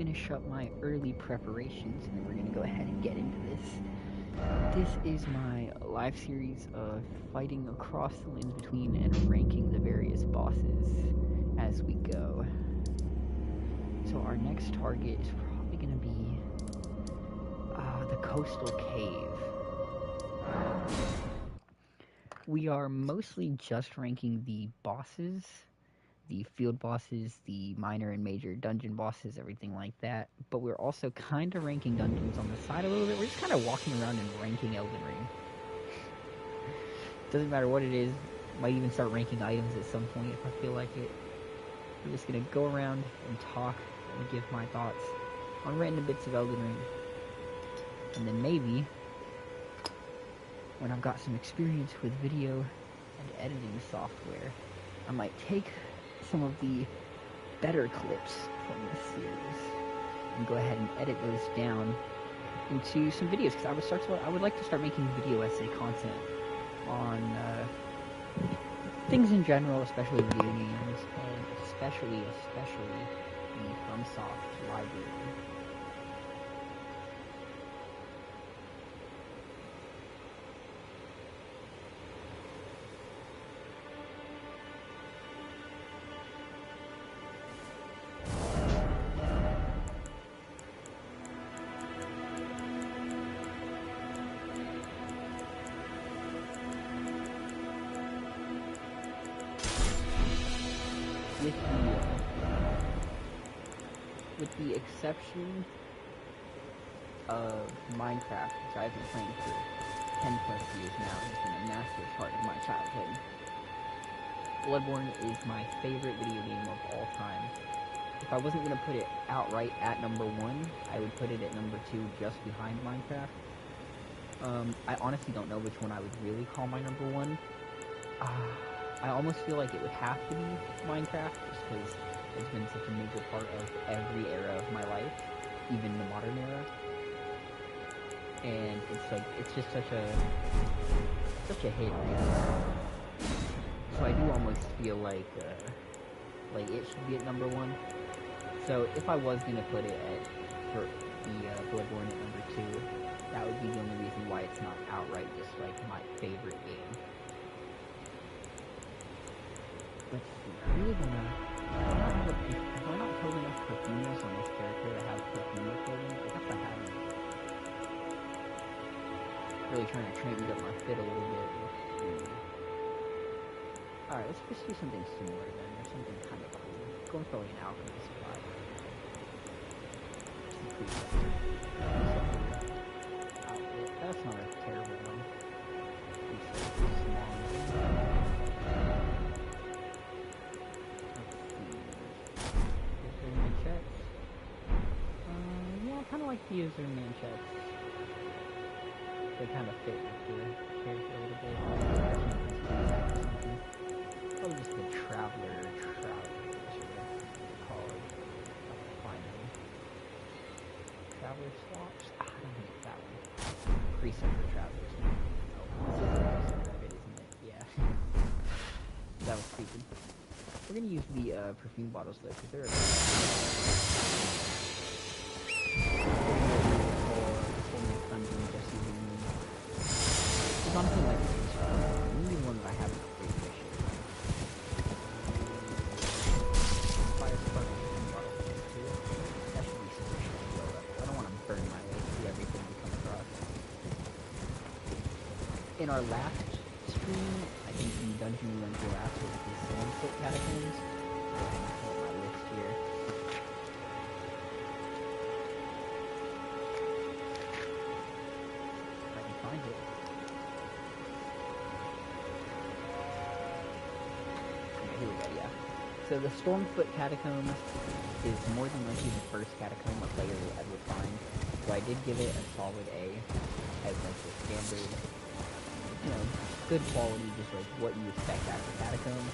finish up my early preparations and then we're gonna go ahead and get into this. This is my live series of fighting across the lands between and ranking the various bosses as we go. So our next target is probably gonna be the coastal cave. We are mostly just ranking the bosses, the field bosses, the minor and major dungeon bosses, everything like that. But we're also kind of ranking dungeons on the side a little bit. We're just kind of walking around and ranking Elden Ring. Doesn't matter what it is. Might even start ranking items at some point if I feel like it. We're just gonna go around and talk and give my thoughts on random bits of Elden Ring. And then maybe, when I've got some experience with video and editing software, I might take some of the better clips from this series and go ahead and edit those down into some videos, because I would like to start making video essay content on things in general, especially video games, and especially the FromSoft library. With the exception of Minecraft, which I've been playing for 10 plus years now, has been a massive part of my childhood. Bloodborne is my favorite video game of all time. If I wasn't going to put it outright at number 1, I would put it at number 2, just behind Minecraft. I honestly don't know which one I would really call my number 1. I almost feel like it would have to be Minecraft, just because it's been such a major part of every era of my life, even the modern era. And it's just such a hit, really. So I do almost feel like it should be at number 1. So if I was gonna put it for the Bloodborne at number 2, that would be the only reason why it's not outright just like my favorite game. Let's see, I really wanna, have I not killed enough perfumers on this character to have perfumer clothing? I guess I haven't. Really trying to train up my fit a little bit. Alright, let's just do something similar then, or something kind of cool. Going for like an alchemist vibe. Outfit. That's not a terrible one. I kind of like the user manchettes. They kind of fit with the character a little bit. Probably just the Traveler call it. Finally. Traveler swaps? I don't think it's that one. Preceptor Travelers. Oh, isn't it? Yeah. That was stupid. We're gonna use the perfume bottles though, because they're something like this. Only one that I haven't upgraded this shit. Fire sparkle bottle too. That should be sufficient to blow up. I don't want to burn my way through everything we come across. In our last stream, I think the dungeon we went to last was the Sandfoot Catacombs. Pull up my list here. If I can find it. Here we go, yeah. So the Stormfoot Catacombs is more than likely the first catacomb a player will ever find. So I did give it a solid A, as like the standard, good quality, just like what you expect out of the catacomb.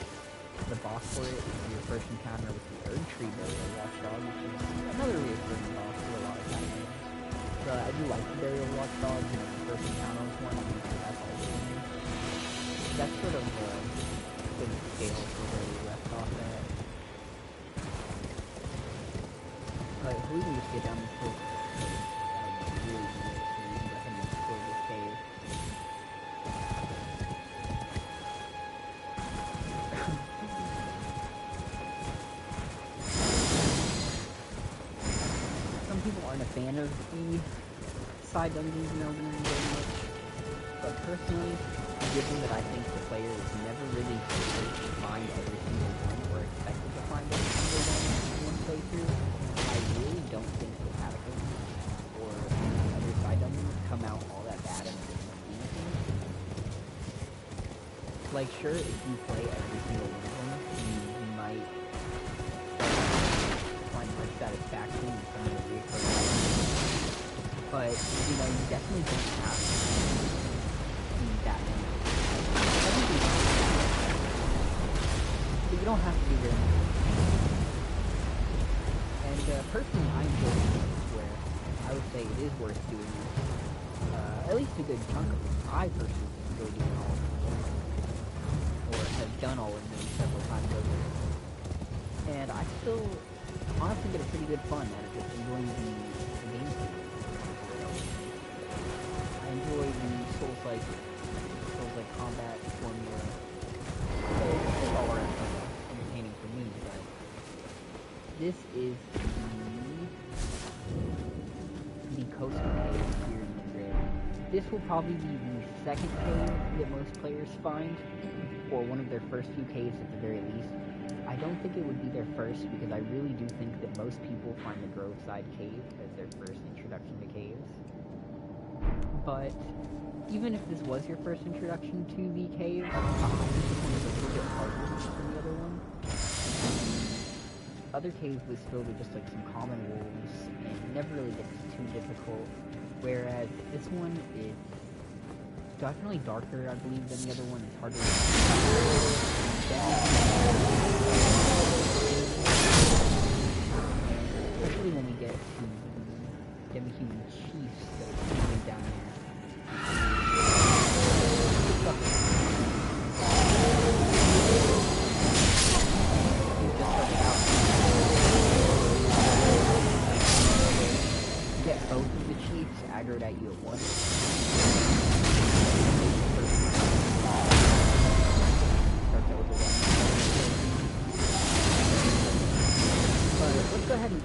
The boss for it is your first encounter with the Erdtree Burial Watchdog, which is another reoccurring boss for a lot of catacombs. So I do like the Burial Watchdog, the first encounter with one, I think that's all it is. That's sort of good scale for where we left off at. Alright, we can just get down this hill. I really need to go ahead and explore this cave. Some people aren't a fan of the side dungeons in Elden Ring very much, but personally, given that I think the player is never really supposed to find every single one or expected to find every single one in one playthrough, I really don't think the catacombs or other side dungeons come out all that bad in the scheme of things. Like, sure, if you play every single one of them, you might find much satisfaction in some of the recurring items. But, you know, you definitely don't have to do that many. But you don't have to do very much. And personally, I enjoy it where I would say it is worth doing this. At least a good chunk of them. I personally enjoy doing all of them. Or have done all of them several times over. And I still honestly get a pretty good fun out of just enjoying the gameplay. I enjoy the Souls-like combat formula. So it's all around entertaining for me, but this is the coastal cave here in Limgrave. This will probably be the second cave that most players find, or one of their first few caves at the very least. I don't think it would be their first, because I really do think that most people find the Groveside Cave as their first introduction to caves. But even if this was your first introduction to the caves, I think this one is a little bit harder than the other one. The other cave was filled with just like some common wolves, and it never really gets too difficult. Whereas this one is definitely darker, I believe, than the other one. It's harder to especially when we get to the demi-human chiefs that are moving down there. Get both of the chiefs aggroed at you at once. But let's go ahead and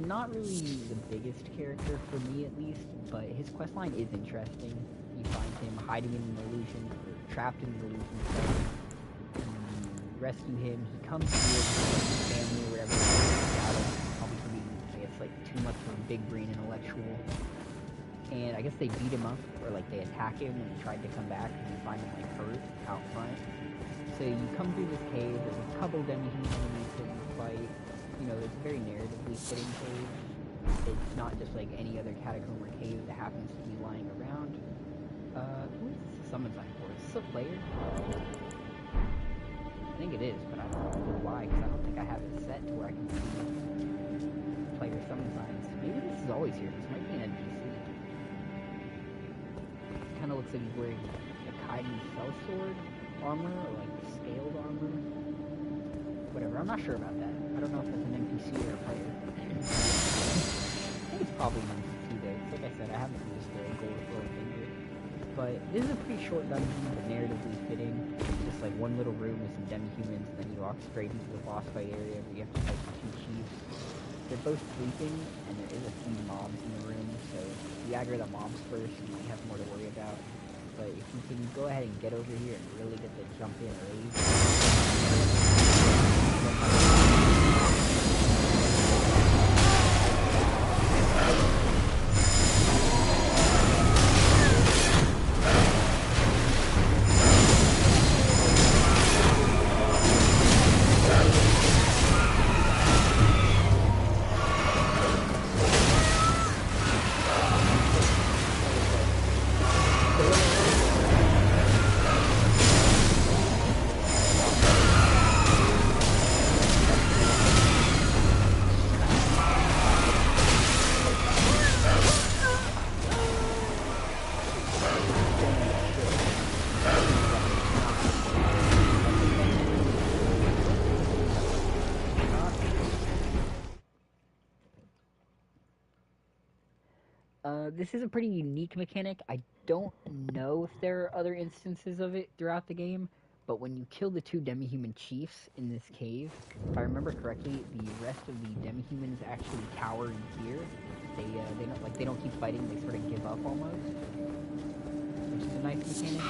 not really the biggest character for me, at least, but his questline is interesting. You find him hiding in an illusion, or trapped in an illusion. You rescue him. He comes to his family, or whatever. Probably for being, I guess, like too much of a big brain intellectual. And I guess they beat him up, or like they attack him when he tried to come back, and you find him like hurt out front. So you come through this cave. There's a couple of demi-human enemies that you fight. You know, it's a very narratively fitting cave. It's not just like any other catacomb or cave that happens to be lying around. Who is this a summon sign for? Is this a player? I think it is, but I don't know why, because I don't think I have it set to where I can see player summon signs. Maybe this is always here. This might be an NPC. Kind of looks like he's wearing a Kaiden sellsword armor, or like scaled armor. Whatever, I'm not sure about that. I don't know if that's an NPC or a player. I think it's probably an NPC though. Like I said, I haven't used the gold or finger. But this is a pretty short dungeon, but narratively fitting. It's just like one little room with some demi-humans, and then you walk straight into the boss fight area where you have to fight the two chiefs. They're both sleeping, and there is a few mobs in the room, so if you aggro the mobs first, you might have more to worry about. But if you can go ahead and get over here and really get the jump in early, This is a pretty unique mechanic. I don't know if there are other instances of it throughout the game, but when you kill the two demi-human chiefs in this cave, if I remember correctly, the rest of the demi-humans actually cower in fear. They don't keep fighting. They sort of give up almost, which is a nice mechanic. I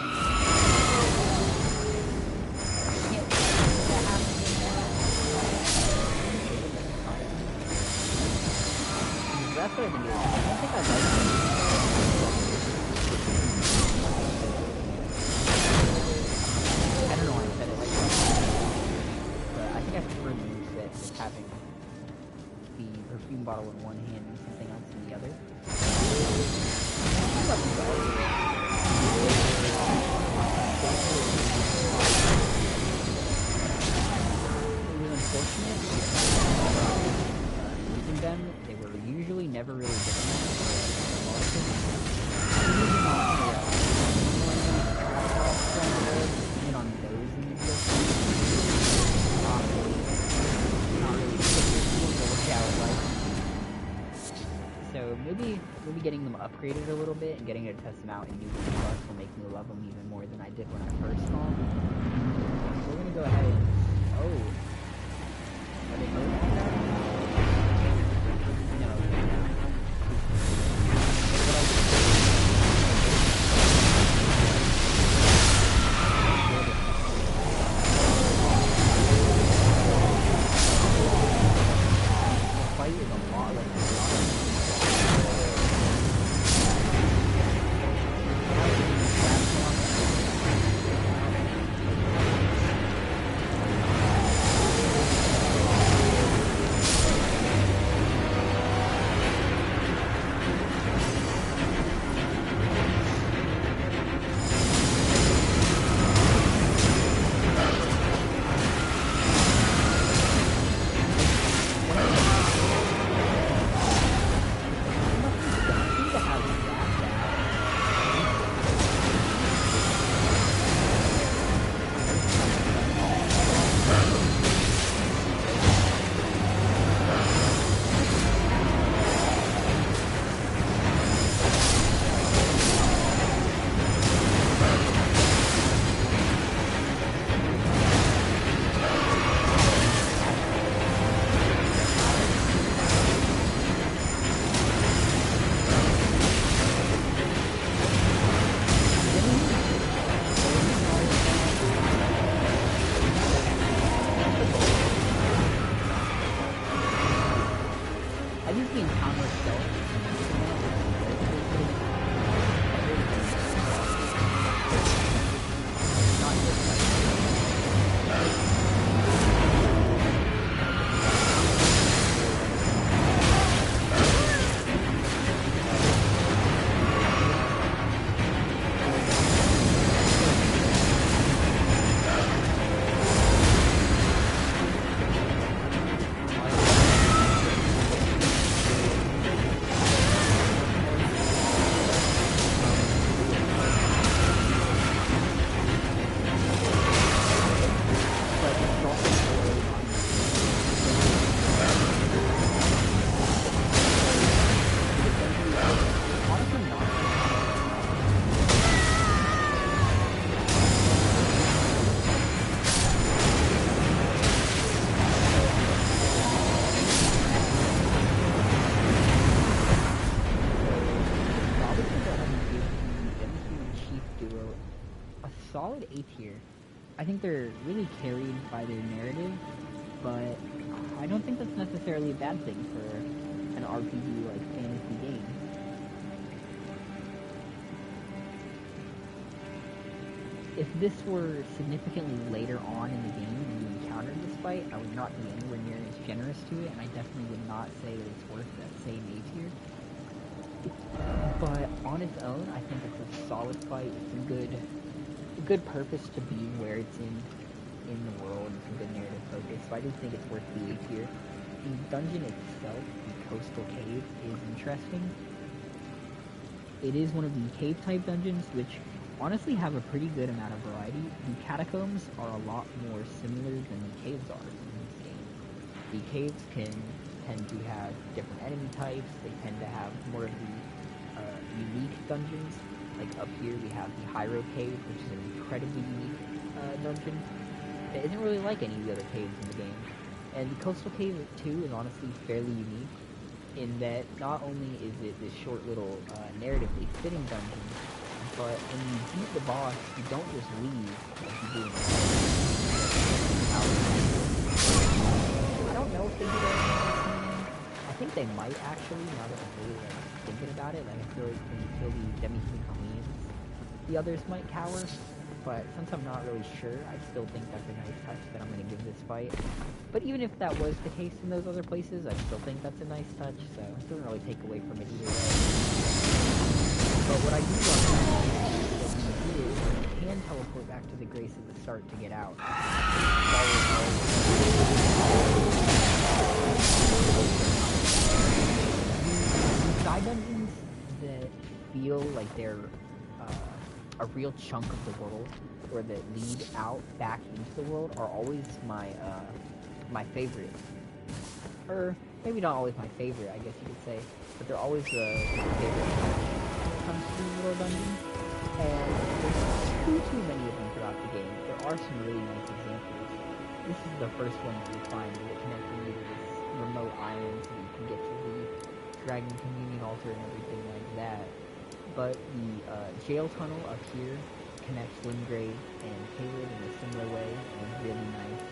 can't believe that happens anymore. That's what I think it is. I don't think I like it. I don't know why I said it like that. But I think I prefer the moveset of having the perfume bottle in one hand and something else in the other. It was unfortunate. Using them, they were usually never really good. So maybe getting them upgraded a little bit and getting to test them out and using them plus will make me love them even more than I did when I first saw them. So we're gonna go ahead and are they both like that? No. The fight is a lot like solid A tier. I think they're really carried by their narrative, but I don't think that's necessarily a bad thing for an RPG like fantasy game. If this were significantly later on in the game and you encountered this fight, I would not be anywhere near as generous to it, and I definitely would not say that it's worth that same A tier. But on its own, I think it's a solid fight. It's a good purpose to be where it's in the world. It's a good narrative focus, so I do think it's worth the A tier. The dungeon itself, the coastal cave, is interesting. It is one of the cave type dungeons, which honestly have a pretty good amount of variety. The catacombs are a lot more similar than the caves are in this game. The caves can tend to have different enemy types. They tend to have more of the unique dungeons. Like up here we have the High Road Cave, which is an incredibly unique dungeon that isn't really like any of the other caves in the game. And the Coastal Cave too is honestly fairly unique in that not only is it this short little narratively fitting dungeon, but when you beat the boss, you don't just leave like you do in the I don't know if they do that in the game. I think they might actually, now that I'm really thinking about it. Like I feel like when you kill the demi-human queens, the others might cower. But since I'm not really sure, I still think that's a nice touch that I'm going to give this fight. But even if that was the case in those other places, I still think that's a nice touch, so it doesn't really take away from it either way. But what I do love about it is that when you can teleport back to the Grace at the start to get out. The side dungeons that feel like they're a real chunk of the world, or that lead out back into the world, are always my favorite. Or maybe not always my favorite, I guess you could say, but they're always my favorite touch when it comes to these little dungeons. And there's too many of them throughout the game. There are some really nice examples. This is the first one that you find that connecting you to this remote island so you can get to the Dragon Communion altar and everything like that. But the jail tunnel up here connects Limgrave and Caelid in a similar way, and is really nice.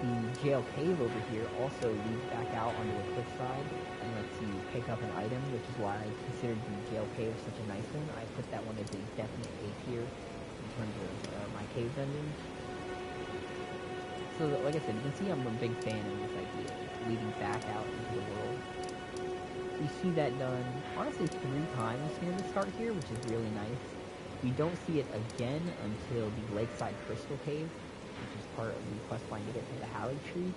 The jail cave over here also leads back out onto the cliffside and lets you pick up an item, which is why I considered the jail cave such a nice one. I put that one as a definite A tier in terms of my cave dungeons. So, like I said, you can see I'm a big fan of this idea, leading back out into the world. We see that done, honestly, 3 times near the start here, which is really nice. We don't see it again until the Lakeside Crystal Cave, which is part of the questline to get to the Halley Tree.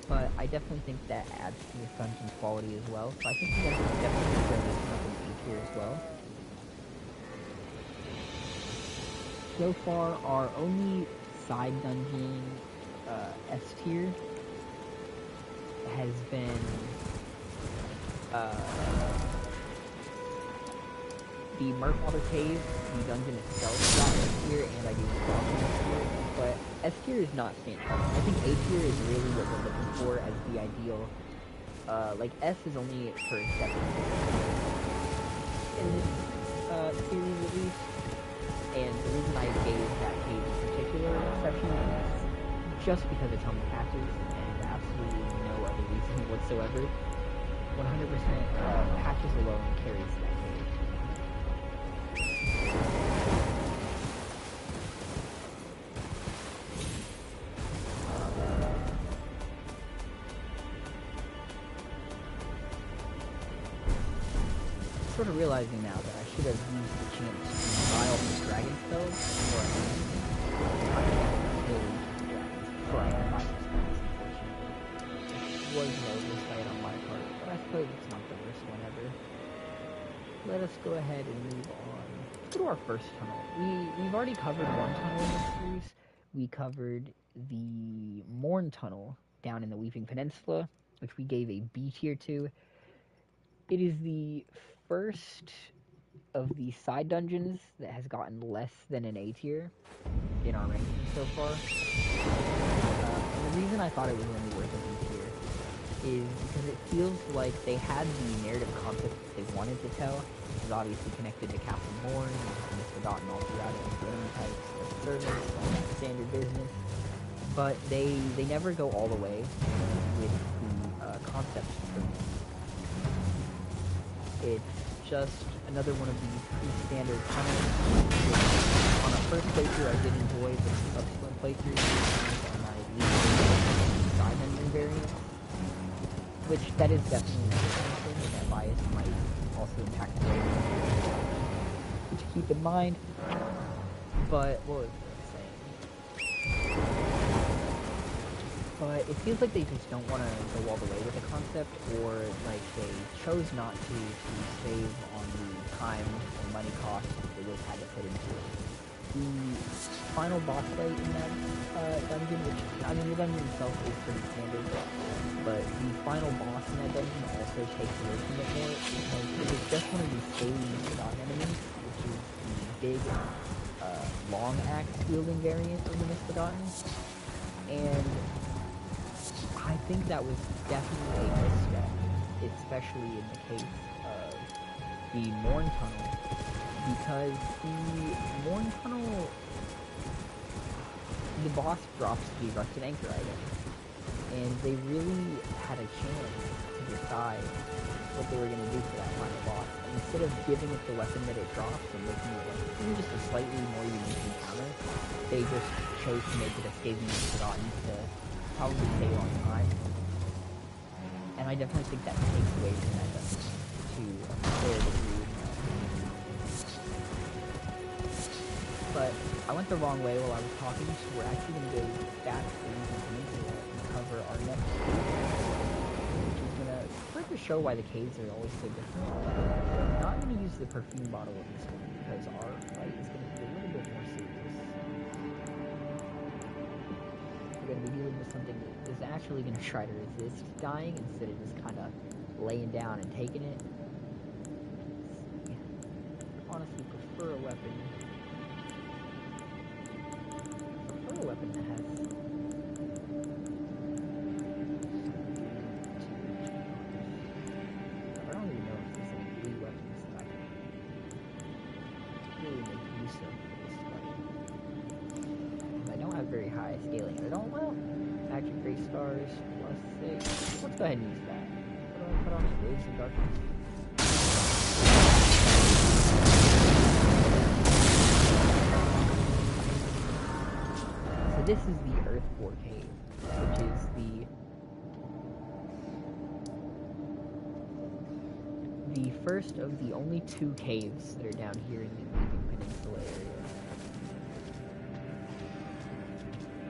But I definitely think that adds to this dungeon's quality as well, so I think we're going to definitely throw this one up in A tier as well. So far, our only side dungeon, S tier, has been the Murkwater Cave. The dungeon itself got S tier, and I gave it S tier, but S tier is not standard. I think A tier is really what we're looking for as the ideal. Like, S is only for exceptions in this series at least, and the reason I gave that cave in particular an exception is just because it's home to patches, and absolutely no other reason whatsoever. 100% patches alone carries that cave. Sort of realizing now that I should have used the chance to buy all these dragon spells before I killed dragons before I buy these spells, unfortunately. It was an oversight on my part, but I suppose it's not the worst one ever. Let us go ahead and move on. Let's go to our first tunnel. We've already covered one tunnel in this series. We covered the Morn Tunnel down in the Weeping Peninsula, which we gave a B tier to. It is the first of the side dungeons that has gotten less than an A tier in our rankings so far. And the reason I thought it was only worth a B tier is because it feels like they had the narrative concept that they wanted to tell, which is obviously connected to Castle Morn, and it's forgotten all throughout it, like enemy types, like servants, all that standard business. But they never go all the way with the concept for me. It's just another one of these pretty standard tunnels. On a first playthrough, I did enjoy the subsequent playthroughs, and I leave side dungeon variants, which that is definitely a thing, and that bias might also impact the rating, which keep in mind. But what was I saying? But it feels like they just don't want to go all the way with the concept, or like they chose not to save on the time and money costs that they would have had to put into it. the final boss fight in that dungeon, which, I mean, the dungeon itself is pretty standard, but the final boss in that dungeon also takes away from it more, because it is just one of these scaly Mistodon enemies, which is the big, long axe wielding variant of the Mistodon, and I think that was definitely a misstep, especially in the case of the Morn Tunnel, because the Morn Tunnel, the boss drops the Rusted Anchor item, and they really had a chance to decide what they were going to do for that final boss. And instead of giving it the weapon that it drops and making it like even just a slightly more unique encounter, they just chose to make it a scathing Mistodon to probably stay a long time. And I definitely think that takes away from that dungeon to a fair degree. But I went the wrong way while I was talking, so we're actually going to go back to the Peninsula and cover our next cave, which is going to further show why the caves are always so different. We're not going to use the perfume bottle in this one, because our fight is going to be a little bit more serious. We're going to be dealing with something that is actually going to try to resist dying instead of just kind of laying down and taking it. Honestly, prefer a weapon. A weapon that has I don't even know if there's any blue weapons that I can really make use of for this fight. I don't have very high scaling. I don't, well, Magic Great Stars +6. Let's go ahead and use that. Put on Waves of Darkness. This is the Earthbore Cave, which is the first of the only 2 caves that are down here in the Peninsula area.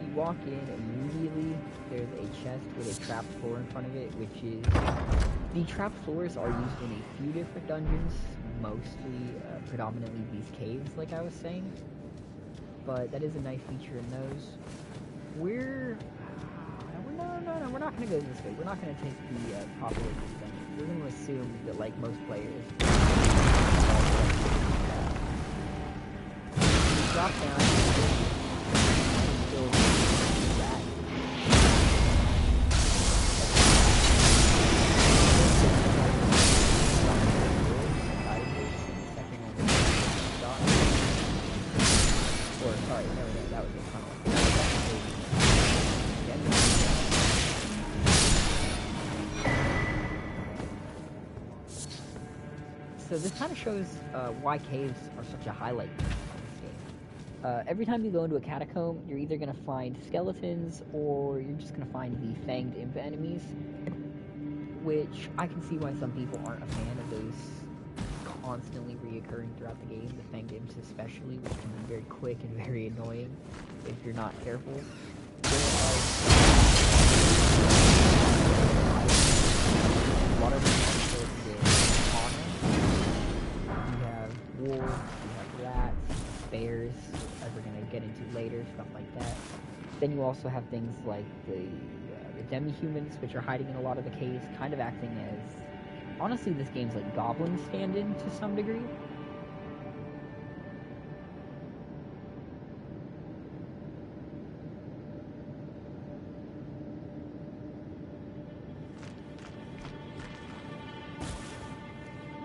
You walk in immediately, there's a chest with a trap floor in front of it, which is... The trap floors are used in a few different dungeons, mostly, predominantly these caves, like I was saying. But that is a nice feature in those. We're not going to go this way. We're not going to take the proper way to this dungeon. We're going to assume that, like most players, drop down and build that. So this kind of shows why caves are such a highlight in this game. Every time you go into a catacomb, you're either going to find skeletons, or you're just going to find the fanged imp enemies, which I can see why some people aren't a fan of those constantly reoccurring throughout the game, the fanged imps especially, which can be very quick and very annoying if you're not careful. A lot of them wolves, you have rats, bears, as we're going to get into later, stuff like that. Then you also have things like the demi-humans, which are hiding in a lot of the caves, kind of acting as... Honestly, this game's like goblin stand-in to some degree.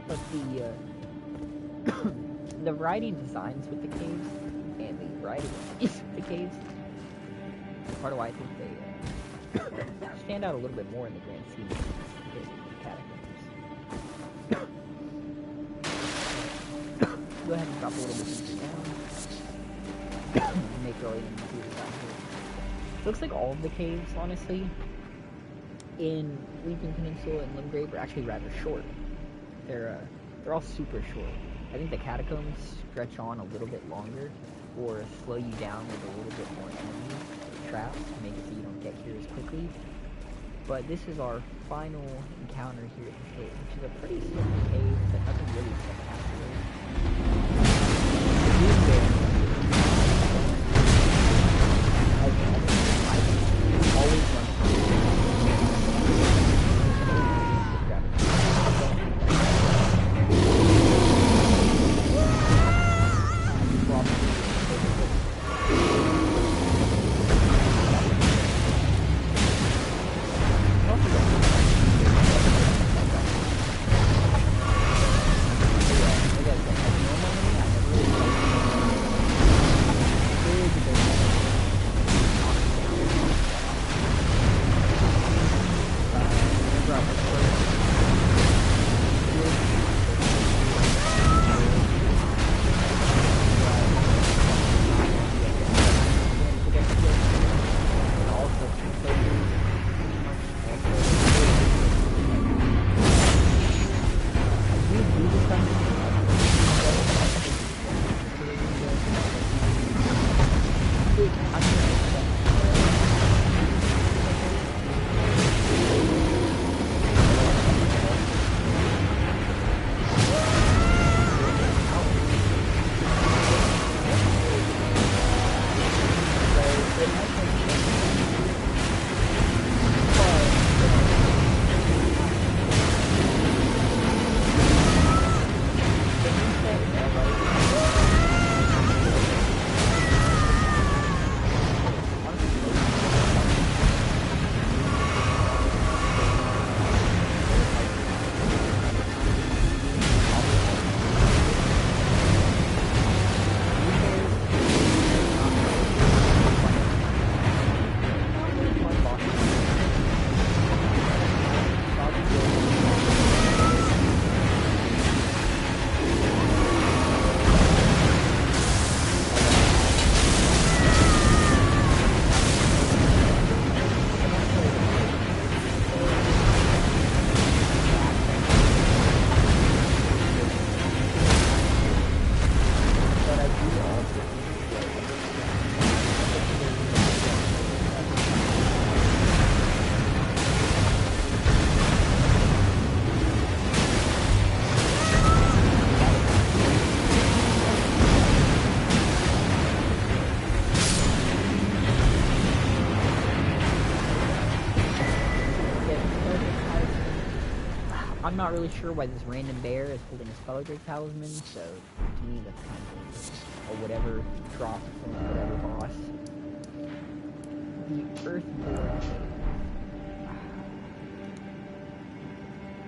But the variety of designs with the caves and the variety of the caves is part of why I think they stand out a little bit more in the grand scheme of the catacombs. Go ahead and drop a little bit down. Make our way into the down here. Looks like all of the caves, honestly, in Peninsula and Limgrave are actually rather short. They're all super short. I think the catacombs stretch on a little bit longer, or slow you down with a little bit more enemies or traps to make it so you don't get here as quickly. But this is our final encounter here at the cave, which is a pretty simple cave, but nothing really spectacular. I'm not really sure why this random bear is holding a Spelldrake Talisman, so to me that's kind of or whatever drop from whatever boss. The Earthborn Cave.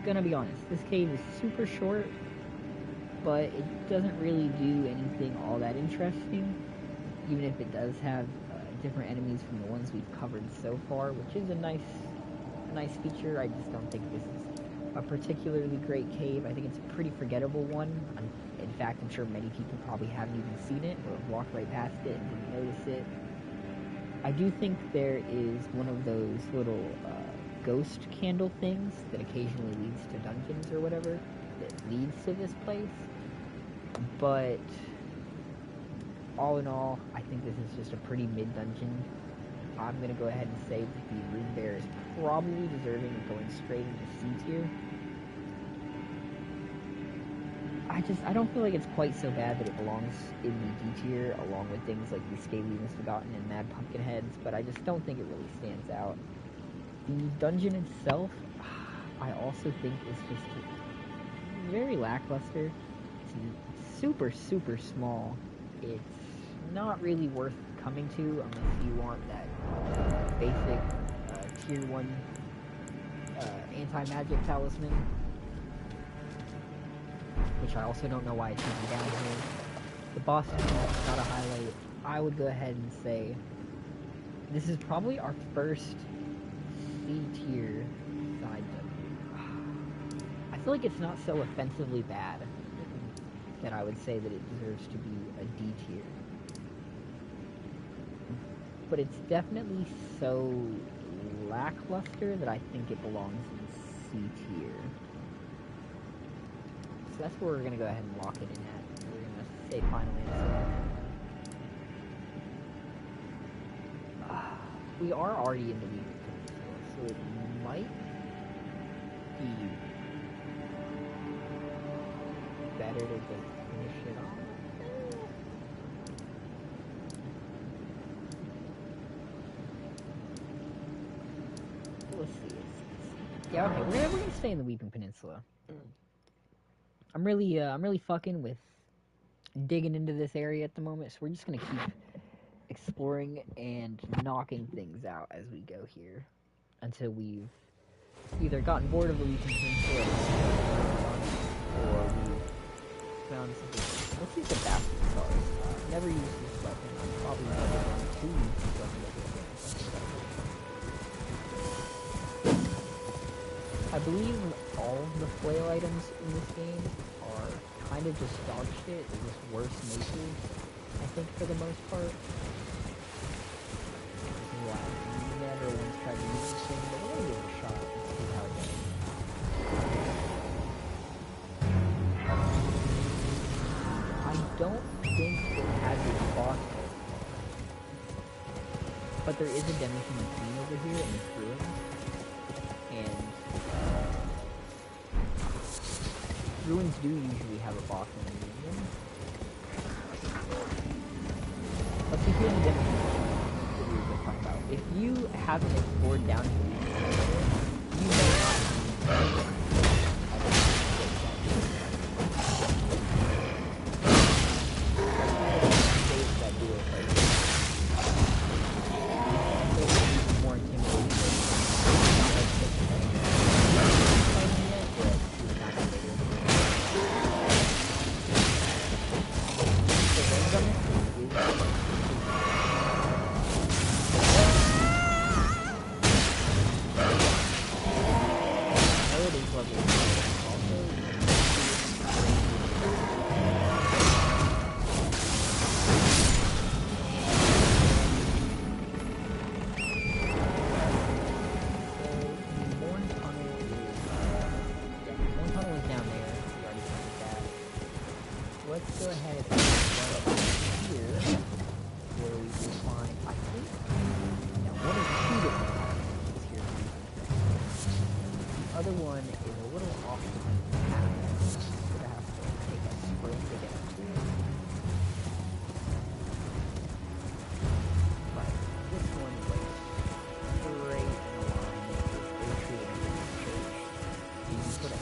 Gonna be honest, this cave is super short, but it doesn't really do anything all that interesting, even if it does have different enemies from the ones we've covered so far, which is a nice feature. I just don't think this is a particularly great cave. I think it's a pretty forgettable one. In fact, I'm sure many people probably haven't even seen it or walked right past it and didn't notice it. I do think there is one of those little ghost candle things that occasionally leads to dungeons or whatever that leads to this place, but all in all, I think this is just a pretty mid-dungeon. I'm gonna go ahead and say that the Rune Bear is probably deserving of going straight into C tier. I don't feel like it's quite so bad that it belongs in the D tier, along with things like the Scaly Misbegotten and Mad Pumpkin Heads, but I just don't think it really stands out. The dungeon itself, I also think is just very lackluster. It's super, super small. It's not really worth coming to unless you want that basic tier 1 anti-magic talisman, which I also don't know why it should be down here. The boss is not a highlight. I would go ahead and say this is probably our first C tier side dungeon. I feel like it's not so offensively bad that I would say that it deserves to be a D tier. But it's definitely so lackluster that I think it belongs in C tier. So that's where we're going to go ahead and lock it in at. We're going to say final answer. We are already in the week, so it might be better to just finish it off. Let's see. Yeah, okay, we're gonna stay in the Weeping Peninsula. I'm really fucking with digging into this area at the moment, so we're just gonna keep exploring and knocking things out as we go here until we've either gotten bored of the Weeping Peninsula or we've found something. Let's use the Bastard Stars. Never used this weapon. I'm probably never going to use this weapon. I believe all of the flail items in this game are kind of just dog shit. They're just worse natures, I think, for the most part. Yeah, I never once tried to use this thing, but we're gonna give it a shot and see how it goes. I don't think it has a boss fight, but there is a Demon Queen over here in this ruin, and ruins do usually have a boss in them. Let's see here in the Demon that we were just talking about. If you haven't explored down here, you may not put up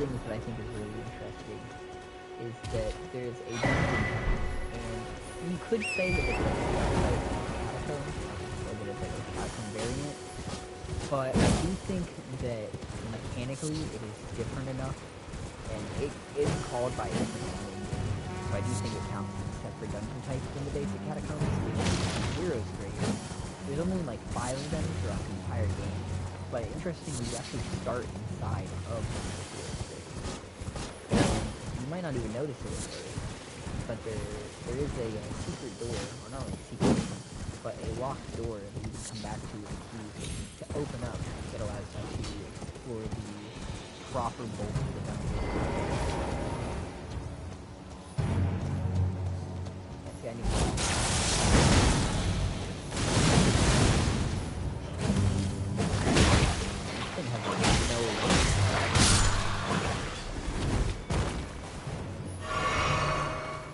things that I think is really interesting is that there's a dungeon, and you could say that it's like catacomb, or that it's like a catacomb variant, but I do think that mechanically it is different enough, and it is called by a different name, so I do think it counts as a separate dungeon type than the basic catacombs, which is Heroes Grave. There's only like 5 of them throughout the entire game, but interestingly, you actually start inside of one of the Heroes Grave. You might not even notice it at first, but there is a secret door, or not really secret, but a locked door that you can come back to with a key to open up that allows you to explore the proper bulk of the dungeon. See, I need to...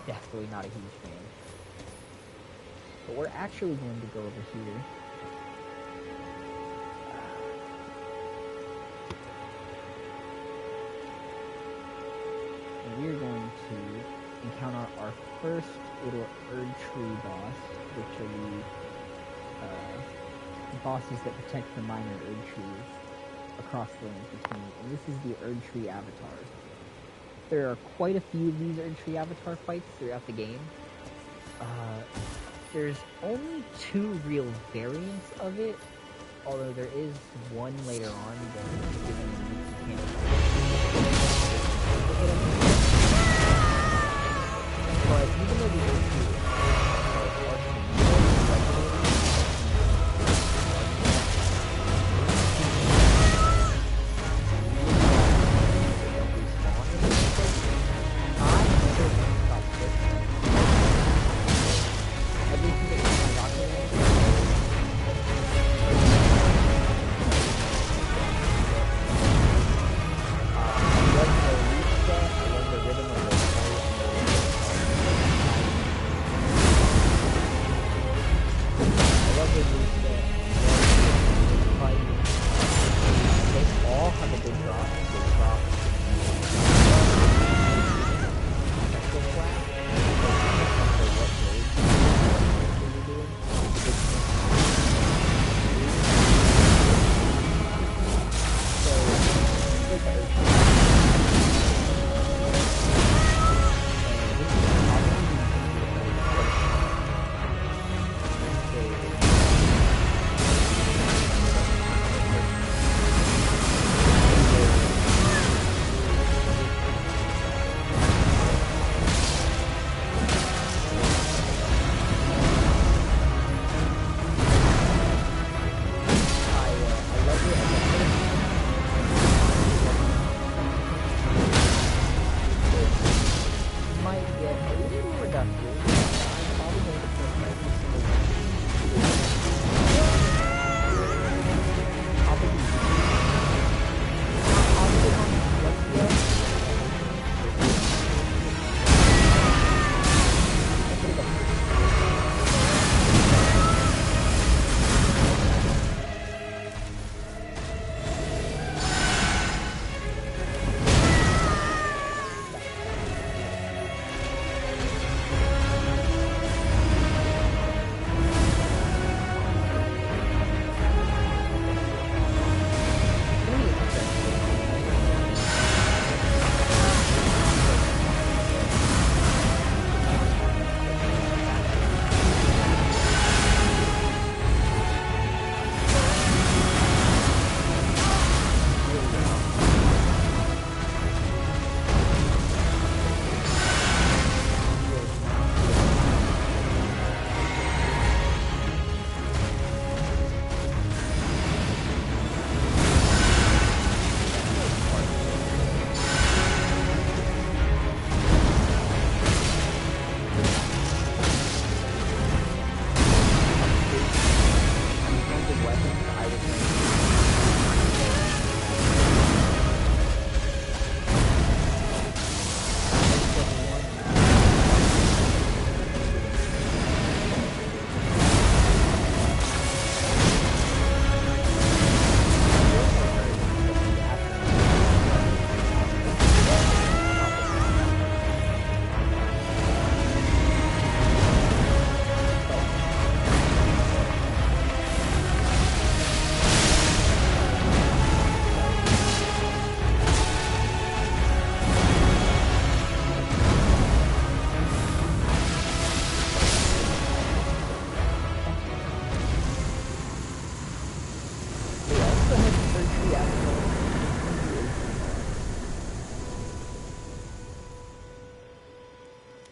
Definitely not a huge fan. But we're actually going to go over here. And we're going to encounter our first little Erdtree boss, which are the bosses that protect the minor Erdtrees across the lands between. And this is the Erdtree avatar. There are quite a few of these Erdtree avatar fights throughout the game. There's only 2 real variants of it, although there is one later on that is given a unique mechanic. But even though the Erdtree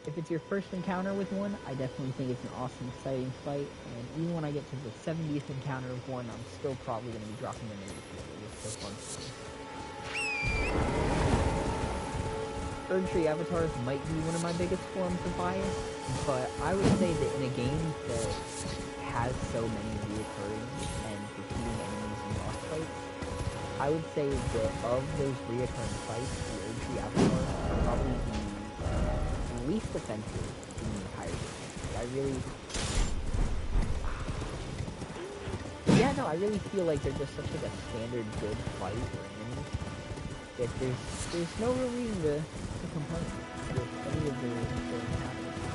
if it's your first encounter with one, I definitely think it's an awesome, exciting fight. And even when I get to the 70th encounter of one, I'm still probably going to be dropping them in the field. It's so fun. Third tree avatars might be one of my biggest forms of bias, but I would say that in a game that has so many reoccurring and repeating enemies and boss fights, I would say that of those reoccurring fights, the third tree avatars are probably the least offensive in the entire game. I really... Yeah, no, I really feel like they're just such like a standard good fight or enemy that there's no real reason to complain with any of the encounters.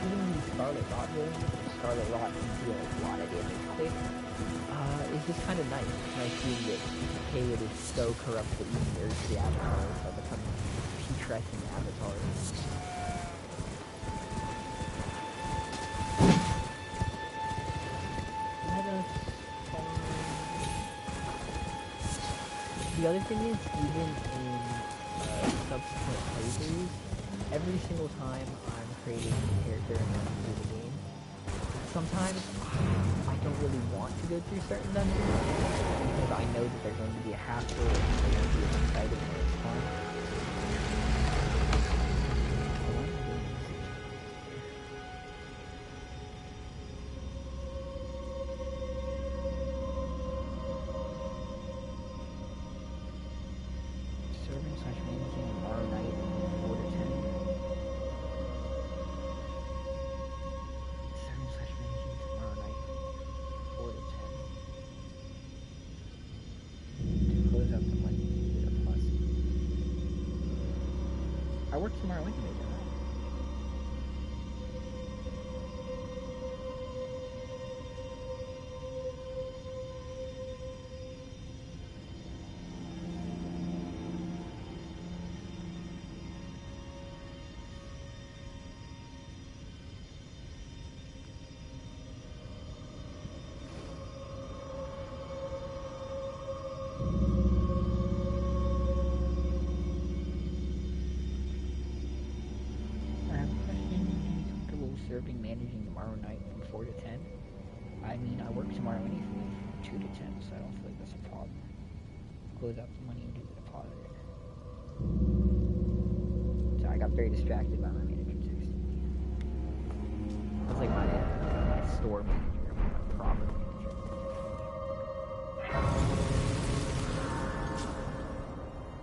Even the Scarlet Rot build, Scarlet Rot can deal a lot of damage quick, it's just kind of nice. And I feel that Caleb is so corrupt that even the Earthly avatars are becoming putrescent avatars. The other thing is, even in subsequent playthroughs, every single time I'm creating a character and running through the game, sometimes I don't really want to go through certain dungeons because I know that they're going to be a hassle and they're going to be exciting and it's fun. I work tomorrow anyway, don't I? Managing tomorrow night from 4 to 10. I mean, I work tomorrow anyway from 2 to 10, so I don't feel like that's a problem. Close out the money and do the deposit. So I got very distracted by my manager texting me. That's like my store manager, my proper manager.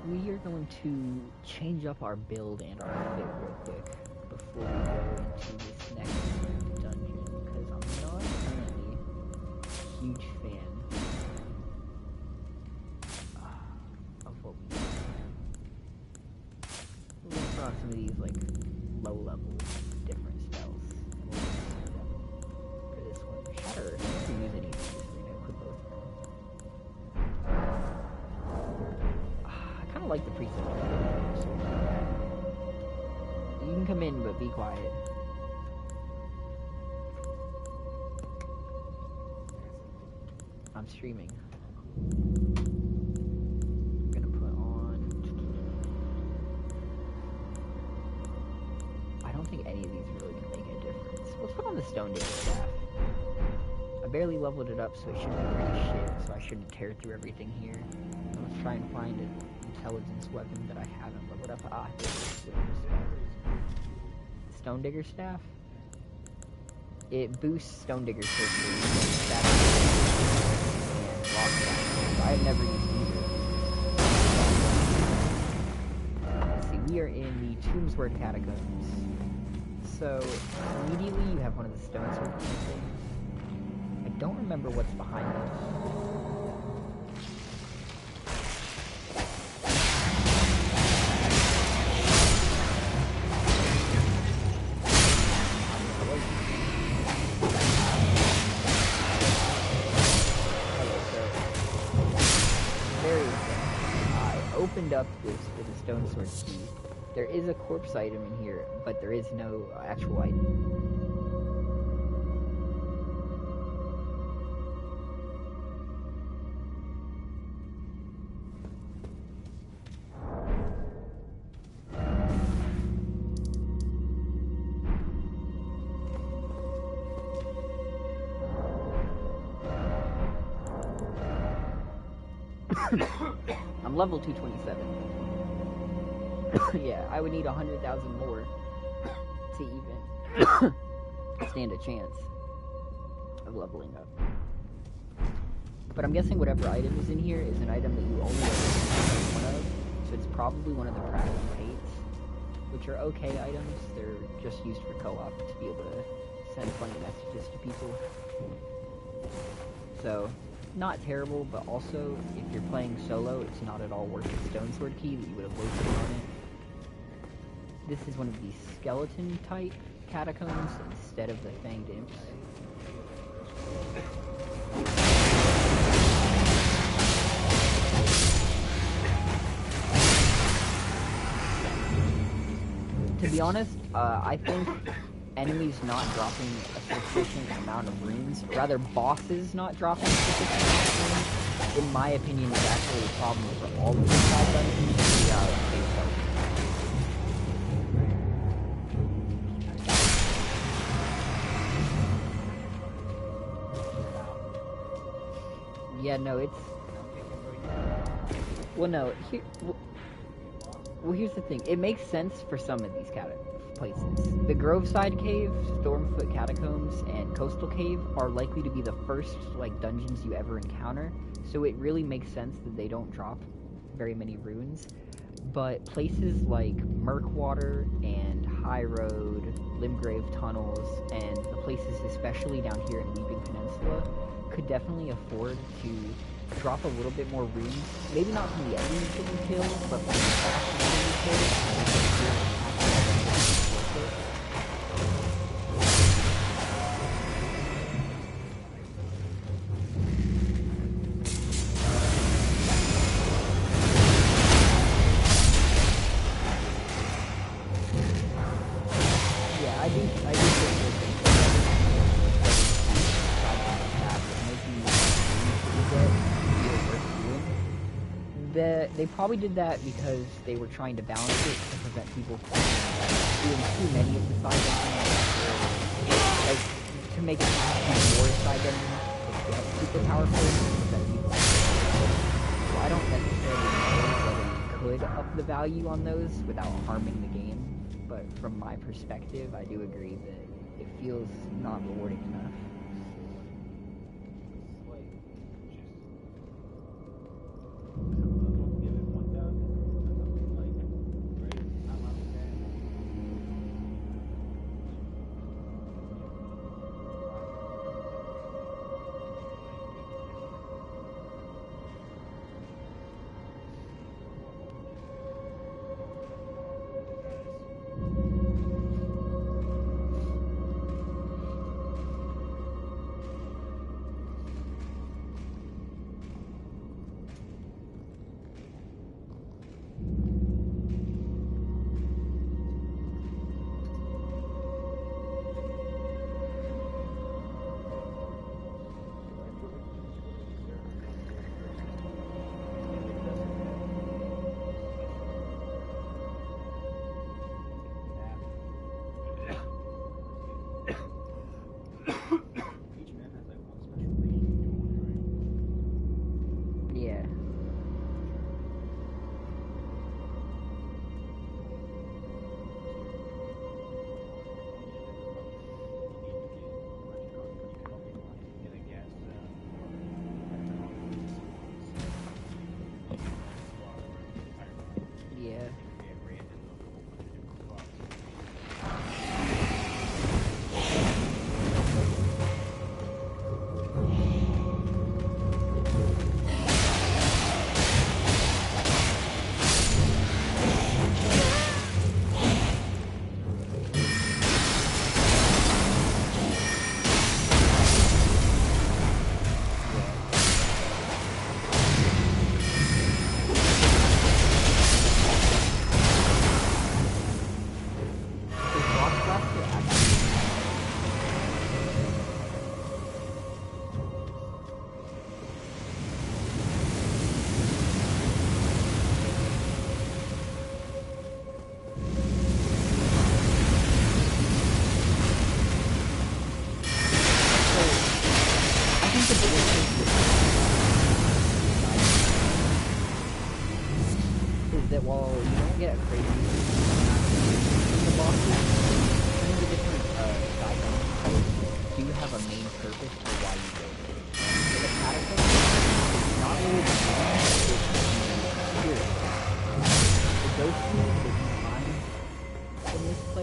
We are going to change up our build and our fit real quick before we go into this next dungeon, because I'm not currently a huge fan of what we do. We'll put on some of these like low-level different spells, and we'll use them for this one. Shatter, I never use any of these, so we're gonna equip both of them. I kind of like the preset, so we'll keep that. You can come in, but be quiet. I'm streaming. I'm gonna put on... I don't think any of these are really gonna make a difference. Let's put on the Stone Digger Staff. I barely leveled it up, so it shouldn't be pretty shit, so I shouldn't tear through everything here. Let's try and find an intelligence weapon that I haven't leveled up. Ah, there's Stone Digger Staff. It boosts Stone Digger sorcery, staff, and rock staff. So I have never used either. Let's see, we are in the Tombsword Catacombs. So immediately you have one of the stone sword things. I don't remember what's behind this. Opened up this with a stone sword key. There is a corpse item in here, but there is no actual item. I'm level 227. Yeah, I would need 100,000 more to even stand a chance of leveling up. But I'm guessing whatever item is in here is an item that you only ever get one of, so it's probably one of the Practice Pates, which are okay items. They're just used for co-op to be able to send funny messages to people. So, not terrible, but also, if you're playing solo, it's not at all worth the Stone Sword key that you would have wasted on it. This is one of these skeleton-type catacombs instead of the Fanged Imps. To be honest, I think enemies not dropping a sufficient amount of runes, or rather bosses not dropping a sufficient amount of runes, in my opinion, is actually a problem for all of the side dungeons. Yeah, no, it's... Well, no, well, here's the thing. It makes sense for some of these places. The Groveside Cave, Stormfoot Catacombs, and Coastal Cave are likely to be the first, like, dungeons you ever encounter, so it really makes sense that they don't drop very many runes. But places like Murkwater and High Road, Limgrave Tunnels, and the places especially down here in Weeping Peninsula could definitely afford to drop a little bit more runes. Maybe not from the enemies that you kill, but from the bosses that you kill. Yeah, I do think they probably did that because they were trying to balance it to prevent people from doing too many of the side dungeons, like to make it more side dungeons to get super powerful and prevent people. So I don't necessarily know whether you could up the value on those without harming the game, but from my perspective, I do agree that it feels not rewarding enough.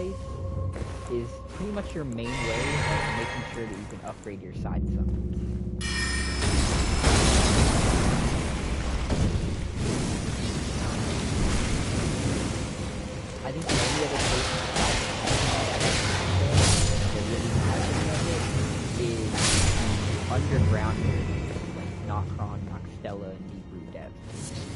place is pretty much your main way of making sure that you can upgrade your side summons. I think the only other place that really has any of it is the underground areas, like Nocron, Noxtella, and Deep Root Depths.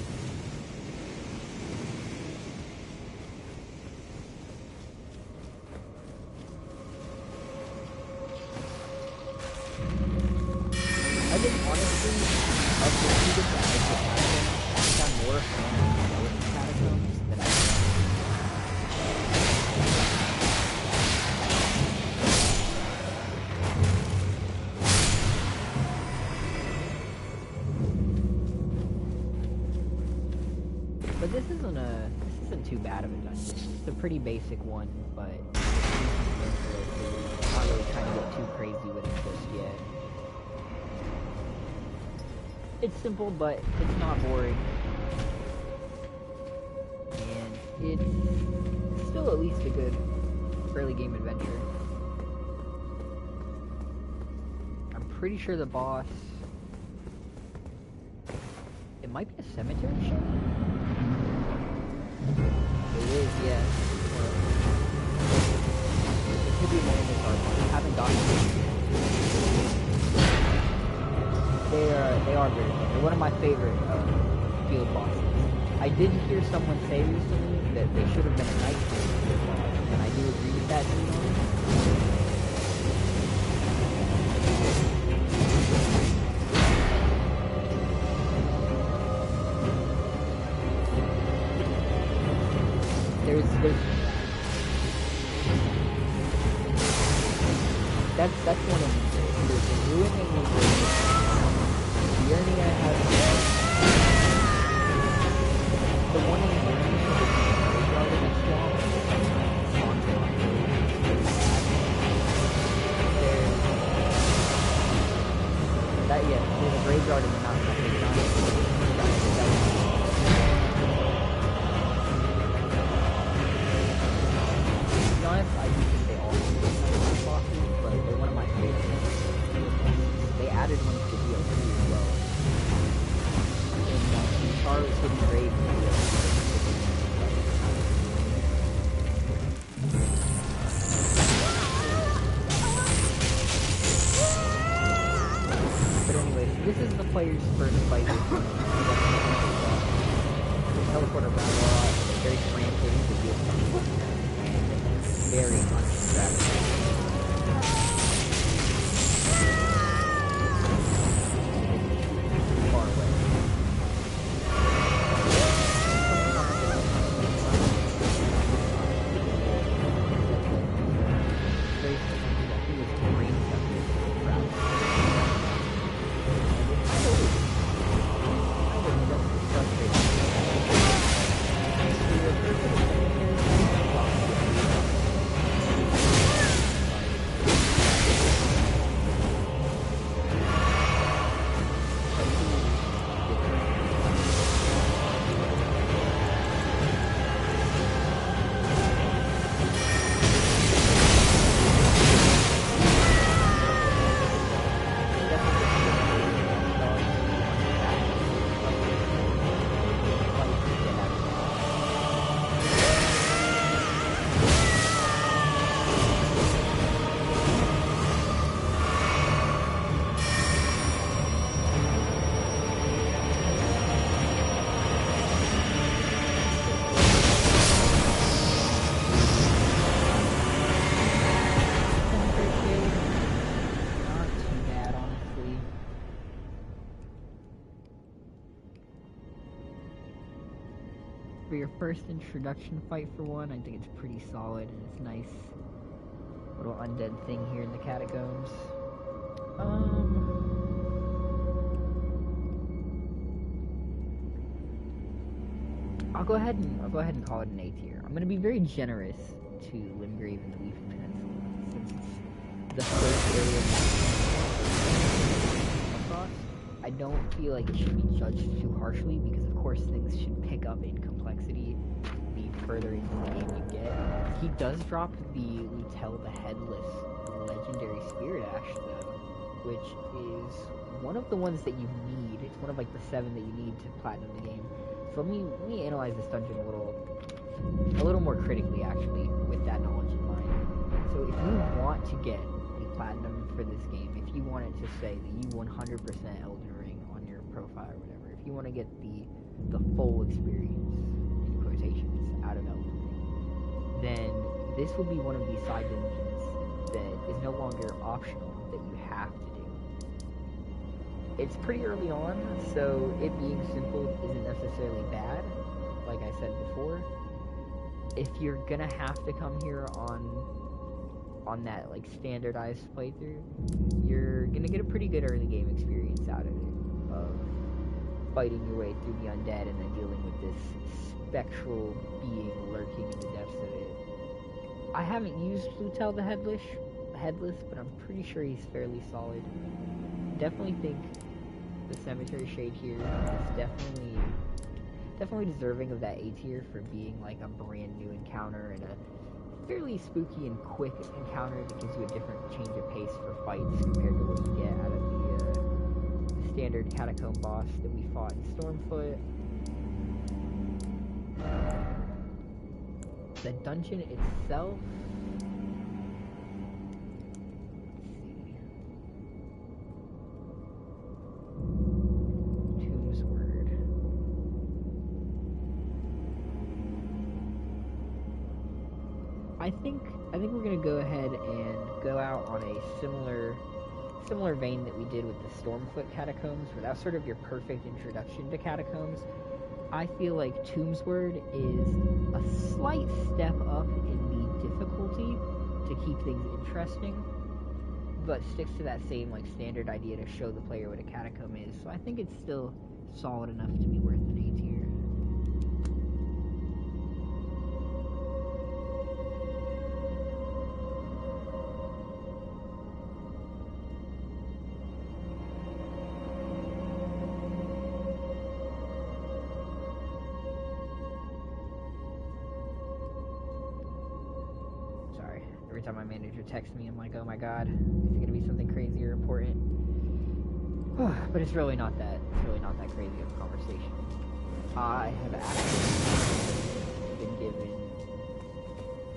I think honestly, of the two different types of catacombs, I think I'm more a fan of the skeleton catacombs than I am. But this isn't too bad of a dungeon. It's a pretty basic one, but I'm not really trying to get too crazy with it just yet. It's simple, but it's not boring. And it's still at least a good early game adventure. I'm pretty sure the boss... It might be a cemetery ship? It is, yes. It could be one of the hard ones. I haven't gotten it yet. They are very good. They're one of my favorite field bosses. I did hear someone say recently that they should have been a night field boss, and I do agree with that that's one of them. There's a ruin in Limgrave. The only I have the one in Limgrave is the graveyard in the swamp. There's a graveyard in the mountain. I think to be honest, I used to say all of these bosses, but they're one of my favorites. They added one to the DLC as well. In Charlotte City Grave But anyway, this is the player's first fight. They teleport around a lot, they're very frantic to deal with something. Very much gravity. Far away. Very he was green For your first introduction fight for one, I think it's pretty solid and it's nice little undead thing here in the catacombs. I'll go ahead and call it an A tier. I'm gonna be very generous to Limgrave and the Leaf Peninsula since it's the first area across. I don't feel like it should be judged too harshly because of course things should pick up in complexity the further into the game you get. He does drop the Lutel the Headless legendary Spirit Ash though, which is one of the ones that you need. It's one of like the 7 that you need to platinum the game. So let me analyze this dungeon a little more critically actually, with that knowledge in mind. So if you want to get the platinum for this game, if you want it to say that you 100% Elden Ring on your profile or whatever, if you want to get the full experience, in quotations, out of Elden Ring, then this will be one of these side dungeons that is no longer optional, that you have to do. It's pretty early on, so it being simple isn't necessarily bad, like I said before. If you're gonna have to come here on that like standardized playthrough, you're gonna get a pretty good early game experience out of it, of fighting your way through the undead and then dealing with this spectral being lurking in the depths of it. I haven't used Lutel the Headless, but I'm pretty sure he's fairly solid. Definitely think the Cemetery Shade here is definitely deserving of that A tier for being like a brand new encounter and a fairly spooky and quick encounter that gives you a different change of pace for fights compared to what you get out of the standard catacomb boss that we fought in Stormfoot. The dungeon itself, I think we're gonna go ahead and go out on a similar vein that we did with the Stormfoot catacombs, where that's sort of your perfect introduction to catacombs. I feel like Tombsword is a slight step up in the difficulty to keep things interesting, but sticks to that same like standard idea to show the player what a catacomb is. So I think it's still solid enough to be worth an A tier. Every time my manager texts me, I'm like, oh my god, is it going to be something crazy or important? But it's really not that. It's really not that crazy of a conversation. I have actually been given,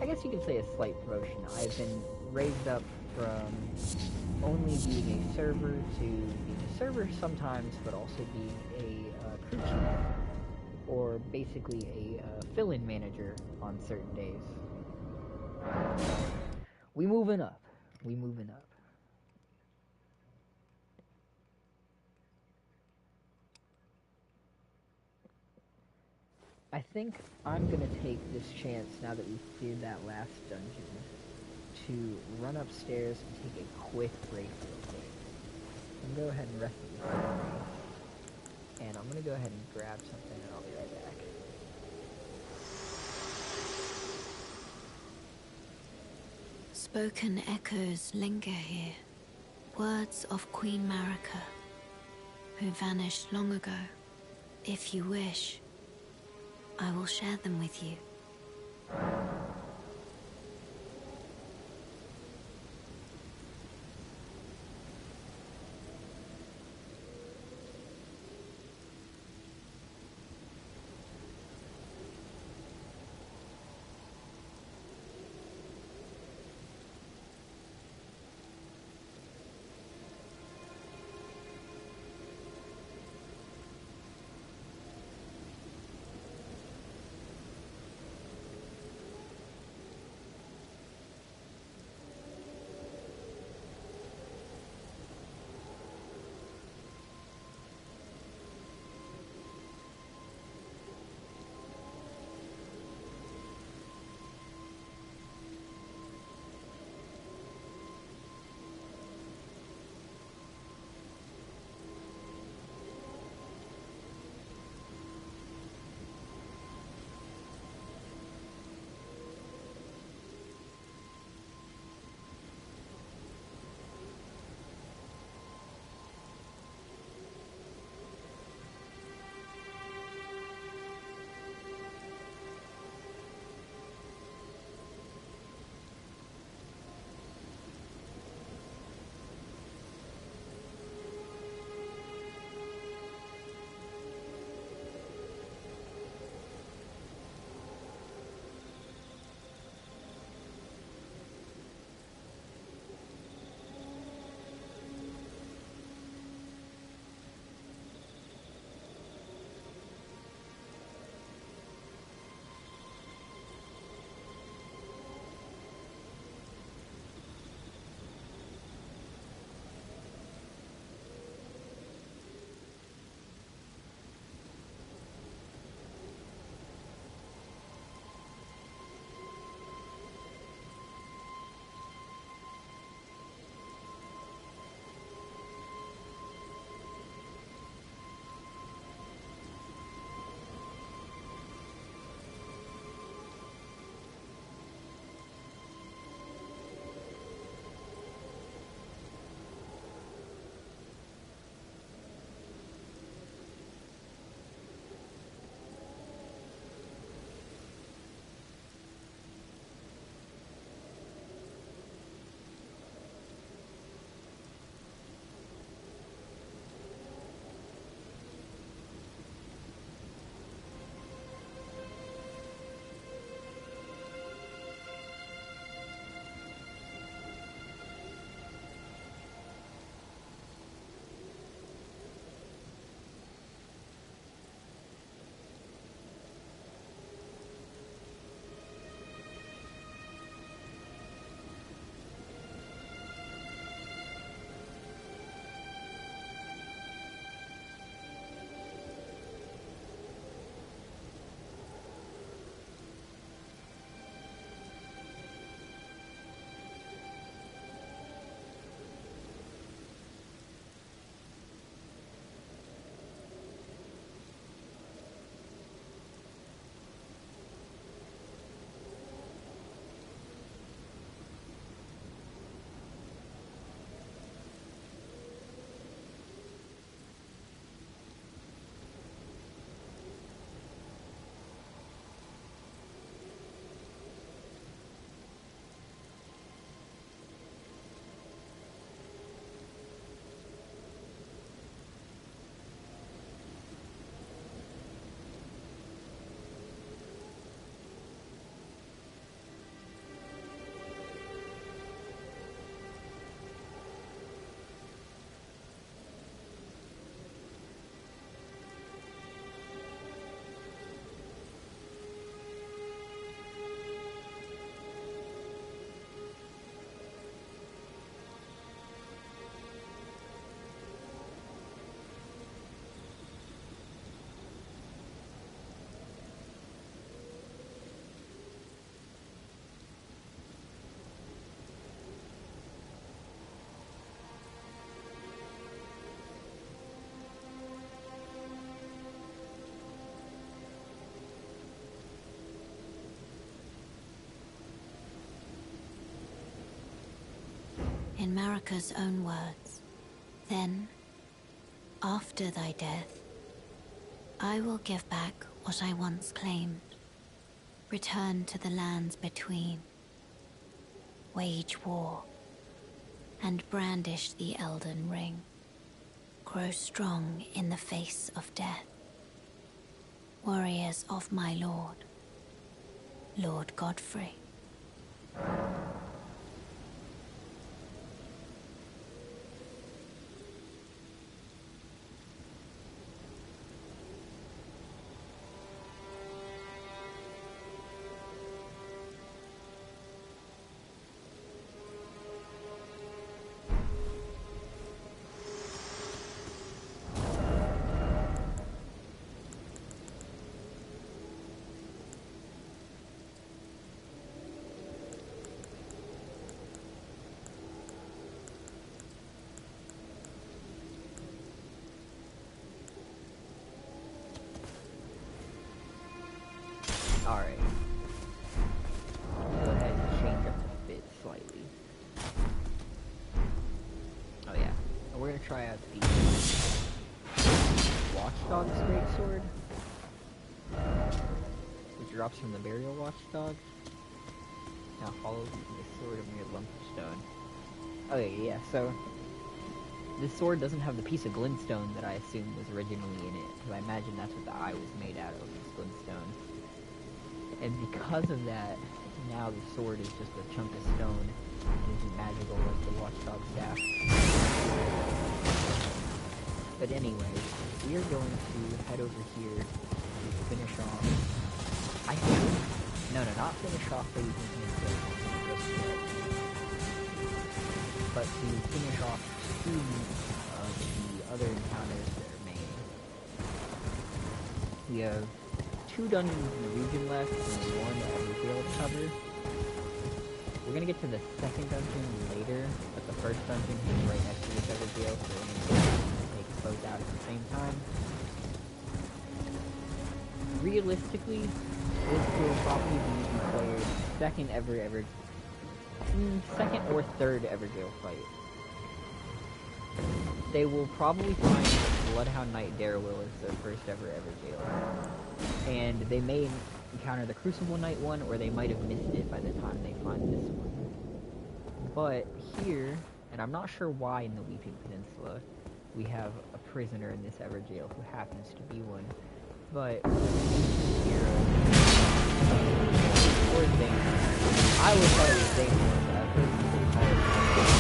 I guess you could say, a slight promotion. I've been raised up from only being a server to being a server sometimes, but also being a crew chief, or basically a fill-in manager on certain days. We moving up. I think I'm gonna take this chance, now that we've cleared that last dungeon, to run upstairs and take a quick break real quick. I'm gonna go ahead and rest at the cemetery. And I'm gonna go ahead and grab something and I'll be right back. Spoken echoes linger here, words of Queen Marika, who vanished long ago. If you wish, I will share them with you. in Marika's own words. Then, after thy death, I will give back what I once claimed. Return to the lands between. Wage war. And brandish the Elden ring. Grow strong in the face of death. Warriors of my lord, Lord Godfrey. Alright. Go ahead and change up the bit slightly. Oh yeah. And we're gonna try out the Watchdog's Greatsword, which drops from the Burial Watchdog. Now follows from the sword of mere lump of stone. Okay, yeah, so this sword doesn't have the piece of glintstone that I assumed was originally in it, because I imagine that's what the eye was made out of, was glintstone. And because of that, now the sword is just a chunk of stone and isn't magical like the Watchdog staff. But anyway, we are going to head over here to finish off. Not finish off the but to finish off two of the other encounters that remain. We have 2 dungeons in the region left, and 1 that we'll be able to cover. We're gonna get to the second dungeon later, but the first dungeon is right next to this other jail, so we're gonna take both out at the same time. Realistically, this will probably be the player's second or third ever jail fight. They will probably find Bloodhound Knight Darewil as their first ever jail. And they may encounter the Crucible Knight one, or they might have missed it by the time they find this one. But here, and I'm not sure why in the Weeping Peninsula, we have a prisoner in this ever jail who happens to be one. But here, or Zane. I would call it Zane, but I've heard people call it Zane.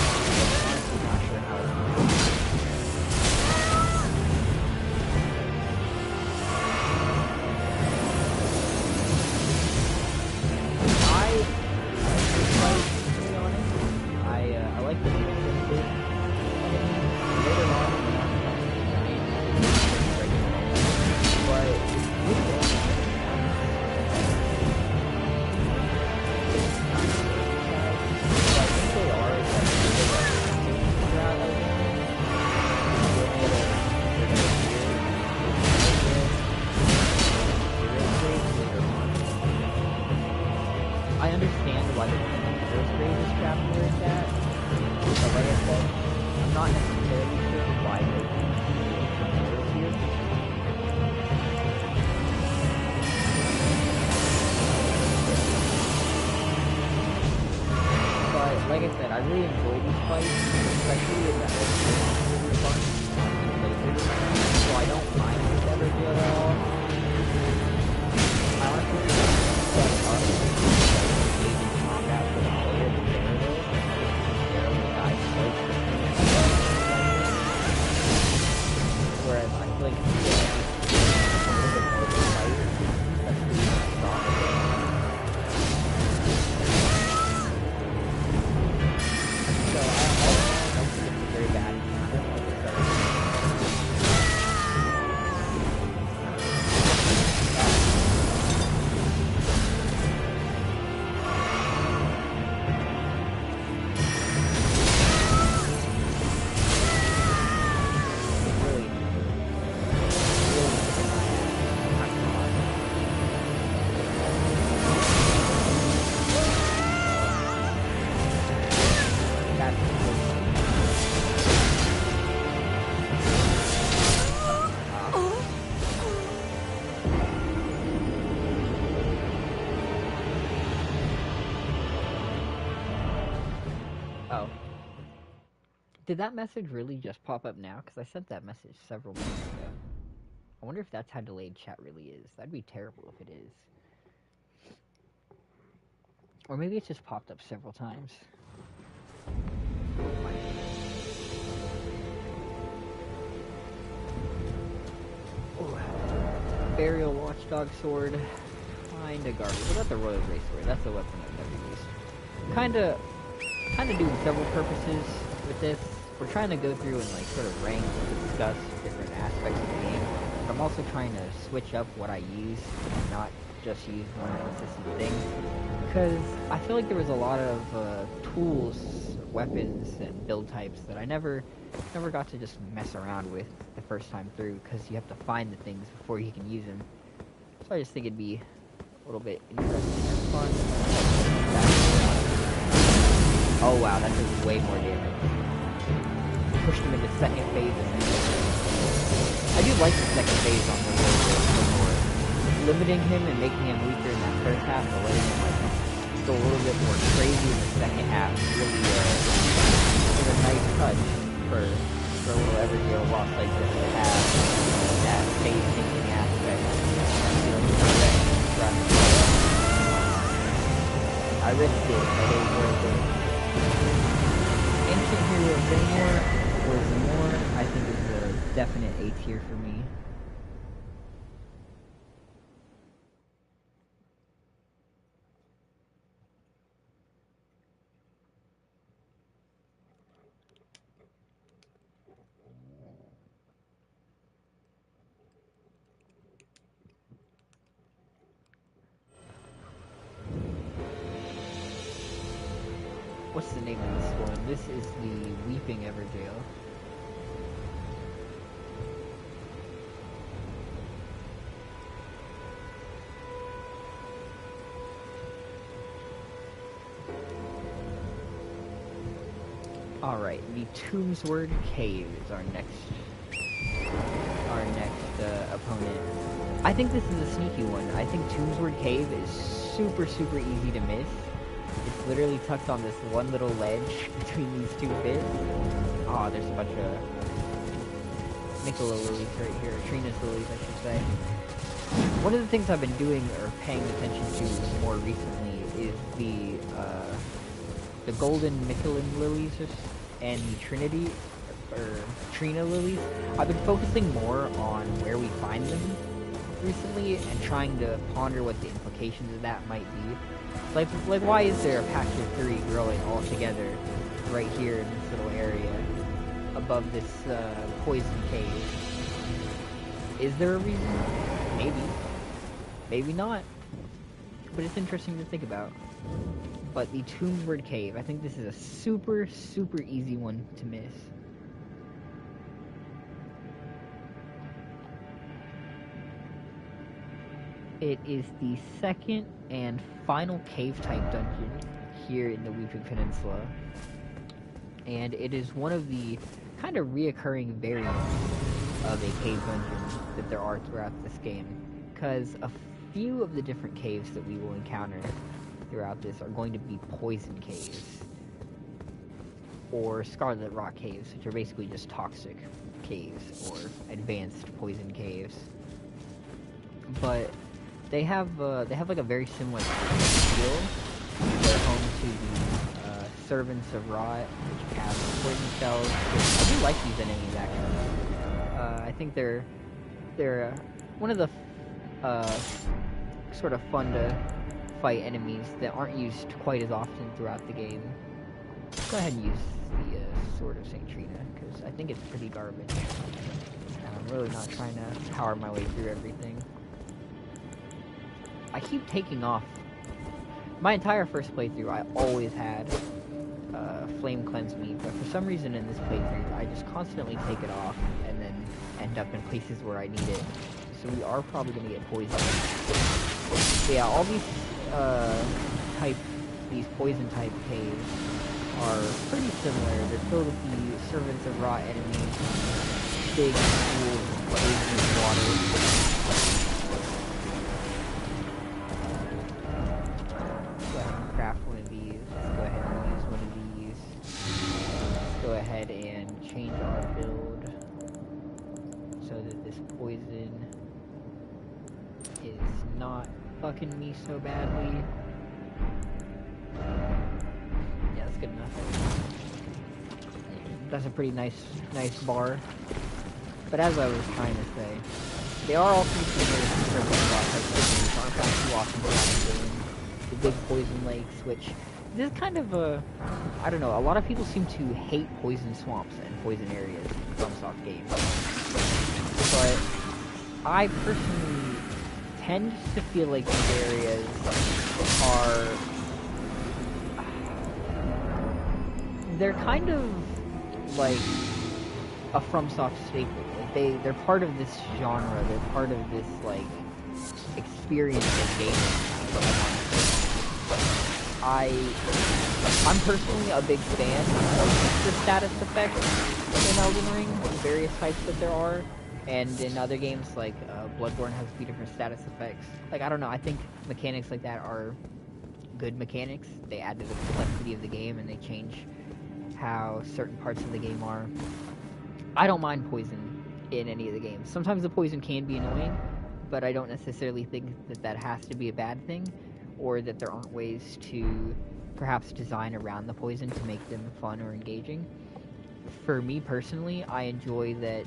I'm honestly not sure how it's I like the music. Later on, I understand why the Limgrave is trapped where it's at, but like I said, I'm not necessarily sure why they're here. But like I said, I really enjoy these fights, especially in that fun, so I don't mind this ever deal at all. I honestly set up whereas I feel like a little bit more fight, especially so I don't think it's very bad. Oh. Did that message really just pop up now? Because I sent that message several minutes ago. I wonder if that's how delayed chat really is. That'd be terrible if it is. Or maybe it just popped up several times. Oh. Burial Watchdog Sword. Kinda garbage. What about the Royal Grey Sword? That's a weapon I've never used. Kinda doing several purposes with this. We're trying to go through and like sort of rank and discuss different aspects of the game. But I'm also trying to switch up what I use and not just use one consistent thing. Because I feel like there was a lot of tools, weapons, and build types that I never got to just mess around with the first time through, because you have to find the things before you can use them. So I just think it'd be a little bit interesting and fun. Oh wow, that does way more damage. Pushed him into second phase. I do like the second phase on the more limiting him and making him weaker in that first half, but letting him like go a little bit more crazy in the second half. Really was a nice touch for a little Everdale boss like this to have that phase changing aspect. I risked it, but it was worth it. Ancient Hero Vaymore was more, I think, is a definite A tier for me. What's the name of this one? This is the Weeping Everdale. Alright, the Tombsword Cave is our next opponent. I think this is a sneaky one. I think Tombsword Cave is super easy to miss. It's literally tucked on this one little ledge between these two bits. Oh, there's a bunch of Nicola lilies right here. Trina's lilies, I should say. One of the things I've been doing or paying attention to more recently is the golden Michelin lilies and the Trinity or Trina lilies. I've been focusing more on where we find them recently and trying to ponder what the implications of that might be. Like why is there a patch of 3 growing all together right here in this little area above this poison cave? Is there a reason? Maybe. Maybe not. But it's interesting to think about. But the Tombsword Cave, I think this is a super easy one to miss. It is the second and final cave-type dungeon here in the Weeping Peninsula. And it is one of the kind of reoccurring variants of a cave dungeon that there are throughout this game. Because a few of the different caves that we will encounter throughout this are going to be poison caves. Or Scarlet Rock caves, which are basically just toxic caves or advanced poison caves. But they have like a very similar feel. They're home to the Servants of Rot, which have poison shells. I do like these enemies actually. I think they're one of the sort of fun to fight enemies that aren't used quite as often throughout the game. Let's go ahead and use the Sword of St. Trina, because I think it's pretty garbage. And I'm really not trying to power my way through everything. I keep taking off. My entire first playthrough, I always had Flame Cleanse Me, but for some reason in this playthrough, I just constantly take it off and then end up in places where I need it. So we are probably going to get poisoned. But yeah, all these poison type caves are pretty similar. They're filled with the Servants of Rot enemies, big pools of poisonous water. Craft one of these. Let's go ahead and use one of these. ahead and change our build so that this poison is not fucking me so badly. Yeah, that's good enough. That's a pretty nice bar. But as I was trying to say, they are all pretty similar to certain types aren't found too often around the big poison lakes, which this is kind of a, I don't know, a lot of people seem to hate poison swamps and poison areas in FromSoft games. But I personally tend to feel like these areas are, they're kind of like a FromSoft staple. Like they're part of this genre. They're part of this like experience of gaming. I'm personally a big fan of the status effects in Elden Ring, the various types that there are, and in other games like Bloodborne has a few different status effects. Like I don't know, I think mechanics like that are good mechanics. They add to the complexity of the game and they change how certain parts of the game are. I don't mind poison in any of the games. Sometimes the poison can be annoying, but I don't necessarily think that that has to be a bad thing, or that there aren't ways to perhaps design around the poison to make them fun or engaging. For me personally, I enjoy that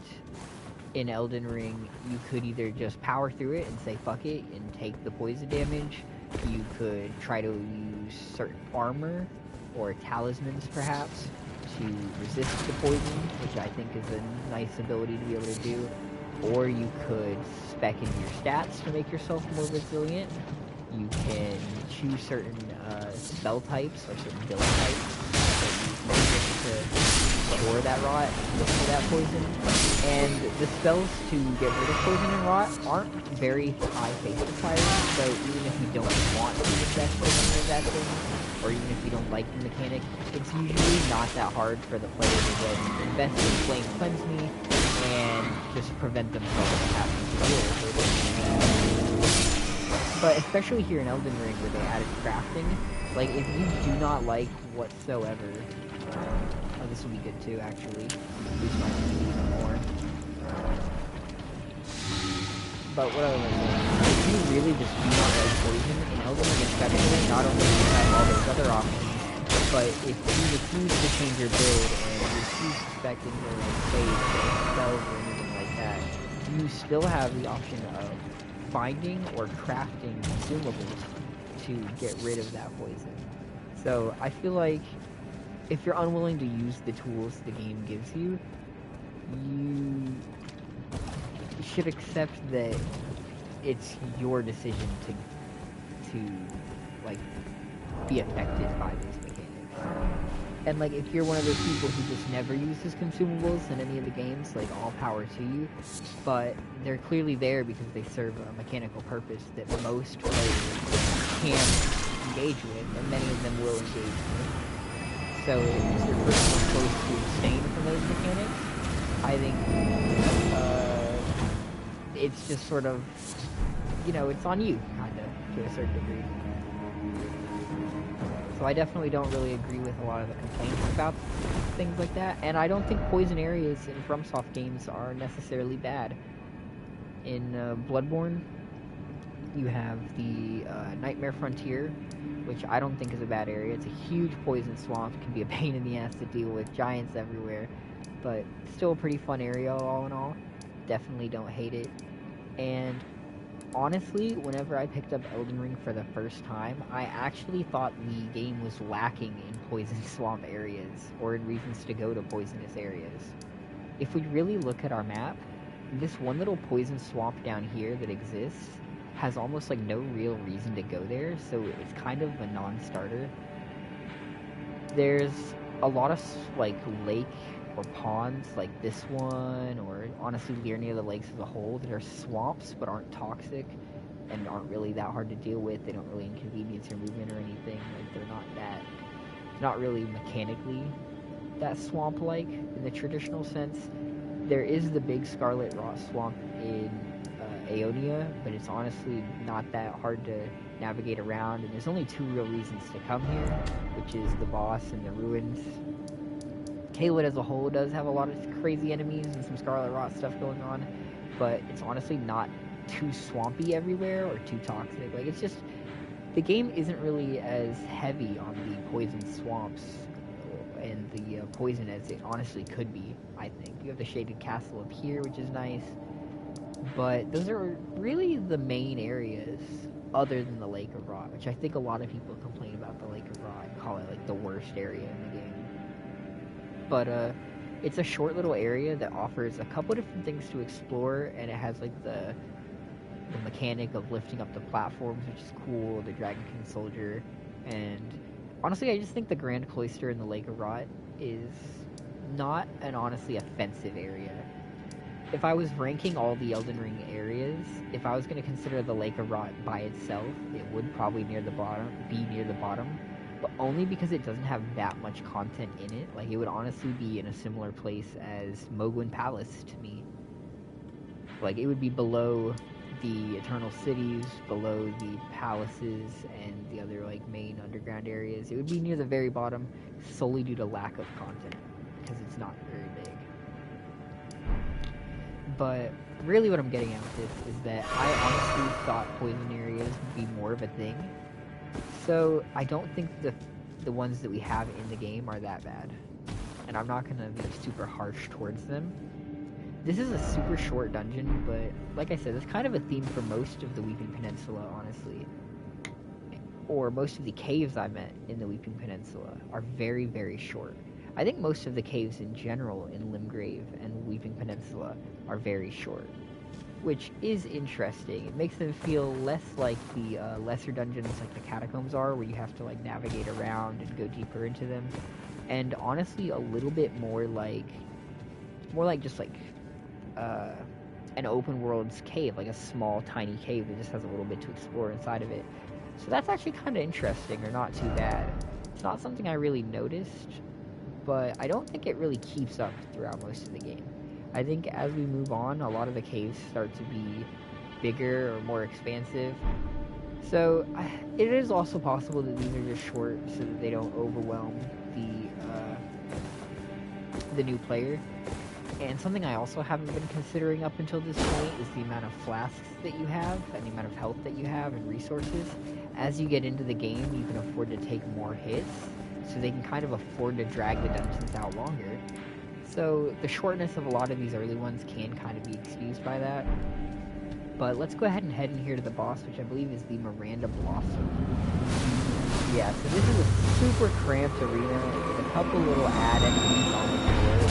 in Elden Ring, you could either just power through it and say fuck it and take the poison damage. You could try to use certain armor or talismans perhaps to resist the poison, which I think is a nice ability to be able to do. Or you could spec into your stats to make yourself more resilient. You can choose certain spell types or certain build types to cure that rot, for that poison. And the spells to get rid of poison and rot aren't very high face requiring, so even if you don't want to invest in any of that thing, or even if you don't like the mechanic, it's usually not that hard for the player to then invest in Flame Cleanse Me and just prevent themselves from having to deal with it. But especially here in Elden Ring where they added crafting, like if you do not like whatsoever, oh this will be good too actually, boost my speed even more. But what I was saying, if you really just do not like poison in Elden Ring especially, not only do you have all those other options, but if you refuse to change your build and refuse to spec into like saves or spells or anything like that, you still have the option of finding or crafting consumables to get rid of that poison. So I feel like if you're unwilling to use the tools the game gives you, you should accept that it's your decision to like be affected by these mechanics. And like if you're one of those people who just never uses consumables in any of the games, like all power to you, but they're clearly there because they serve a mechanical purpose that most players can engage with, and many of them will engage with. So if it's your personal choice to abstain from those mechanics, I think it's just sort of, you know, it's on you, kind of, to a certain degree. So I definitely don't really agree with a lot of the complaints about things like that, and I don't think poison areas in FromSoft games are necessarily bad. In Bloodborne, you have the Nightmare Frontier, which I don't think is a bad area. It's a huge poison swamp, it can be a pain in the ass to deal with, giants everywhere, but still a pretty fun area all in all. Definitely don't hate it. And honestly, whenever I picked up Elden Ring for the first time, I actually thought the game was lacking in poison swamp areas, or in reasons to go to poisonous areas. If we really look at our map, this one little poison swamp down here that exists has almost like no real reason to go there, so it's kind of a non-starter. There's a lot of like lake or ponds like this one, or honestly near the lakes as a whole, that are swamps but aren't toxic and aren't really that hard to deal with. They don't really inconvenience your movement or anything. Like they're not really mechanically that swamp-like in the traditional sense. There is the big Scarlet Rot swamp in Aonia, but it's honestly not that hard to navigate around, and there's only two real reasons to come here, which is the boss and the ruins Caelid as a whole does have a lot of crazy enemies and some Scarlet Rot stuff going on, but it's honestly not too swampy everywhere or too toxic. Like, it's just, the game isn't really as heavy on the poison swamps and the poison as it honestly could be, I think. You have the Shaded Castle up here, which is nice, but those are really the main areas other than the Lake of Rot, which I think a lot of people complain about the Lake of Rot and call it like the worst area in the game. But it's a short little area that offers a couple different things to explore, and it has like the mechanic of lifting up the platforms, which is cool, the Dragon King Soldier, and honestly, I just think the Grand Cloister in the Lake of Rot is not an honestly offensive area. If I was ranking all the Elden Ring areas, if I was going to consider the Lake of Rot by itself, it would probably be near the bottom, but only because it doesn't have that much content in it. Like, it would honestly be in a similar place as Mogwin Palace to me. Like, it would be below the Eternal Cities, below the palaces, and the other, like, main underground areas. It would be near the very bottom, solely due to lack of content, because it's not very big. But really what I'm getting at with this is that I honestly thought poison areas would be more of a thing. So I don't think the ones that we have in the game are that bad. And I'm not going to be super harsh towards them. This is a super short dungeon, but like I said, it's kind of a theme for most of the Weeping Peninsula, honestly. Or most of the caves I met in the Weeping Peninsula are very, very short. I think most of the caves in general in Limgrave and Weeping Peninsula are very short, which is interesting. It makes them feel less like the lesser dungeons like the Catacombs are, where you have to like navigate around and go deeper into them, and honestly a little bit more like just like an open world's cave, like a small tiny cave that just has a little bit to explore inside of it. So that's actually kind of interesting, or not too bad. It's not something I really noticed, but I don't think it really keeps up throughout most of the game. I think as we move on, a lot of the caves start to be bigger or more expansive. So it is also possible that these are just short so that they don't overwhelm the new player. And something I also haven't been considering up until this point is the amount of flasks that you have and the amount of health that you have and resources. As you get into the game, you can afford to take more hits, so they can kind of afford to drag the dungeons out longer. So the shortness of a lot of these early ones can kind of be excused by that. But let's go ahead and head in here to the boss, which I believe is the Miranda Blossom. Yeah, so this is a super cramped arena with a couple little ad enemies on the floor,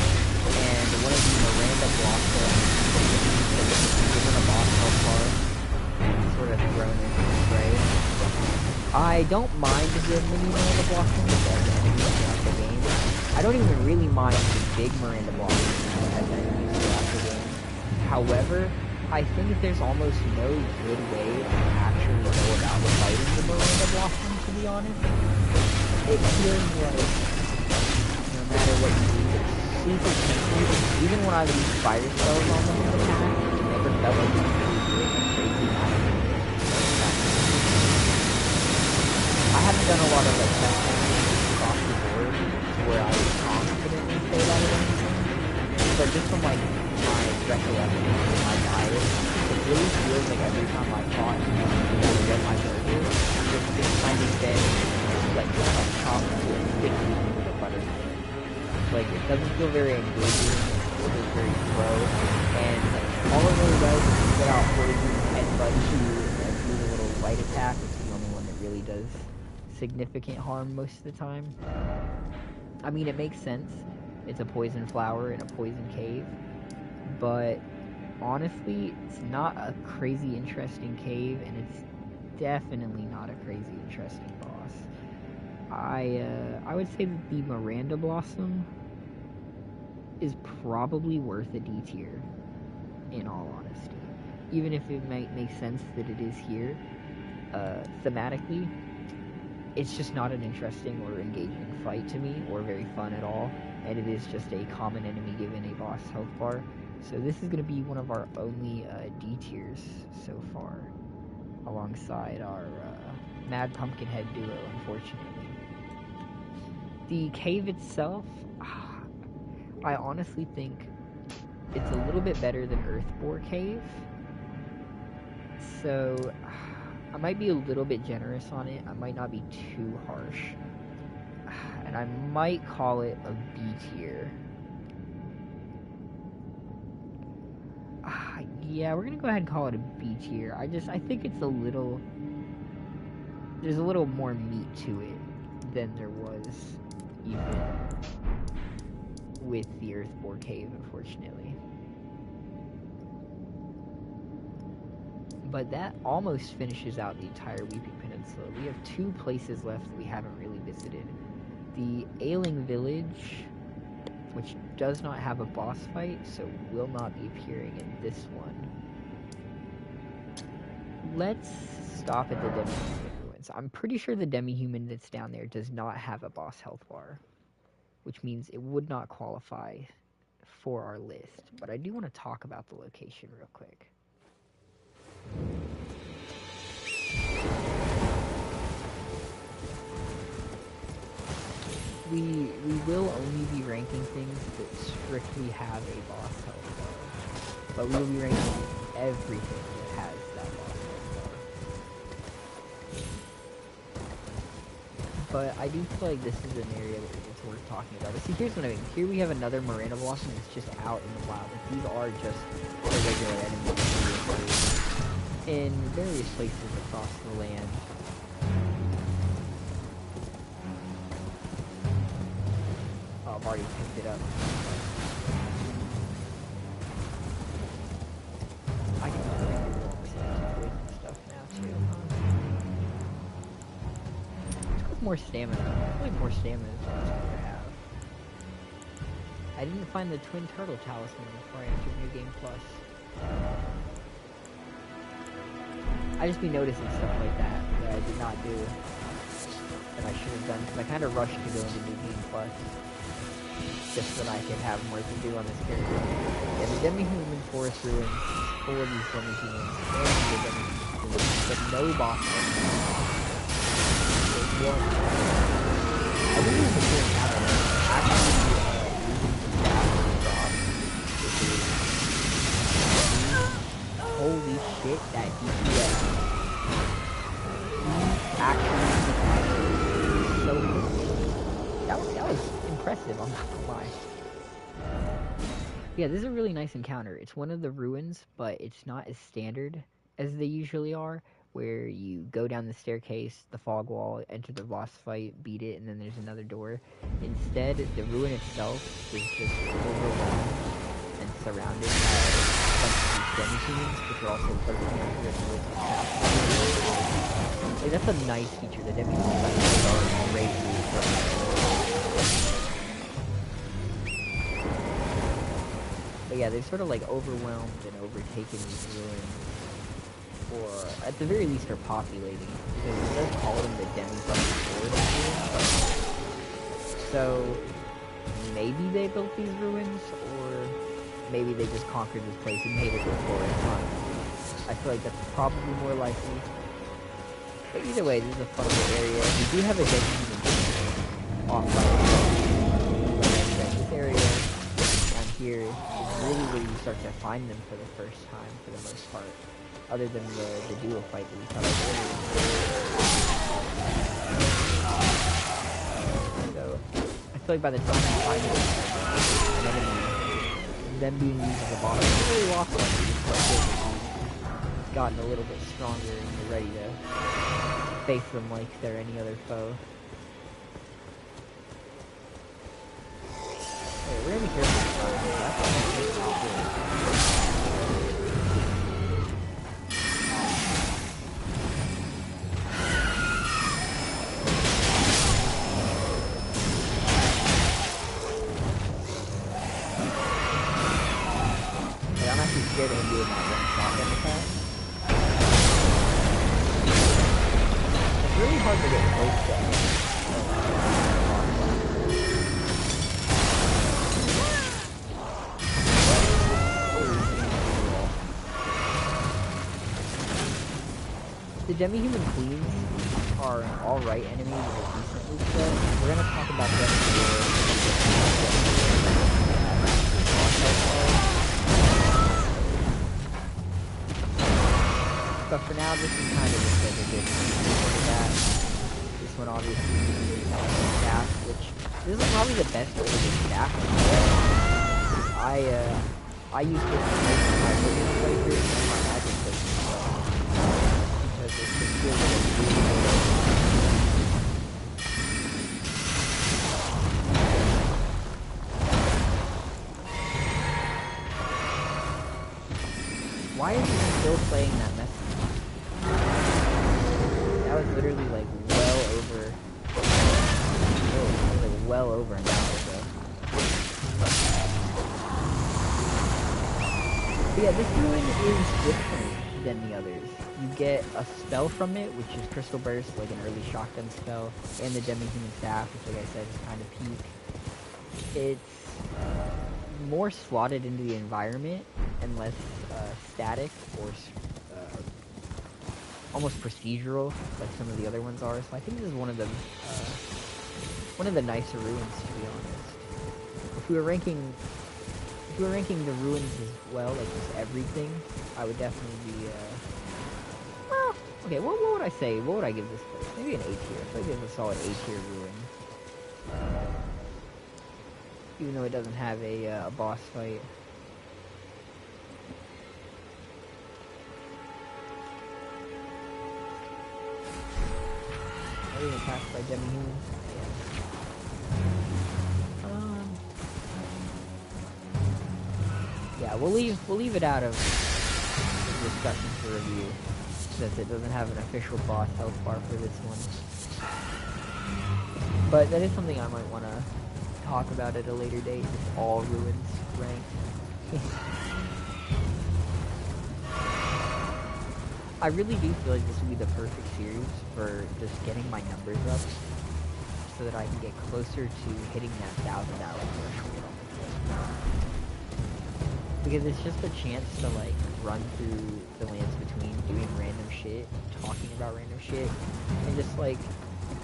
and one of the Miranda Blossom is given a boss health bar and sort of thrown into the fray. I don't mind the mini Miranda Blossoms as enemies throughout the game. I don't even really mind the big Miranda Blossoms as enemies throughout the game. However, I think there's almost no good way to actually go about fighting the Miranda Blossom, to be honest. It feels like no matter what you do, it's super tricky. Even when I've used fire spells on them in the past, it never felt like it was doing a crazy amount of damage. I haven't done a lot of like testing across the board to where I would confidently say that or anything, but just from like my recollection of my diet, it really feels like every time I fought and get my burger, it's kind of been like just like chopped with the butter knife. Like, it doesn't feel very engaging, it feels very slow, and all it really does is put out poison and headbutt you and do a little light attack, which is the only one that really does significant harm most of the time. I mean, it makes sense. It's a poison flower in a poison cave, but honestly, it's not a crazy interesting cave, and it's definitely not a crazy interesting boss. I would say that the Miranda Blossom is probably worth a D tier, in all honesty. Even if it might make sense that it is here, thematically, it's just not an interesting or engaging fight to me, or very fun at all, and it is just a common enemy given a boss health bar. So this is going to be one of our only D tiers so far, alongside our Mad Pumpkinhead duo, unfortunately. The cave itself, I honestly think it's a little bit better than Earthbore Cave. So I might be a little bit generous on it. I might not be too harsh. And I might call it a B tier. Yeah, we're gonna go ahead and call it a B tier. I think it's a little... There's a little more meat to it than there was even with the Earthbore Cave, unfortunately. But that almost finishes out the entire Weeping Peninsula. We have 2 places left that we haven't really visited. The Ailing Village, which does not have a boss fight, so will not be appearing in this one. Let's stop at the Demi-Human Ruins. I'm pretty sure the Demi-Human that's down there does not have a boss health bar, which means it would not qualify for our list. But I do want to talk about the location real quick. We will only be ranking things that strictly have a boss health bar, but we will be ranking everything that has that boss health bar. But I do feel like this is an area that it's worth talking about. See, here's what I mean. Here we have another Morena Blossom that's just out in the wild. Like, these are just regular enemies in various places across the land. I've already picked it up. I can just make it poison stuff now too, huh? Let's go with more stamina. I feel like more stamina is what it's going to have. I didn't find the Twin Turtle Talisman before I entered New Game Plus. I just be noticing stuff like that I did not do. That I should have done, because I kind of rushed to go into New Game Plus. Just so that I could have more to do on this character. Yeah, the Demi-Human Forest Ruins, full of these Demi-Humans, and the Demi-Humans, but no boss fights. There's one. I believe it's a good battle. Actually, using the staff to holy shit, that DPS. Actually, so good. That was impressive, I'm not gonna lie. Yeah, this is a really nice encounter. It's one of the ruins, but it's not as standard as they usually are, where you go down the staircase, the fog wall, enter the boss fight, beat it, and then there's another door. Instead, the ruin itself is just overwhelmed and surrounded by a bunch of these demi-humans, which are also lurking out here in the like, that's a nice feature. The demi-humans are great. But yeah, they've sort of like overwhelmed and overtaken these ruins, or at the very least are populating, because it does call them the demi-forest. So maybe they built these ruins, or maybe they just conquered this place and made it a forest. I feel like that's probably more likely. But either way, this is a fun little area. We do have a demi-human off by this area down here is really where you start to find them for the first time, for the most part. Other than the duo fight that we saw earlier. So, I feel like by the time you find an enemy, them being used as a boss, it's really lost on you. It's gotten a little bit stronger and you're ready to face them like they're any other foe. Okay, we're gonna be careful this time. That's I'm actually scared of him doing that one shotgun attack. It's really hard to get close to him. The demi-human queens are an alright enemy with a decent move set. We're gonna talk about them for now, this is kind of just like a good for that. This one obviously uses staff, which this is probably the best way to get staff. I use this most of my original playthrough and my magic playthrough as well. Because it's just really Why is he still playing that message? That was literally like well over an hour ago. But yeah, this ruin is different than the others. You get a spell from it, which is Crystal Burst, like an early shotgun spell, and the Demi-Human Staff, which like I said is kind of peak. It's more slotted into the environment and less static or almost procedural like some of the other ones are. So I think this is one of the nicer ruins, to be honest. If we were ranking the ruins as well, like just everything, I would definitely be well, okay, what would I say? What would I give this place? Maybe an A tier. I feel like it's a solid A tier ruin. Even though it doesn't have a boss fight. Are we attacked by Demi-Human? Yeah, we'll leave it out of the discussion for review, since it doesn't have an official boss health bar for this one. But that is something I might want to talk about at a later date. If all ruins rank. I really do feel like this would be the perfect series for just getting my numbers up, so that I can get closer to hitting that 1,000 hour threshold. Because it's just a chance to like run through the lands between, doing random shit, talking about random shit, and just like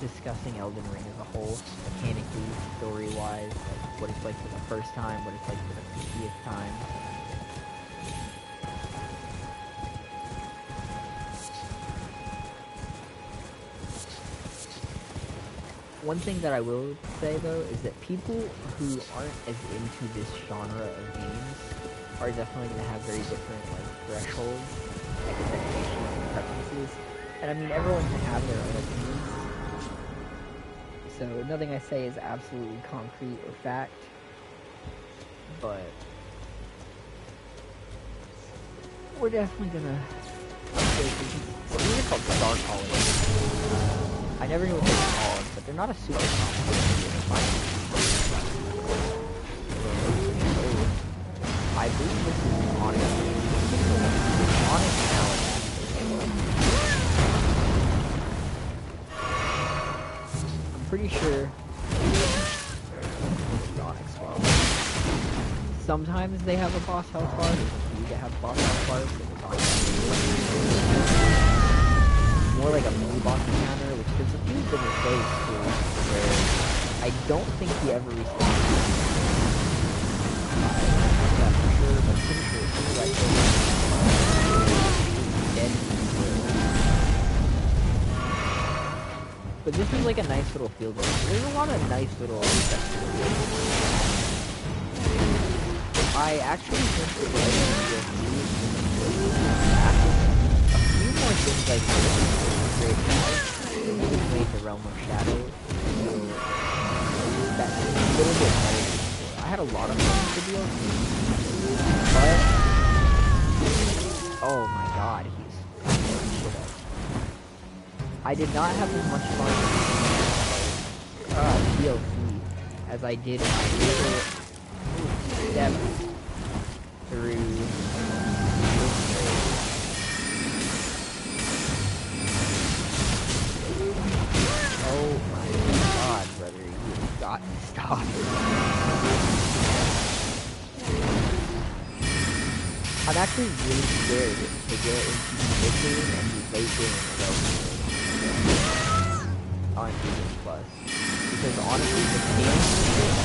discussing Elden Ring as a whole, mechanically, story-wise, like what it's like for the first time, what it's like for the 50th time. One thing that I will say though is that people who aren't as into this genre of games are definitely going to have very different like thresholds, expectations, and preferences. And I mean, everyone can have their own opinions. So nothing I say is absolutely concrete or fact. But we're definitely gonna. So these are called Star Colonies. I never knew what they were called, but they're not a super common. I believe this is honest challenge. I'm pretty sure Onyx well. Sometimes they have a boss health bar. There's a few that have boss health bars, but we're talking about more like a mini boss encounter, which there's a few in the face too, where I don't think he ever responds. I'm not for sure, but I'm pretty sure as soon as I kill him, he's dead. But this is like a nice little field game. There's a lot of nice little stuff to do. I actually think that what I few more things like this great even made the Realm of Shadow that's a little bit better than before. I had a lot of fun with the DLC, but oh my god, he's shit up. I did not have as much fun with DLC as I did in my initial step through oh my god, brother, you've got to stop. I'm actually really scared to get into the mid game and the late game on Season Plus. Because honestly, the game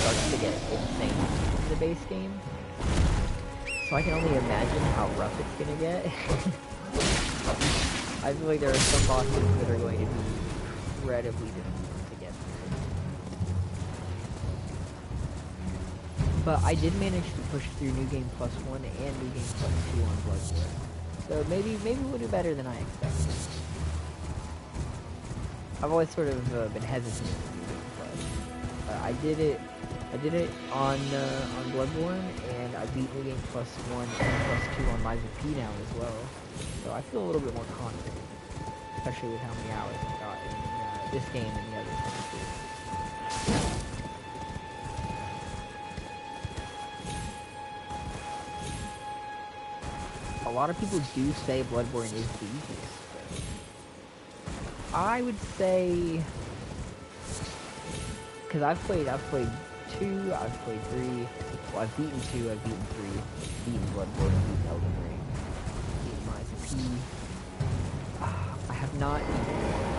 starts to get insane in the base game. So I can only imagine how rough it's gonna get. I feel like there are some bosses that are going to be incredibly difficult to get through. But I did manage to push through New Game Plus 1 and New Game Plus 2 on Bloodborne. So maybe we'll do better than I expected. I've always sort of been hesitant to do New Game Plus. I did it on Bloodborne, and I beat New Game Plus 1 and Plus 2 on Lies of P now as well. So I feel a little bit more confident, especially with how many hours I've got in this game and the other ones too. A lot of people do say Bloodborne is the easiest. I would say, because I've played 2, I've played 3, well, I've beaten 2, I've beaten 3, beaten Bloodborne, beaten Elden Ring, beaten Lies of P. I have not beaten 1,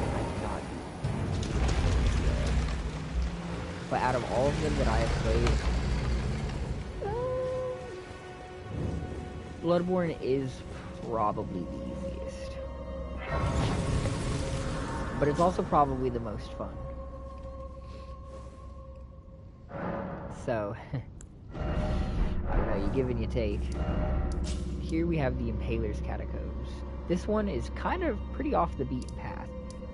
I have not beaten 2. But out of all of them that I have played, Bloodborne is probably the easiest. But it's also probably the most fun. So, I don't know, you give and you take. Here we have the Impaler's Catacombs. This one is kind of pretty off the beaten path.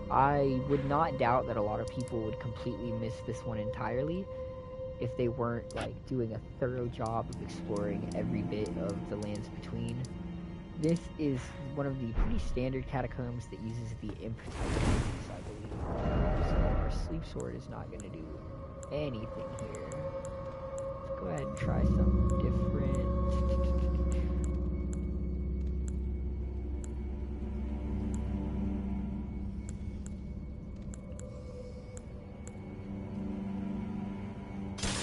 I would not doubt that a lot of people would completely miss this one entirely if they weren't, like, doing a thorough job of exploring every bit of the lands between. This is one of the pretty standard catacombs that uses the imp type pieces, I believe. So our sleep sword is not going to do anything here. Let's go ahead and try something different.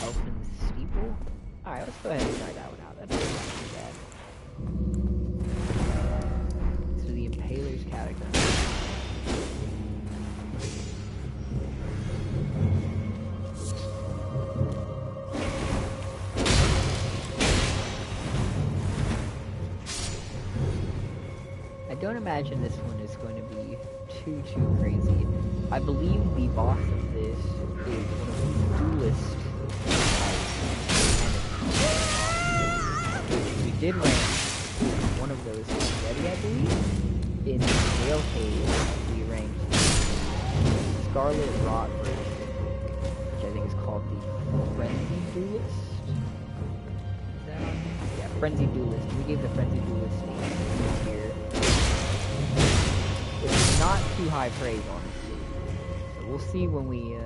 Elfin Steeple? Alright, let's go ahead and try that one out. That doesn't sound too bad. So the Impaler's Catacombs. I don't imagine this one is going to be too crazy. I believe the boss of this is one of the duelist which we did rank one of those already, I believe. In the Gale Cave, we ranked Scarlet Rot version, which I think is called the Frenzy Duelist. Yeah, Frenzy Duelist. We gave the Frenzy Duelist a tier, which is not too high praise, honestly. So we'll see when we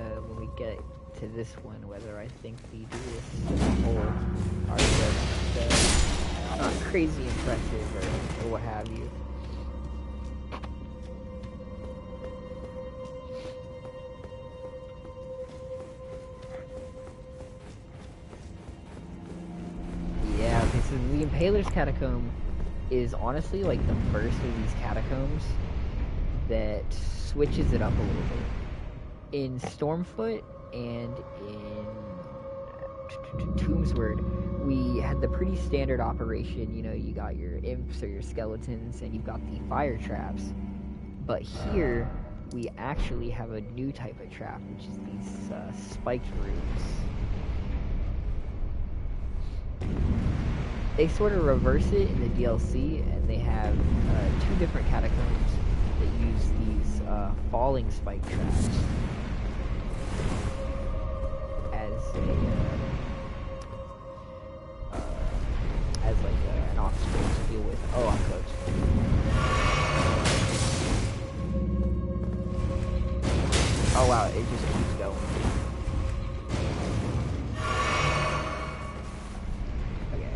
get to this one whether I think the duelists as a whole are just not crazy impressive or what have you. Yeah, okay, so the Impaler's Catacomb is honestly like the first of these catacombs that switches it up a little bit. In Stormfoot and in Tombsword, we had the pretty standard operation. You know, you got your imps or your skeletons, and you've got the fire traps. But here, we actually have a new type of trap, which is these spiked roots. They sort of reverse it in the DLC, and they have 2 different catacombs that use these falling spike traps as an obstacle to deal with. Oh, I'm close. Oh wow, it just keeps going. Okay.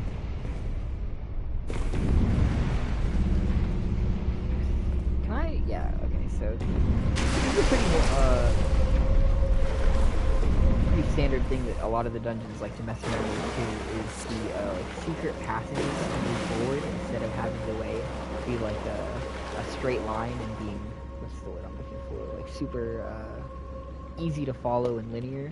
Can I? Yeah. Okay. So this is a pretty standard thing that a lot of the dungeons like to mess around with too, is the secret passages to move forward instead of having the way be like a straight line and being, what's the word I'm looking for, like super easy to follow and linear.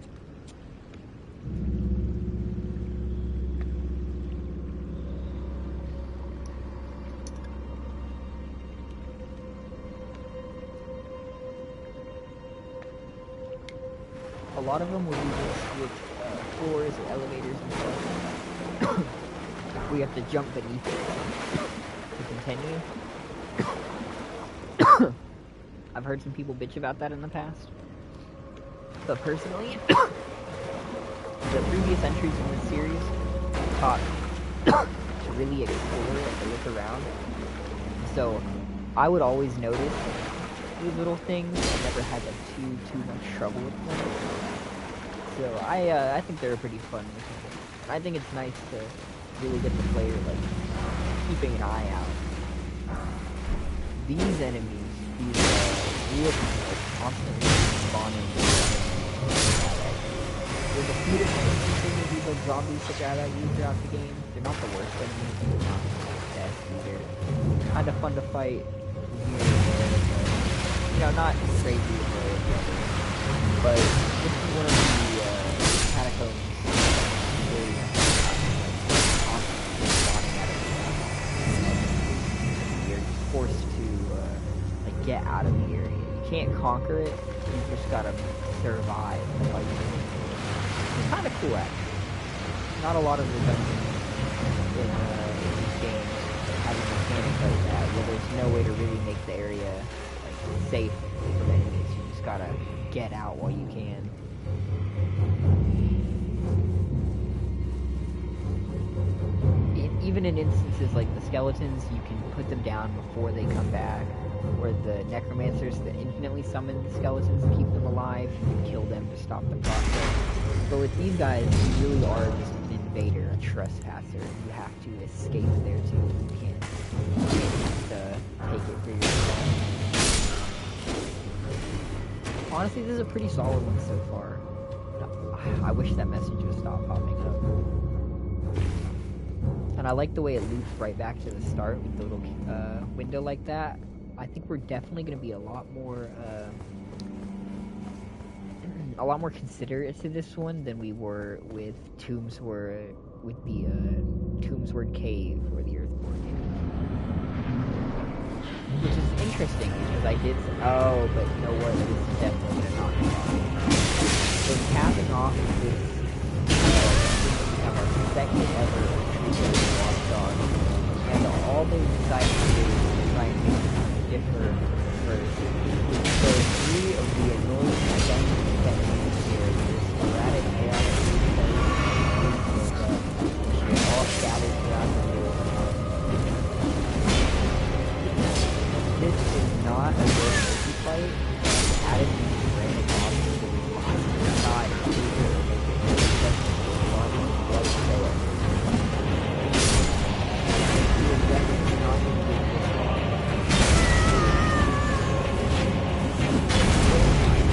a lot of them will do this with floors or elevators and stuff. We have to jump beneath it to continue. I've heard some people bitch about that in the past. But personally, the previous entries in this series taught to really explore and look around. So I would always notice these little things. I never had like too much trouble with them. So I think they're pretty fun. I think it's nice to really get the player like keeping an eye out. These enemies, these really like constantly spawning. There's a few different instances of these like zombies that grab at you throughout the game. They're not the worst enemies, but they're not the best either. Kind of fun to fight. You know, not crazy but this is one of the catacombs really constantly spawning at it. You're forced to like get out of the area. You can't conquer it, you just gotta survive the fight. It's kind of cool actually. Not a lot of the dungeons in these games have a mechanic like that, where there's no way to really make the area like safe from enemies. You just gotta get out while you can. Even in instances like the skeletons, you can put them down before they come back. Or the necromancers that infinitely summon the skeletons to keep them alive, you can kill them to stop the process. But with these guys, you really are just an invader, a trespasser. You have to escape there too. You can't just take it for yourself. Honestly, this is a pretty solid one so far. I wish that message would stop popping up. And I like the way it loops right back to the start with the little window like that. I think we're definitely going to be a lot more considerate to this one than we were with Tombsword, with the Tombsword Cave or the Earthborn Cave. Which is interesting because I did. Oh, but you know what? This is definitely going to knock it off. So capping off this, we have our second ever Watchdog, and all they decided to do is try and make it differ first. So 3 of the annoying dungeons that you here, this erratic chaos they're all scattered throughout the world. This is not a good multi fight. Added these random obstacles behind the side to make it whatsoever. You will definitely not be doing this long.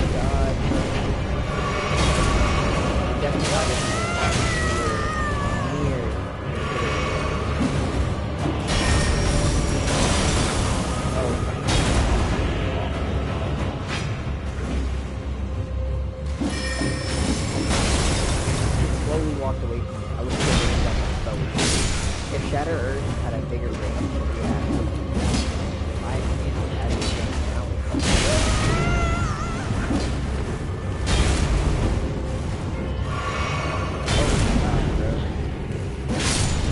God. Definitely not near. Oh my God. Slowly walked away from it. I was still doing that slowly. If Shatter Earth had a bigger range, yeah. In my opinion, as it stands now,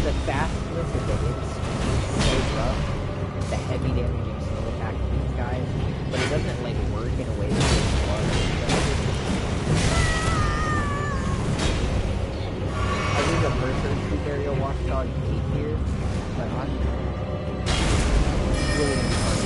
the fastness of the hits is so rough. It's the heavy damaging snow attack of these guys, but it doesn't like work in a way that it's hard. I use a Berserk Burial Watchdog keep here, but I'm really hard.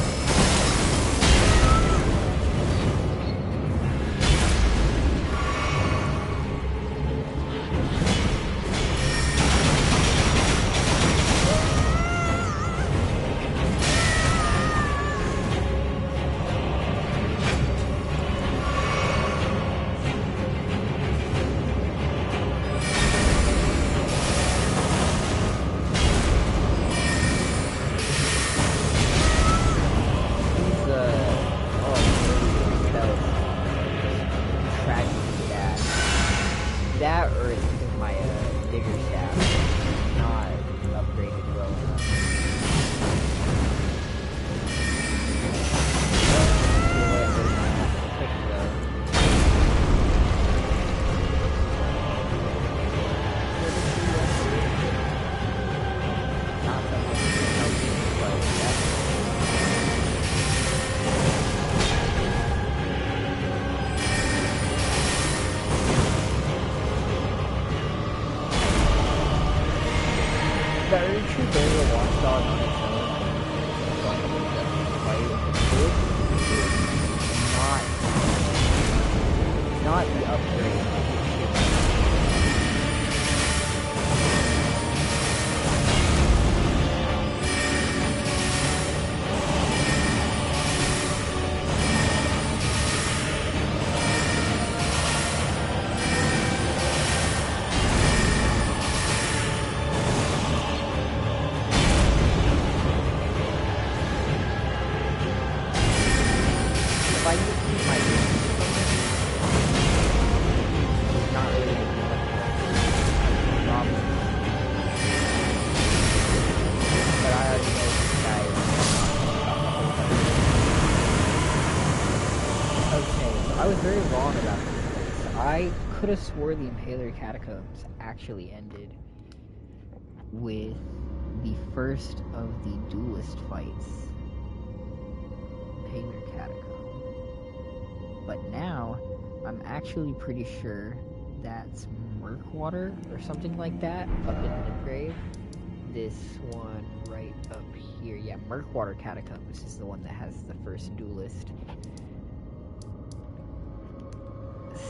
The Erdtree Burial Watchdog on its own, not the upgrade like it should be. If I just keep my it's not really a problem. But I already know this guy is okay, so I was very wrong about this place. I could have swore the Impaler Catacombs actually ended with the first of the duelist fights. Impaler Catacomb. But now, I'm actually pretty sure that's Murkwater or something like that up in Limgrave. This one right up here, yeah, Murkwater Catacombs is the one that has the first duelist.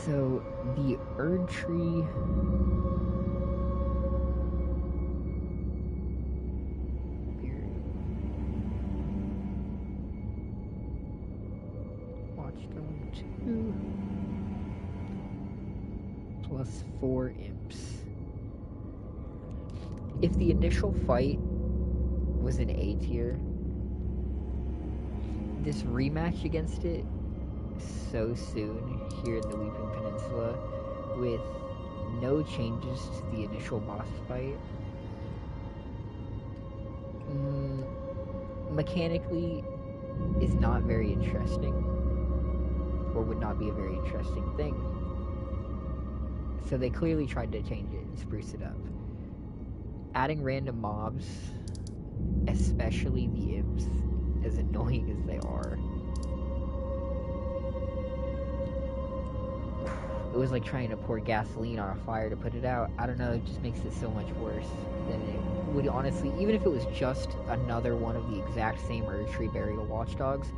So, the Erdtree... Watchdog 2... plus 4 imps. If the initial fight was an A tier, this rematch against it so soon here in the Weeping Peninsula with no changes to the initial boss fight, mechanically is not very interesting, or would not be a very interesting thing. So they clearly tried to change it and spruce it up. Adding random mobs, especially the imps, as annoying as they are, it was like trying to pour gasoline on a fire to put it out. I don't know, it just makes it so much worse than it would honestly, even if it was just another one of the exact same Erdtree Burial Watchdogs.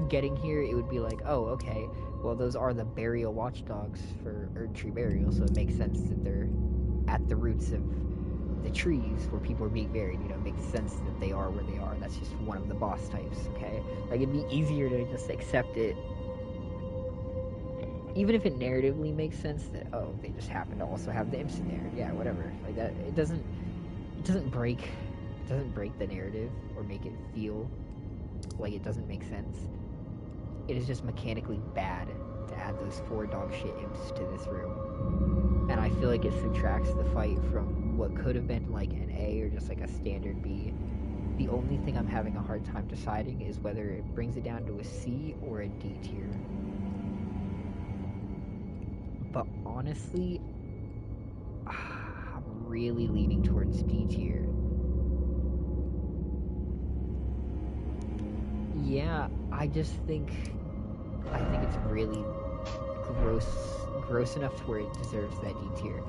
Getting here, it would be like, oh, okay, well, those are the burial watchdogs for Erdtree Burial, so it makes sense that they're at the roots of the trees where people are being buried. You know, it makes sense that they are where they are. That's just one of the boss types, okay? Like, it'd be easier to just accept it, even if it narratively makes sense that, oh, they just happen to also have the imps in there. Yeah, whatever. Like, that, it doesn't break the narrative or make it feel like it doesn't make sense. It is just mechanically bad to add those 4 dog shit imps to this room. And I feel like it subtracts the fight from what could have been like an A or just like a standard B. The only thing I'm having a hard time deciding is whether it brings it down to a C or a D tier. But honestly, I'm really leaning towards D tier. Yeah, I think it's really gross enough to where it deserves that D tier.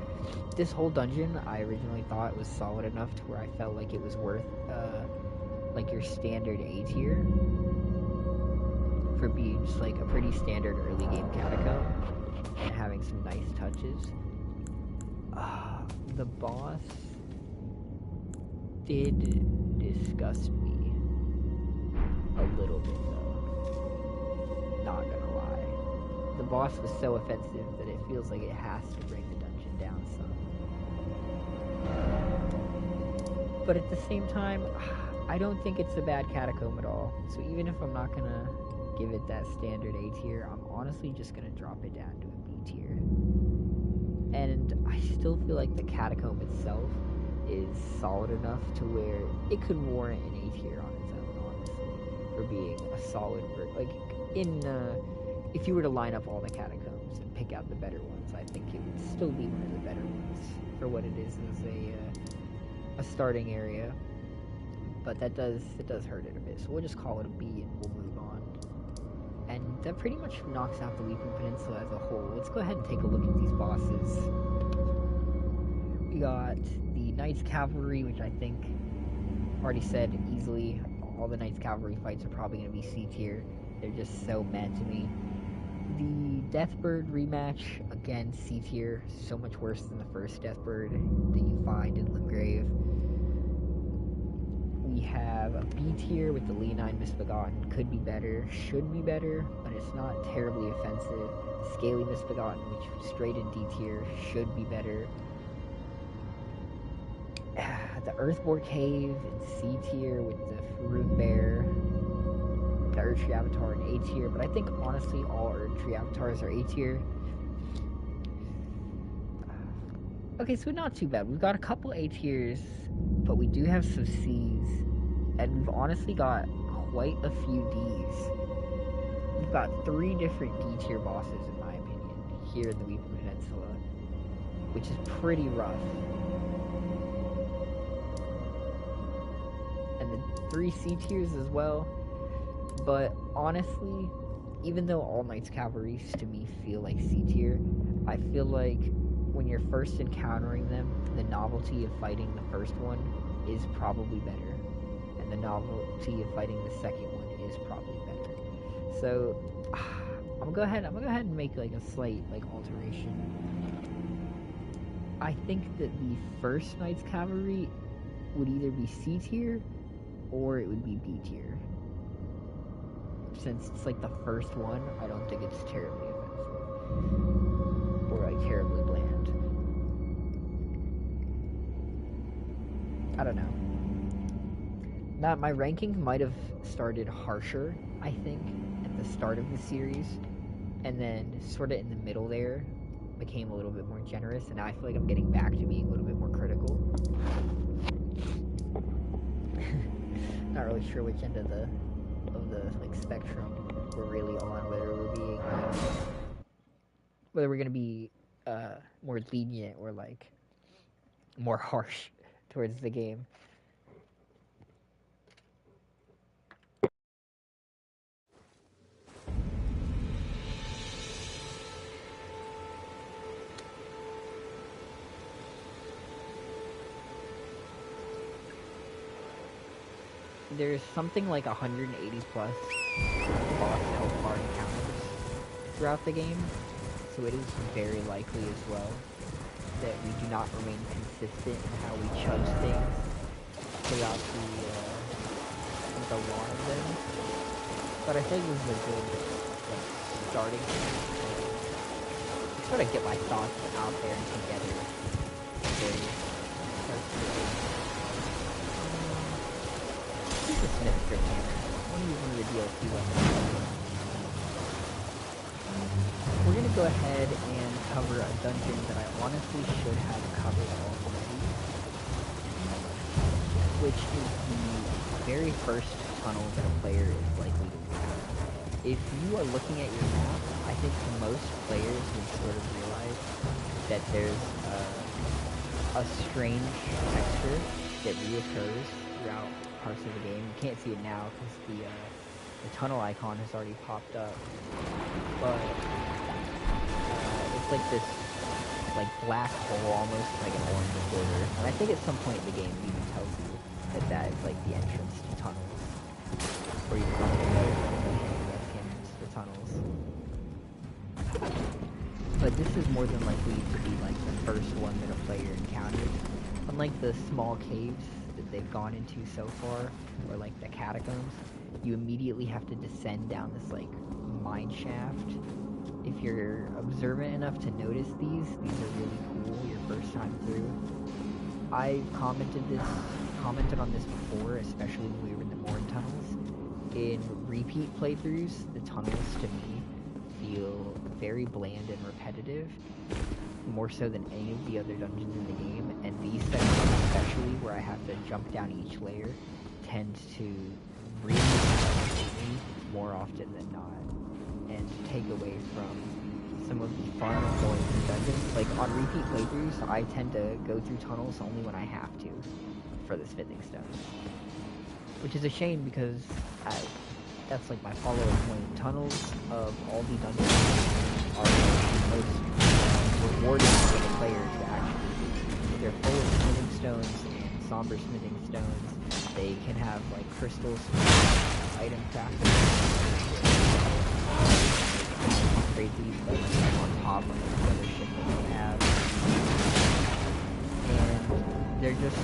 This whole dungeon, I originally thought was solid enough to where I felt like it was worth, like your standard A tier for being just like a pretty standard early game catacomb and having some nice touches. The boss did disgust me a little bit, though. Not gonna lie. The boss was so offensive that it feels like it has to bring the dungeon down some. But at the same time, I don't think it's a bad catacomb at all. So even if I'm not gonna give it that standard A tier, I'm honestly just gonna drop it down to a B tier. And I still feel like the catacomb itself is solid enough to where it could warrant an A tier on its own, honestly, for being a solid like if you were to line up all the catacombs and pick out the better ones, I think it would still be one of the better ones for what it is as a starting area. But it does hurt it a bit, so we'll just call it a B and we'll move on. And that pretty much knocks out the Weeping Peninsula as a whole. Let's go ahead and take a look at these bosses. We got the Knights Cavalry, which I think already said easily. All the Knights Cavalry fights are probably going to be C tier. They're just so mad to me. The Deathbird rematch, again, C tier. So much worse than the first Deathbird that you find in Limgrave. We have a B tier with the Leonine Misbegotten. Could be better, should be better, but it's not terribly offensive. Scaly Misbegotten, which straight in D tier, should be better. The Earthbore Cave in C tier with the Rune Bear. The Erdtree Avatar in A tier, but I think honestly all Erdtree Avatars are A tier. Okay, so not too bad. We've got a couple A tiers, but we do have some C's, and we've honestly got quite a few D's. We've got 3 different D tier bosses, in my opinion, here in the Weeping Peninsula, which is pretty rough. And the 3 C tiers as well. But honestly, even though all Knights Cavalries to me feel like C tier, I feel like when you're first encountering them, the novelty of fighting the first one is probably better, and the novelty of fighting the second one is probably better. So I'm gonna go ahead and make like a slight like alteration. I think that the first Knights Cavalry would either be C tier or it would be B tier. Since it's like the first one, I don't think it's terribly offensive or like terribly bland. I don't know. Now my rankings might have started harsher, I think, at the start of the series, and then sort of in the middle there became a little bit more generous, and now I feel like I'm getting back to being a little bit more critical. Not really sure which end of the like spectrum we're really on, whether we're gonna be more lenient or like more harsh towards the game. There's something like 180 plus boss health bar encounters throughout the game, so it is very likely as well that we do not remain consistent in how we judge things throughout the lot of them. But I think this is a good like, starting point to sort of get my thoughts out there and together. Who's the Smith Hammer? One of the DLC weapons. We're gonna go ahead and cover a dungeon that I honestly should have covered already, which is the very first tunnel that a player is likely to do. If you are looking at your map, I think most players would sort of realize that there's a strange texture that reoccurs throughout parts of the game. You can't see it now because the tunnel icon has already popped up, but it's like this like black hole, almost like an orange border. And I think at some point in the game it even tells you that that is like the entrance to tunnels, or you can entrance to tunnels. But this is more than likely to be like the first one that a player encounters. Unlike the small caves that they've gone into so far, or like the catacombs, you immediately have to descend down this like mine shaft. If you're observant enough to notice these are really cool your first time through. I commented on this before, especially when we were in the Morn tunnels. In repeat playthroughs, the tunnels to me feel very bland and repetitive, more so than any of the other dungeons in the game, and these sections especially, where I have to jump down each layer, tend to really me more often than not, and take away from some of the fun of going through dungeons. Like, on repeat playthroughs, I tend to go through tunnels only when I have to, for the smithing stone. Which is a shame, because that's like my follow-up point. Tunnels of all the dungeons are the most rewarding for the player to actually do. they're full of smithing stones and somber smithing stones. They can have like crystals, item crafting, crazy stuff like on top of the other ship that they have, and they're just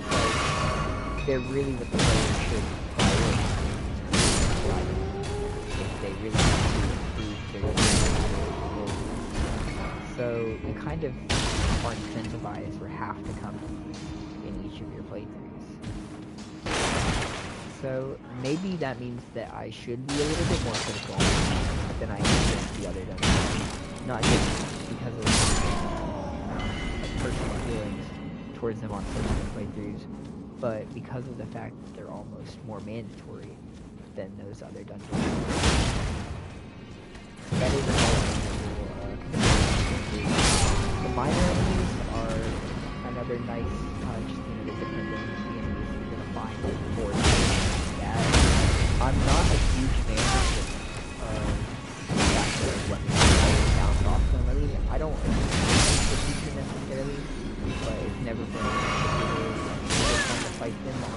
like they're really what the player should prioritize if they really want to improve their skills. So you kind of are incentivized or have to come in each of your playthroughs. So maybe that means that I should be a little bit more critical than I am with the other dungeons. Not just because of like personal feelings towards them on subsequent playthroughs, but because of the fact that they're almost more mandatory than those other dungeons. That is the minor enemies are another nice touch, the different enemies you're gonna find for that. I'm not a huge fan of the fact that weapons always bounce off them. I mean, I don't hate the feature necessarily, but it's never been particularly fun to fight them on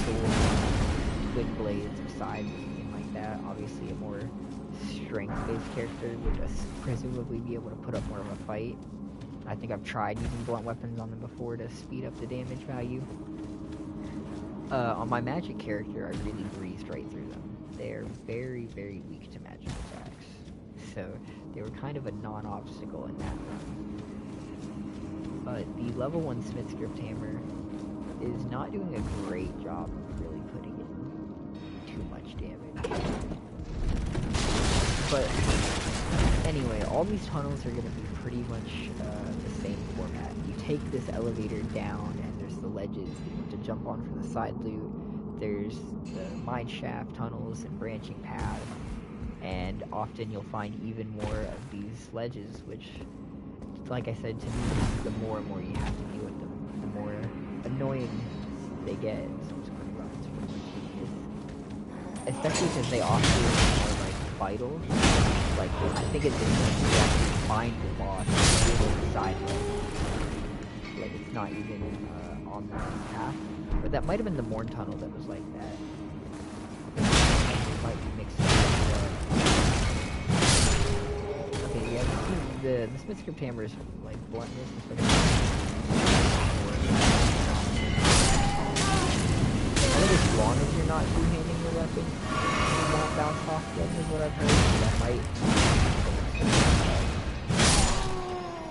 swords, twin blades, or scythes, anything like that. Obviously, a more strength-based character would presumably be able to put up more of a fight. I think I've tried using blunt weapons on them before to speed up the damage value. On my magic character, I really breezed right through them. They're very, very weak to magic attacks, so they were kind of a non-obstacle in that run. But the level 1 Smith's Gripped Hammer is not doing a great job of really putting in too much damage. But anyway, all these tunnels are going to be pretty much the same format. You take this elevator down, and there's the ledges to jump on for the side loot. There's the mine shaft tunnels and branching paths, and often you'll find even more of these ledges, which, like I said, to me, the more and more you have to deal with them, the more annoying they get. So I'm just going to run especially because they often are like vital. Like, I think it's important to actually find the boss and deal with the side ledge. Like, it's not even on the path. But that might have been the Morn Tunnel that was like that. It might be mixed up. Okay, yeah, the Smith's Gripped Hammer is like bluntness, especially. As long as you're not two-handing your weapon, you won't bounce off them, is what I've heard. So that might.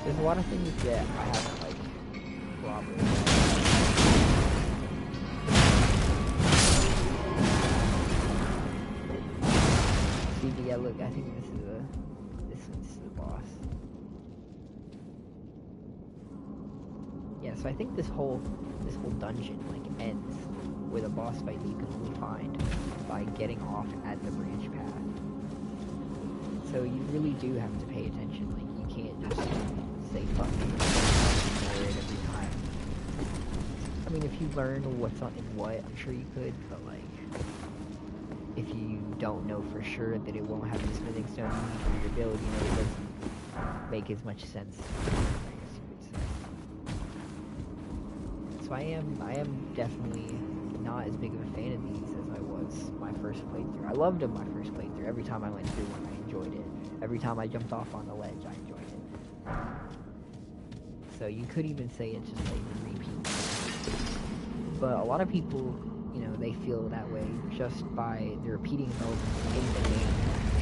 There's a lot of things that I haven't like corroborated. See, yeah, look, I think this one's the boss. Yeah, so I think this whole dungeon like ends with a boss fight that you can only find by getting off at the branch path. So you really do have to pay attention. Like, you can't just say fuck it, ignore it every time. I mean, if you learn what's on and what, I'm sure you could, but like, if you don't know for sure that it won't have the smithing stone you need for your build, you know, it doesn't make as much sense, I guess you could say. So I am definitely not as big of a fan of these as I was my first playthrough. I loved them my first playthrough. Every time I went through one, I enjoyed it. Every time I jumped off on the ledge, I enjoyed it. So you could even say it's just like a repeat. But a lot of people, you know, they feel that way just by the repeating modes in the game,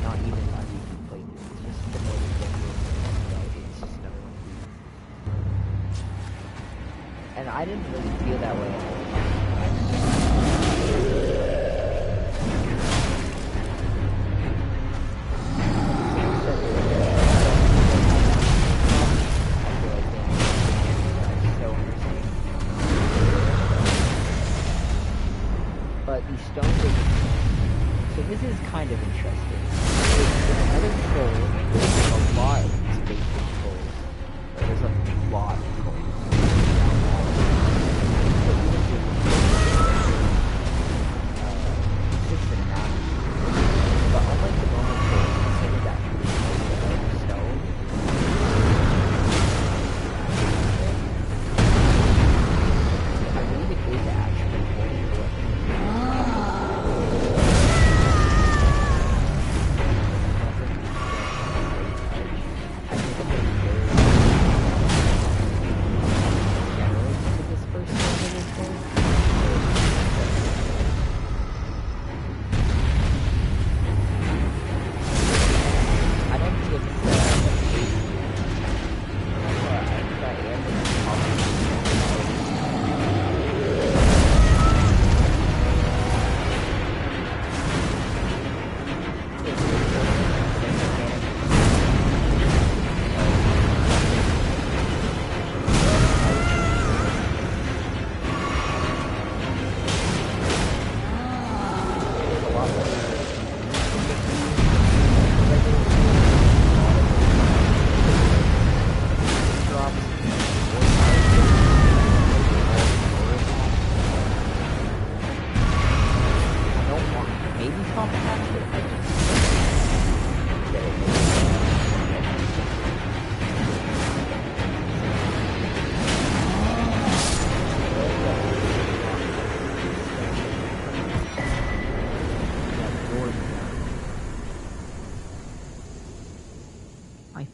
not even by repeat playthroughs. It's just the mode that it's just another one of these. And I didn't really feel that way at all. But these stones are... So this is kind of interesting. There's another troll, there's a lot of these basic trolls. There's a lot of trolls. But unlike the normal trolls, instead of actually stone,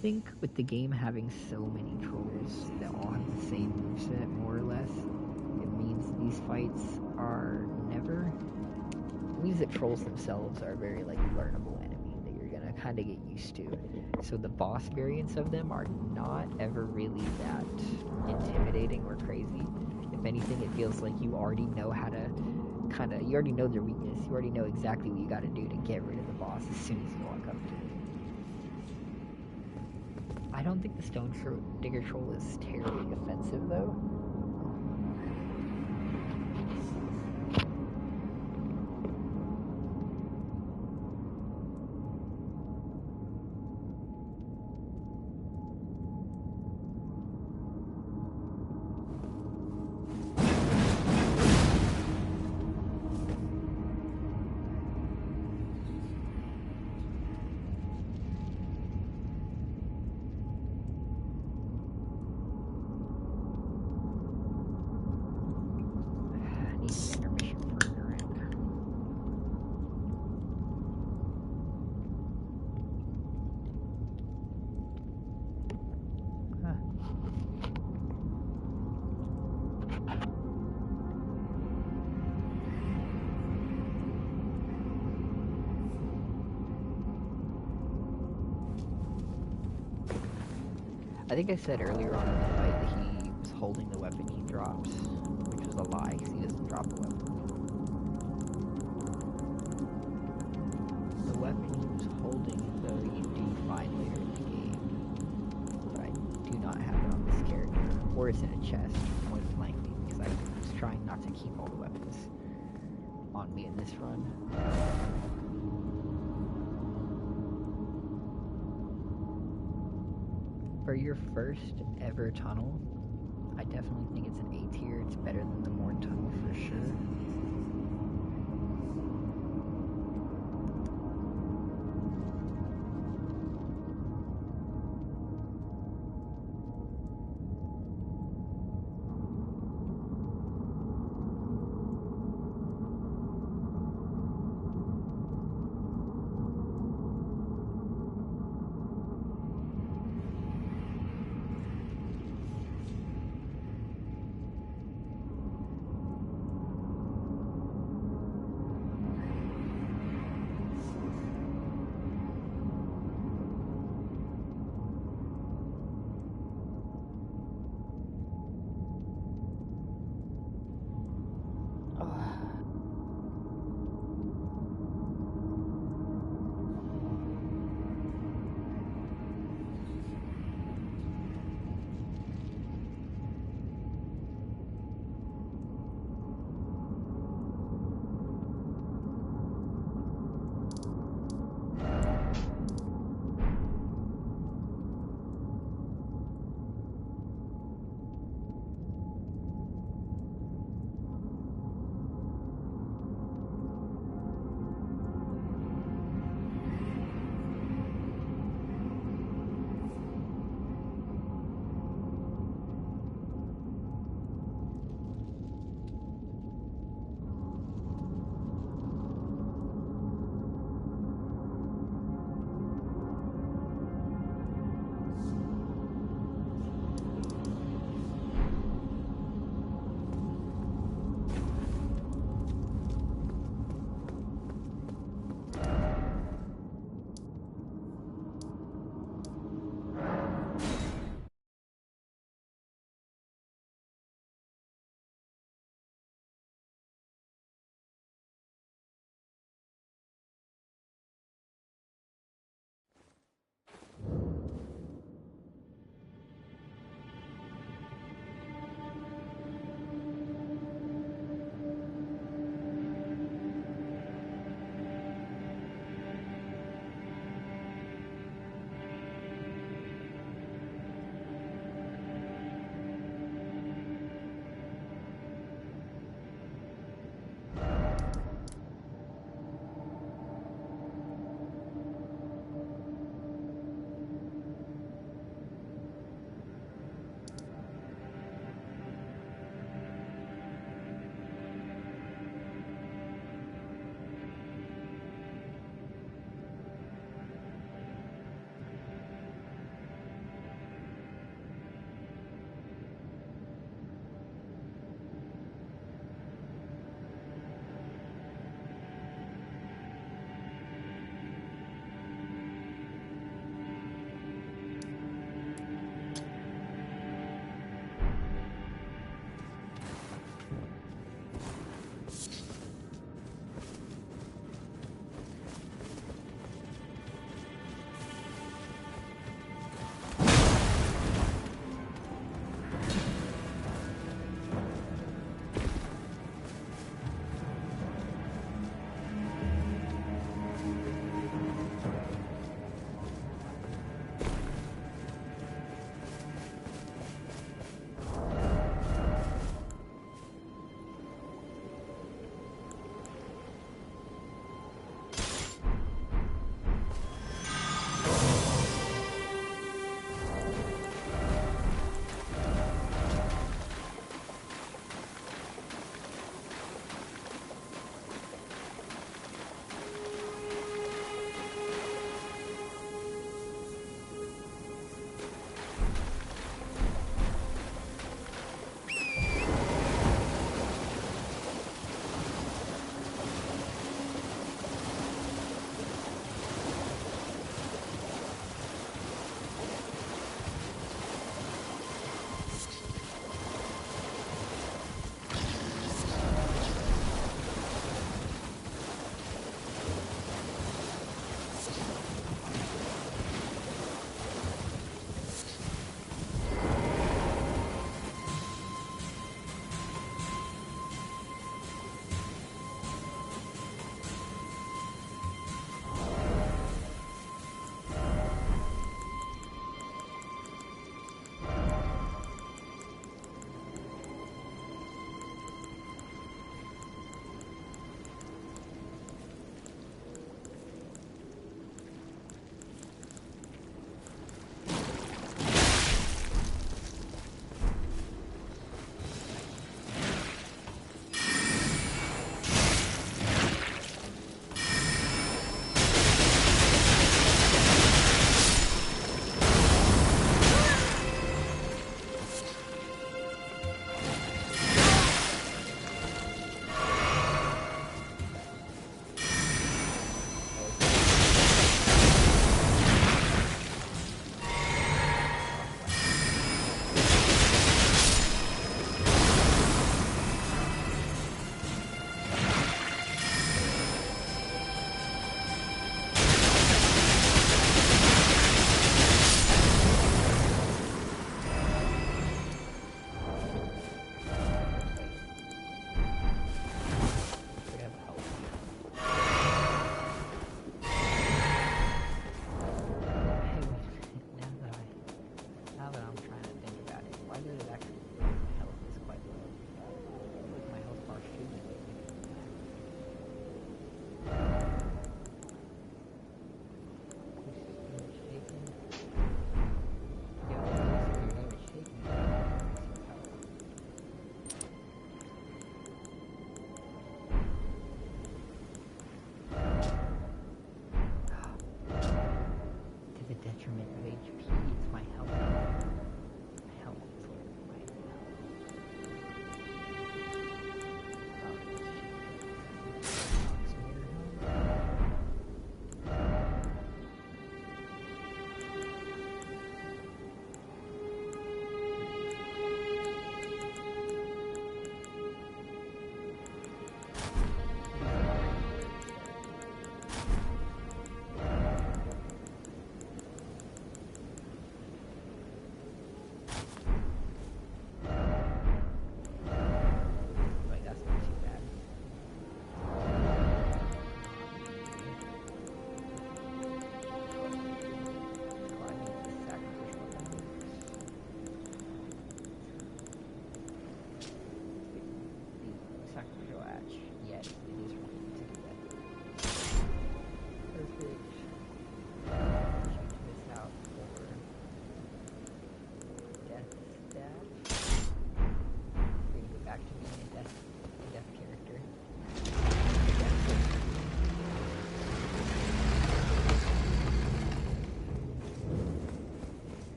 think with the game having so many trolls that all have the same moveset, more or less, it means these fights are never. It means that trolls themselves are a very like learnable enemy that you're gonna kind of get used to. So the boss variants of them are not ever really that intimidating or crazy. If anything, it feels like you already know how to you already know their weakness. You already know exactly what you got to do to get rid of the boss as soon as you walk up to it. I don't think the digger troll is terribly offensive though. I think I said earlier on in the fight that he was holding the weapon he drops, which was a lie because he doesn't drop a weapon. The weapon he was holding, though, you do find later in the game, but I do not have it on this character, or it's in a chest, point blankly, because I was trying not to keep all the weapons on me in this run. For your first ever tunnel, I definitely think it's an A tier. It's better than the Morn tunnel for sure.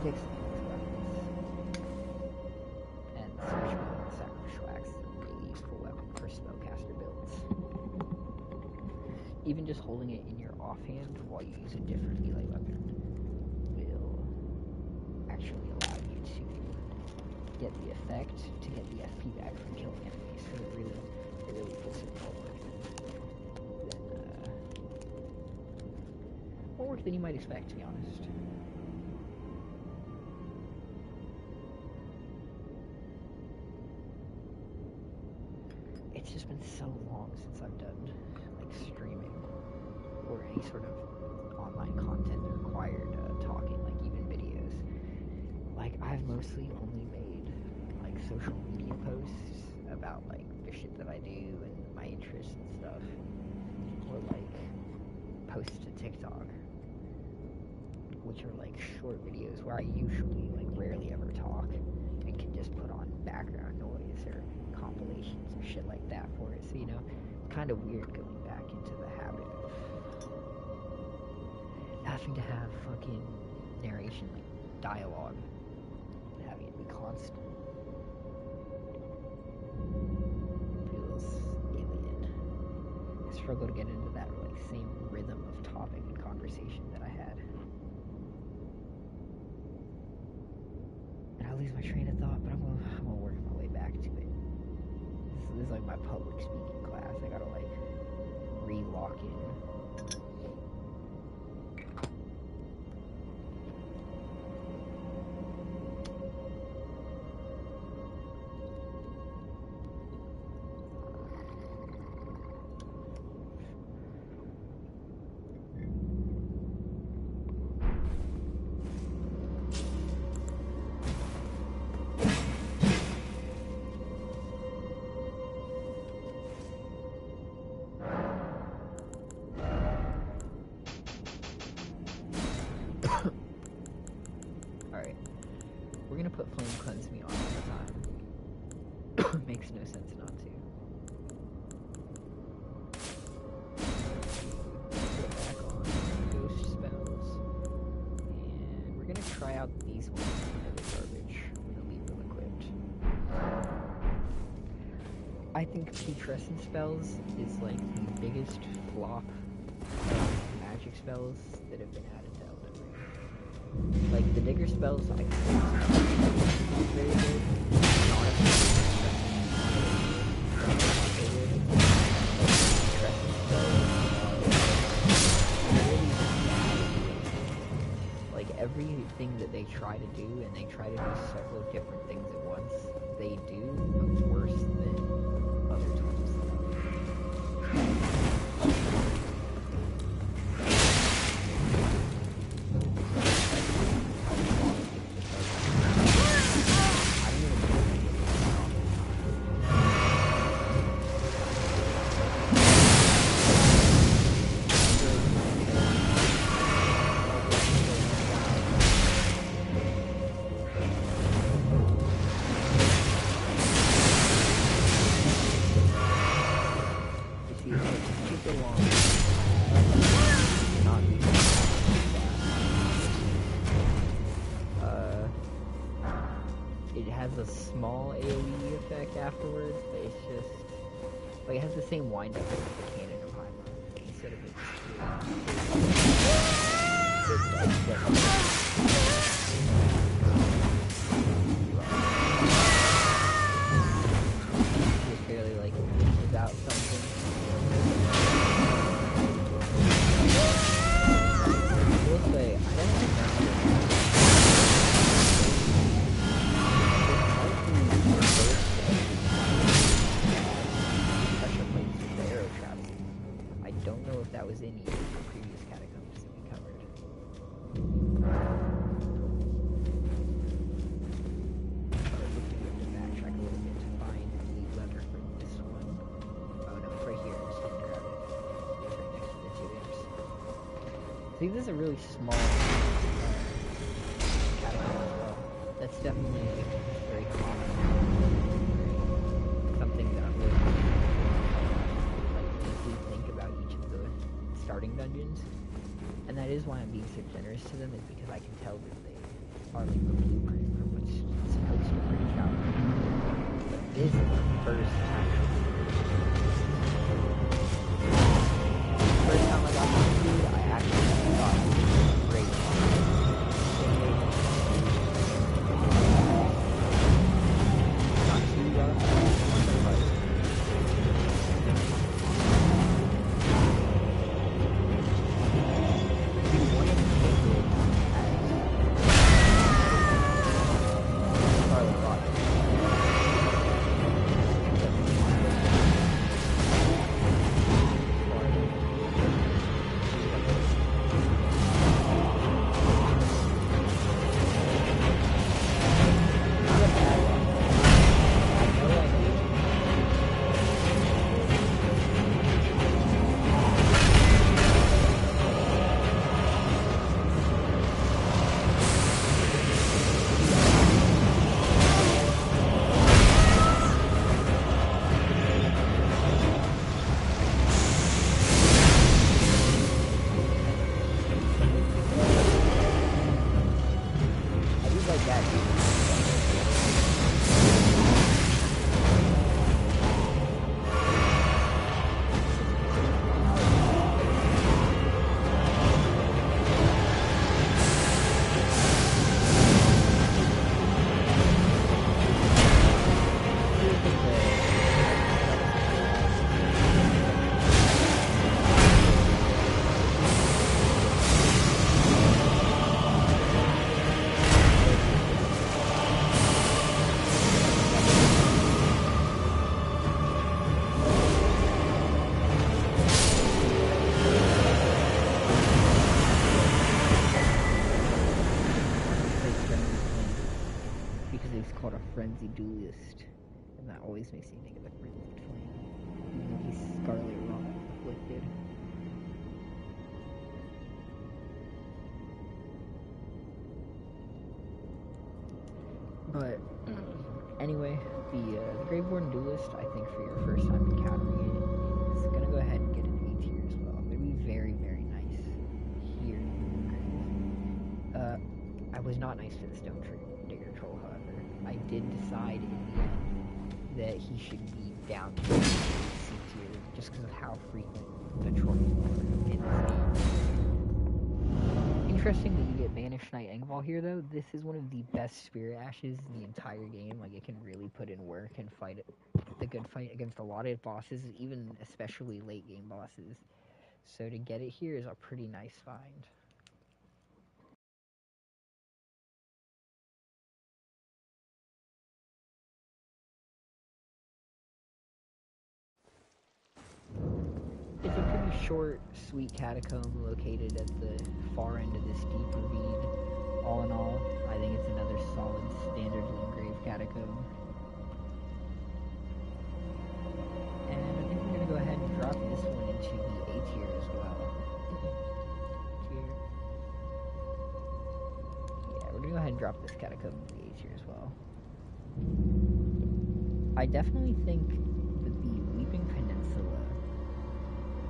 explain these weapons. And the sacrificial axe is a really useful weapon for spellcaster builds. Even just holding it in your offhand while you use a different melee weapon will actually allow you to get the effect to get the FP back from killing enemies. So it really puts it forward than more work than you might expect, to be honest. It's just been so long since I've done like streaming or any sort of online content that required talking, like even videos. Like I've mostly only made like social media posts about like the shit that I do and my interests and stuff, or like posts to TikTok, which are like short videos where I usually like rarely ever talk and can just put on background noise or compilations or shit like that for it. So, you know, it's kind of weird going back into the habit of having to have fucking narration, like dialogue, and having it be constant. It feels alien. I struggle to get into that like same rhythm of topic and conversation that I had. And I lose my train of thought, but I'm gonna work my way back to it. This is like my public speaking class. I gotta like re-lock in. Alright. We're gonna put Flame Cleanse Me on all the time. Makes no sense not to. Put back on Ghost spells. And we're gonna try out these ones that are garbage. I'm gonna leave them equipped. I think Putrescent spells is like the biggest flop of magic spells that have been added to Elden Ring. Like the Digger spells, I think very good. Like everything that they try to do, and they try to do several different things at once, they do worse than other types of stuff. It has a small AoE effect afterwards, but it's just like it has the same wind up as the Cannon of Heimer instead of it just barely like without something. I will say I don't remember. I don't know if that was in any of the previous catacombs that we covered. Looks like we have to backtrack a little bit to find the lever for this one. Oh no, it's right here. Just have to grab it. It's right next to the two imps. See, this is a really small catacomb as well. That's definitely very common. Something that I'm really think about each of the starting dungeons, and that is why I'm being so generous to them, is because I can tell that they are like the blueprint for what's supposed to break out. But this is the first time. First time I got this dude, I actually thought it was a great not too rough, but frenzy duelist, and that always makes me think of the frenzied flame, even though he's Scarlet Rot afflicted. But anyway, the Graveborn duelist, I think for your first time encountering it, is gonna go ahead and get an A tier as well. It'll be very, very nice here in Limgrave. I was not nice to the Stone Digger Troll, however. I did decide in the end that he should be down to C tier just because of how frequent the trolls are in this game. Interesting that you get Banished Knight Engvall here, though. This is one of the best Spirit Ashes in the entire game. Like, it can really put in work and fight the good fight against a lot of bosses, even especially late game bosses. So to get it here is a pretty nice find. It's a pretty short, sweet catacomb located at the far end of this deep ravine. All in all, I think it's another solid standard Limgrave catacomb. And I think we're going to go ahead and drop this one into the A tier as well. Yeah, we're going to go ahead and drop this catacomb into the A tier as well. I definitely think that the Weeping Peninsula,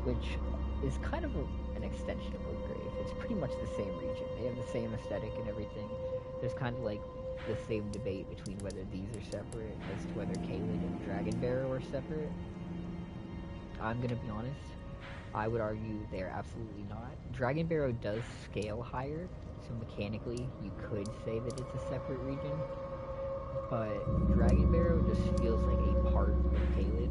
which is kind of an extension of Limgrave. It's pretty much the same region. They have the same aesthetic and everything. There's kind of like the same debate between whether these are separate as to whether Caelid and Dragonbarrow are separate. I'm gonna be honest. I would argue they're absolutely not. Dragonbarrow does scale higher, so mechanically you could say that it's a separate region. But Dragonbarrow just feels like a part of Caelid.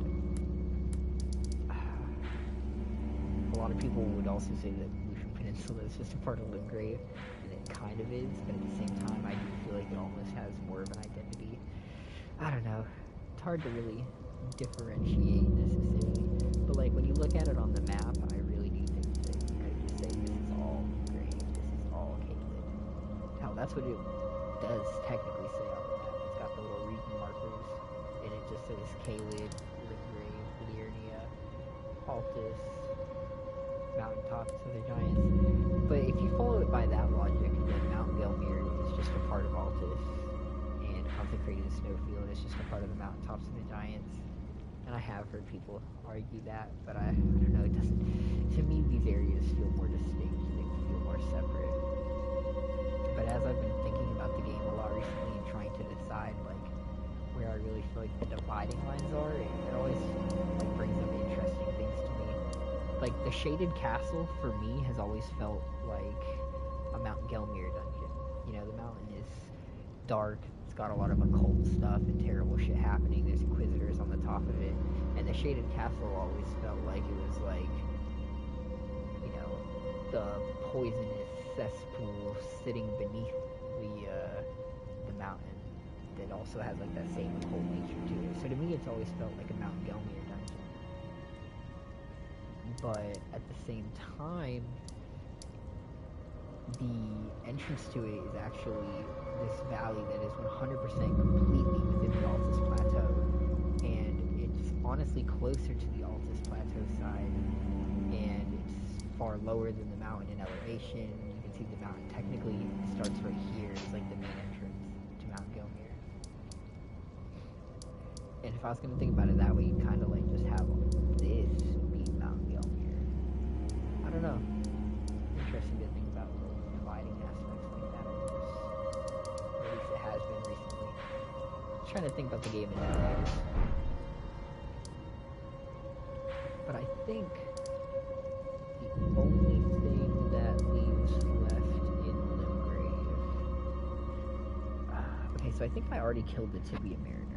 A lot of people would also say that Weeping Peninsula is just a part of Limgrave, and it kind of is, but at the same time, I do feel like it almost has more of an identity. I don't know. It's hard to really differentiate necessarily, but like when you look at it on the map, I really do think that you could just say this is all Limgrave, this is all Caelid. Hell, that's what it does technically say on the map. It's got the little region markers, and it just says Caelid, Limgrave, Liurnia, Altus, Mountaintops of the Giants. But if you follow it by that logic, then Mount Gelmir is just a part of Altus, and Consecrated Snowfield is just a part of the Mountaintops of the Giants. And I have heard people argue that, but I don't know, it doesn't, to me these areas feel more distinct, they feel more separate. But as I've been thinking about the where I really feel like the dividing lines are. It always like brings up interesting things to me. Like the Shaded Castle for me has always felt like a Mount Gelmir dungeon. You know, the mountain is dark. It's got a lot of occult stuff and terrible shit happening. There's inquisitors on the top of it, and the Shaded Castle always felt like it was like, you know, the poisonous cesspool sitting beneath the mountain that also has like that same occult nature to it. So to me, it's always felt like a Mount Gelmir dungeon. But at the same time, the entrance to it is actually this valley that is 100% completely within the Altus Plateau, and it's honestly closer to the Altus Plateau side, and it's far lower than the mountain in elevation. You can see the mountain technically starts right here. It's like the main entrance to Mount Gelmir. And if I was going to think about it that way, you kind of like just have this be Mount Gelmir. I don't know. Interesting to think about the dividing aspects like that, I guess. Or at least it has been recently. I'm trying to think about the game in new ways. But I think the only thing that leaves left in Limgrave... okay, so I think I already killed the Tibia Mariner.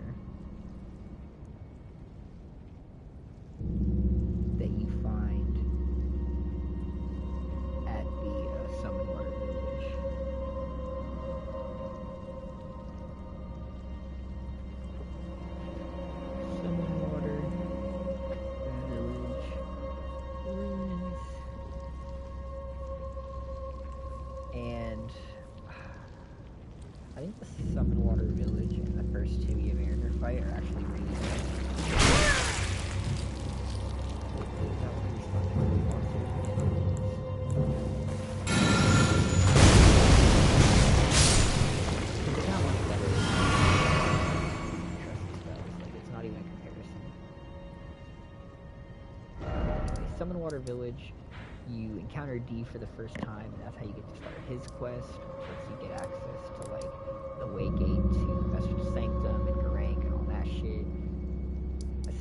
That you find at the Summon Water Village. Summon Water Village ruins. And I think the Summon Water Village and the first Tibia Mariner fight are actually really good. Summon Water Village, you encounter D for the first time, and that's how you get to start his quest, which lets you get access to like the way gate to Vestal Sanctum and Garank and all that shit.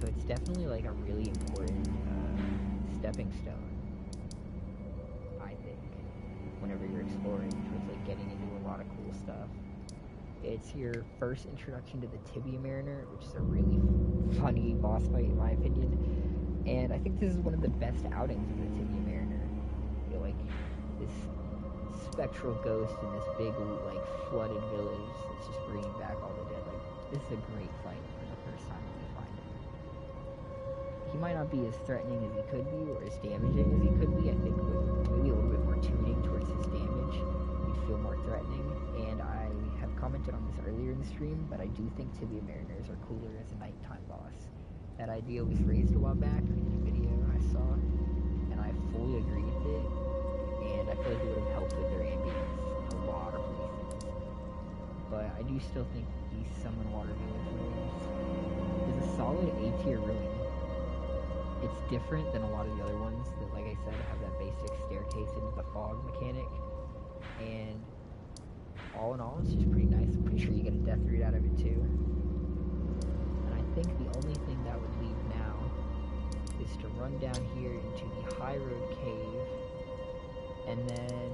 So it's definitely like a really important stepping stone, I think, whenever you're exploring towards like getting into a lot of cool stuff. It's your first introduction to the Tibia Mariner, which is a really funny boss fight in my opinion. And I think this is one of the best outings of the Tibia Mariner. You know, like this spectral ghost in this big, like, flooded village that's just bringing back all the dead. Like, this is a great fight for the first time that you find him. He might not be as threatening as he could be, or as damaging as he could be. I think with maybe a little bit more tuning towards his damage, he'd feel more threatening. And I have commented on this earlier in the stream, but I do think Tibia Mariners are cooler as a nighttime boss. That idea was raised a while back in a video I saw, and I fully agree with it, and I feel like it would have helped with their ambience in a lot of places. But I do still think the Summon Water Village ruins is a solid A tier ruin. It's different than a lot of the other ones that, like I said, have that basic staircase into the fog mechanic, and all in all, it's just pretty nice. I'm pretty sure you get a death root out of it too. I think the only thing that would leave now is to run down here into the High Road Cave, and then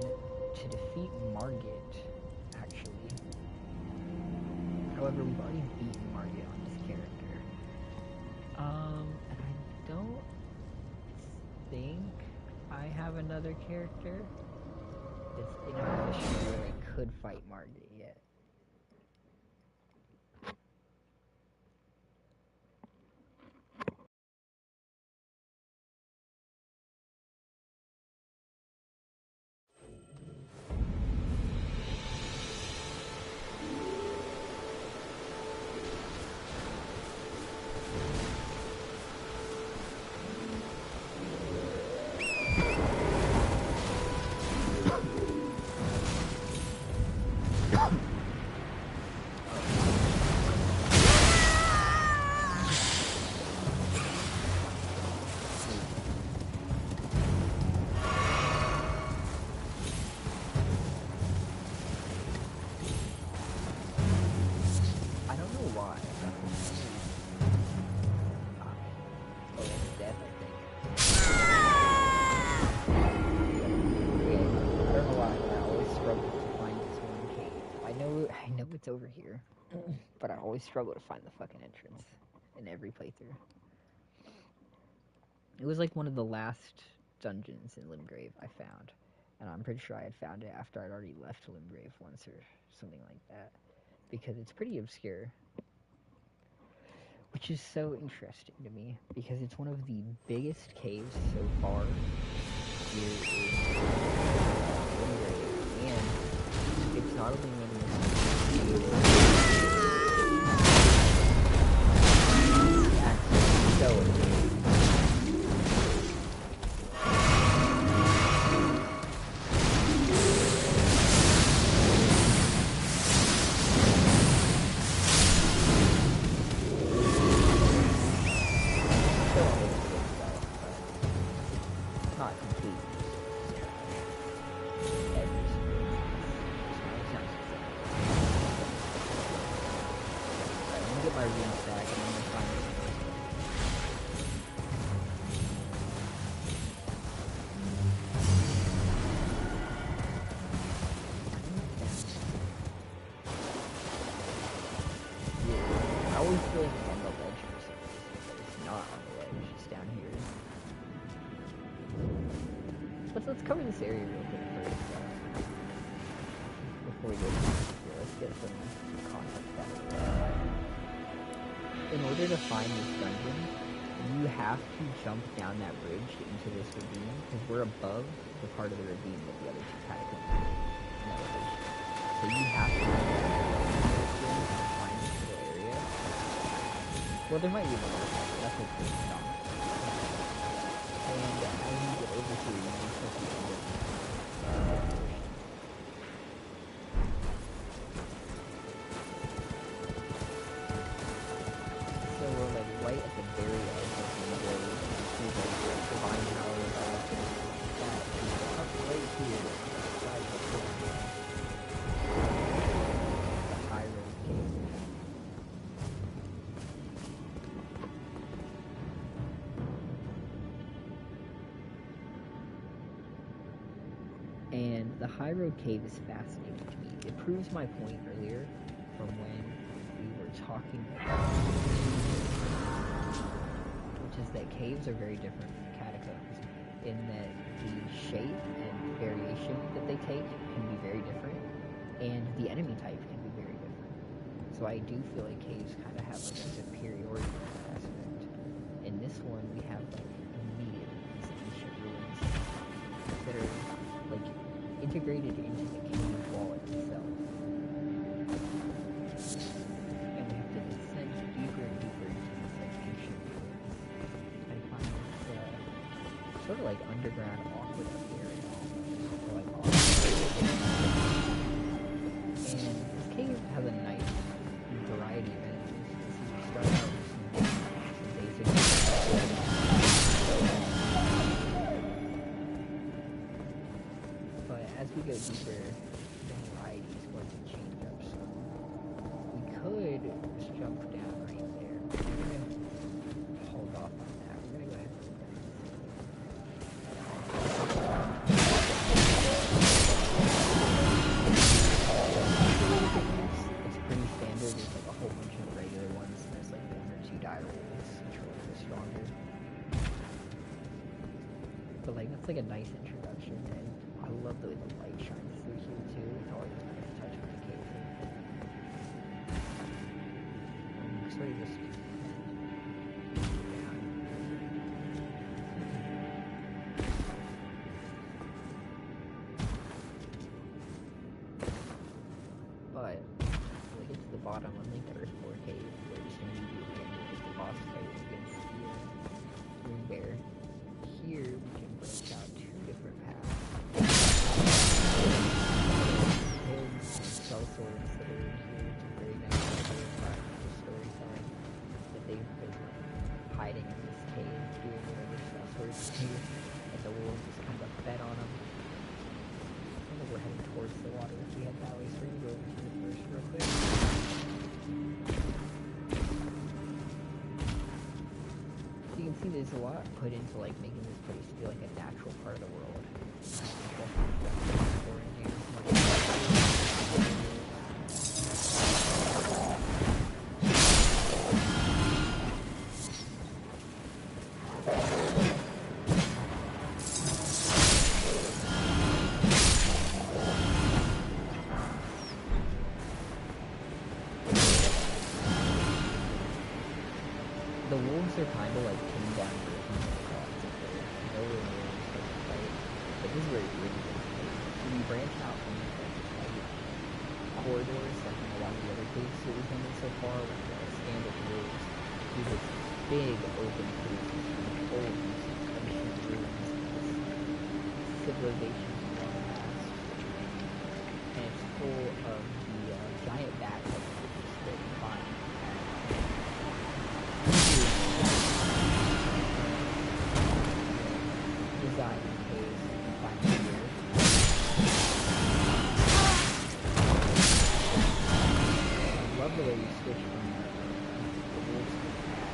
to defeat Margit, actually. However, we've already beaten Margit on this character. And I don't think I have another character that's in a position where I could fight Margit yet. it's over here. But I always struggle to find the fucking entrance in every playthrough. It was like one of the last dungeons in Limgrave I found. And I'm pretty sure I had found it after I'd already left Limgrave once or something like that. Because it's pretty obscure. Which is so interesting to me. Because it's one of the biggest caves so far here in Limgrave. And it's not only one of the so amazing. Let's cover this area real quick first. Before we go here, let's get some context out of it. In order to find this dungeon, you have to jump down that bridge into this ravine, because we're above the part of the ravine that the other two catacombs are in elevation. So you have to find this little area. Well, there might be another one, but that's what's going on. And as you get over here, you can start to get so we're like right at the very edge of the road. There's like divine power that is up right here. The high road cave. And the High Road Cave is fascinating to me. It proves my point earlier from when we were talking about which is that caves are very different from catacombs in that the shape and variation that they take can be very different, and the enemy type can be very different. So I do feel like caves kind of have like a superiority aspect. In this one, we have like immediately these ancient ruins that are like integrated into the cave wall itself. And we have to descend deeper and deeper into these like ancient ruins. I find this sort of like underground aqueduct area. Or like and this cave has a nice variety of enemies. You start out with some basic as we go deeper, the variety is going to change up some. We could just jump down right there. We're going to hold off on that. We're going to go ahead and it's pretty standard. There's like a whole bunch of regular ones, and there's like 1 or 2 dire wolves, which are a little stronger. But like, that's like a nice introduction, and I love the way the light shines through here too. It's always a nice touch with the cave. Sort of just down. But when we get to the bottom, unlike the Earthborn Cave, we're just immediately into the boss fight against the green bear. Here we can branch out 2 different paths. Cell swords that are in here. It's a very nice storytelling that they've been hiding in this cave, doing whatever cell swords do, and the wolves just kind of fed on them. I think we're heading towards the water if we head that way, so we're gonna go over here first real quick. So you can see there's a lot put into like making this place feel like a natural part of the world. wolves are kind of like pinned down versions of gods. Nowhere near as hard to fight. But this is where it really gets tight. So you branch out from these like corridors, like in a lot of the other caves that we've been in so far, with the standard roads, to this big open place, which holds these ancient ruins, this civilization from long past. And it's full of the giant bat creatures that you find reside in caves and find here. I love the way you switch from the wolves to the cat.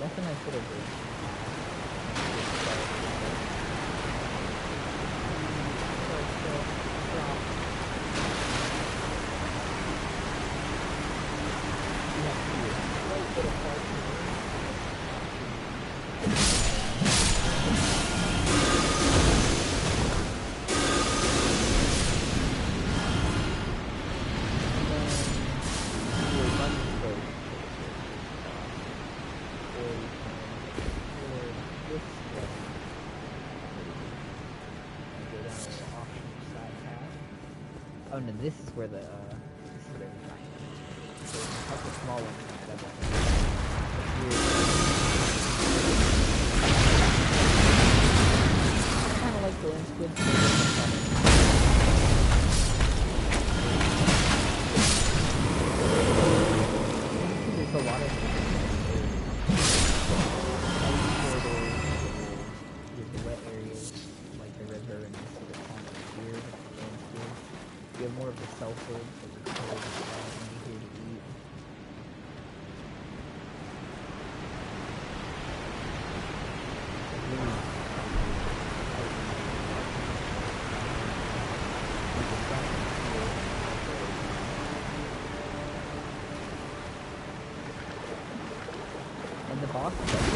That's a nice little bridge. Oh no, this is where the giant is. So that's a small one. I kind of like the land squid. There's a lot of there's wet areas like the river and this sort of pond here with the land squid. You have more of the self-food that you're cold and here to eat. And the boss fight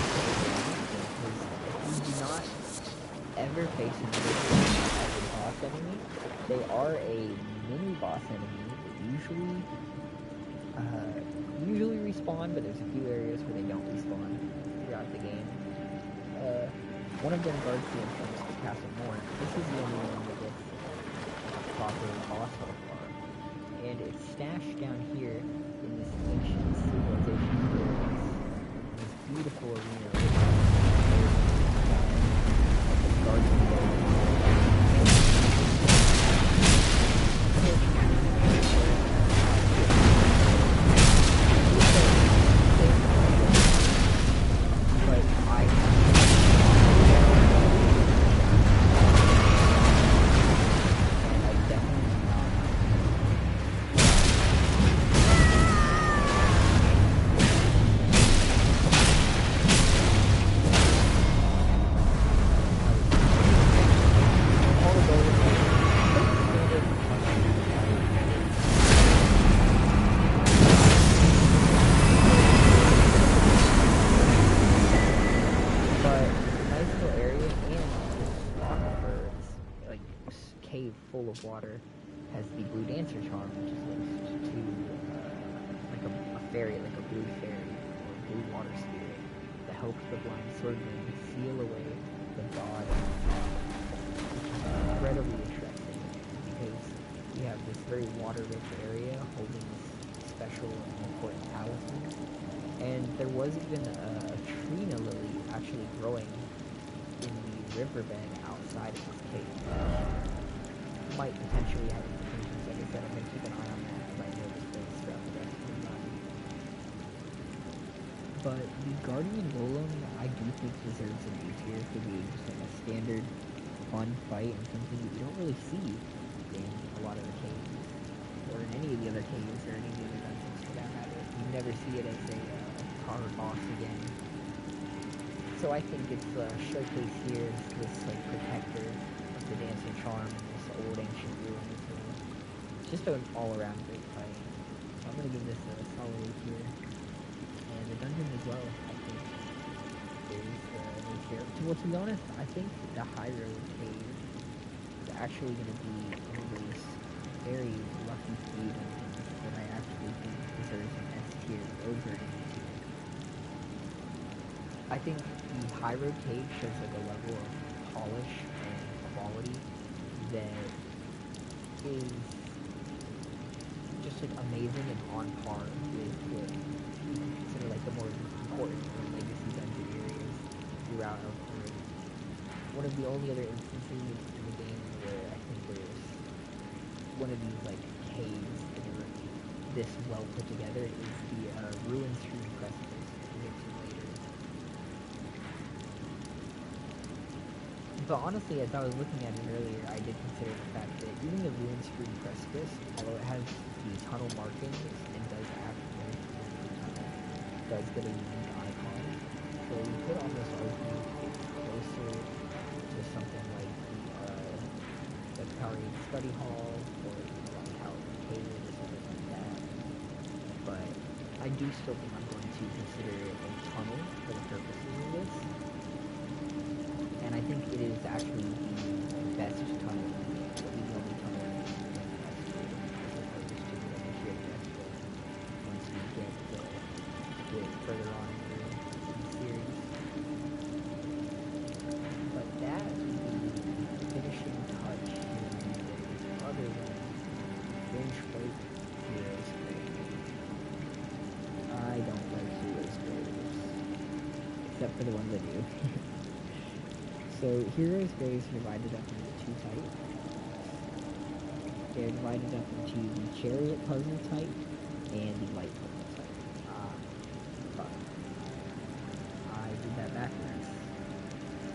is you do not ever face an as a boss enemy. They are a mini boss enemy that usually respawn, but there's a few areas where they don't respawn throughout the game. One of them guards the entrance to Castle Morn. This is the only one that gets a proper boss so far. And it's stashed down here in this ancient civilization ruins. This beautiful arena with the guards below. Full of water has the blue dancer charm, which is linked to like a fairy, like a blue fairy or a blue water spirit that helps the blind swordman seal away the god, which is incredibly interesting because you have this very water-rich area holding this special and important talisman, and there was even a trina lily actually growing in the riverbed outside of this cave. Might potentially have implications. Like I said, I'm going to keep an eye on that as I know this place throughout the rest of the run. But the Guardian Golem, I do think deserves an A tier for being just like a standard fun fight and something that you don't really see in a lot of the caves, or in any of the other caves, or any of the other dungeons for that matter. You never see it as a hard boss again. So So I think it's a showcase here, this like protector of the Dancing Charm, this old ancient ruin. It's just an all-around great fight. So I'm gonna give this a solid 8 here. And the dungeon as well, I think, is no care. Well, to be honest, I think the High Road Cave is actually gonna be one of those very lucky few dungeons that I actually think deserves an S tier over an A tier. I think the High Road Cave shows like a level of polish and quality that is just like amazing and on par with what you can consider like the more important legacy dungeon areas throughout Elden. One of the only other instances in the game where I think there's one of these like caves that are this well put together is the ruins through the precipice. We'll get to later. But honestly, as I was looking at it earlier, I did consider the fact that even the ruins through the precipice, although it has the tunnel markings and does actually does get a unique icon, so you could almost argue it's closer to something like the Cowrie Study Hall or like Cowrie Cave or something like that. But I do still think I'm going to consider it a tunnel for the purposes of this. And I think it is actually the best tunnel, the only tunnel in the game, as opposed to the shared extra once we get further on in the series. But that would be the finishing touch in the other than Binge Folk Heroes Graves. I don't like Heroes Graves, except for the ones I do. So, Heroes Graves are divided up into 2 types. They're divided up into the Chariot Puzzle type and the Light Puzzle type. But I did that backwards.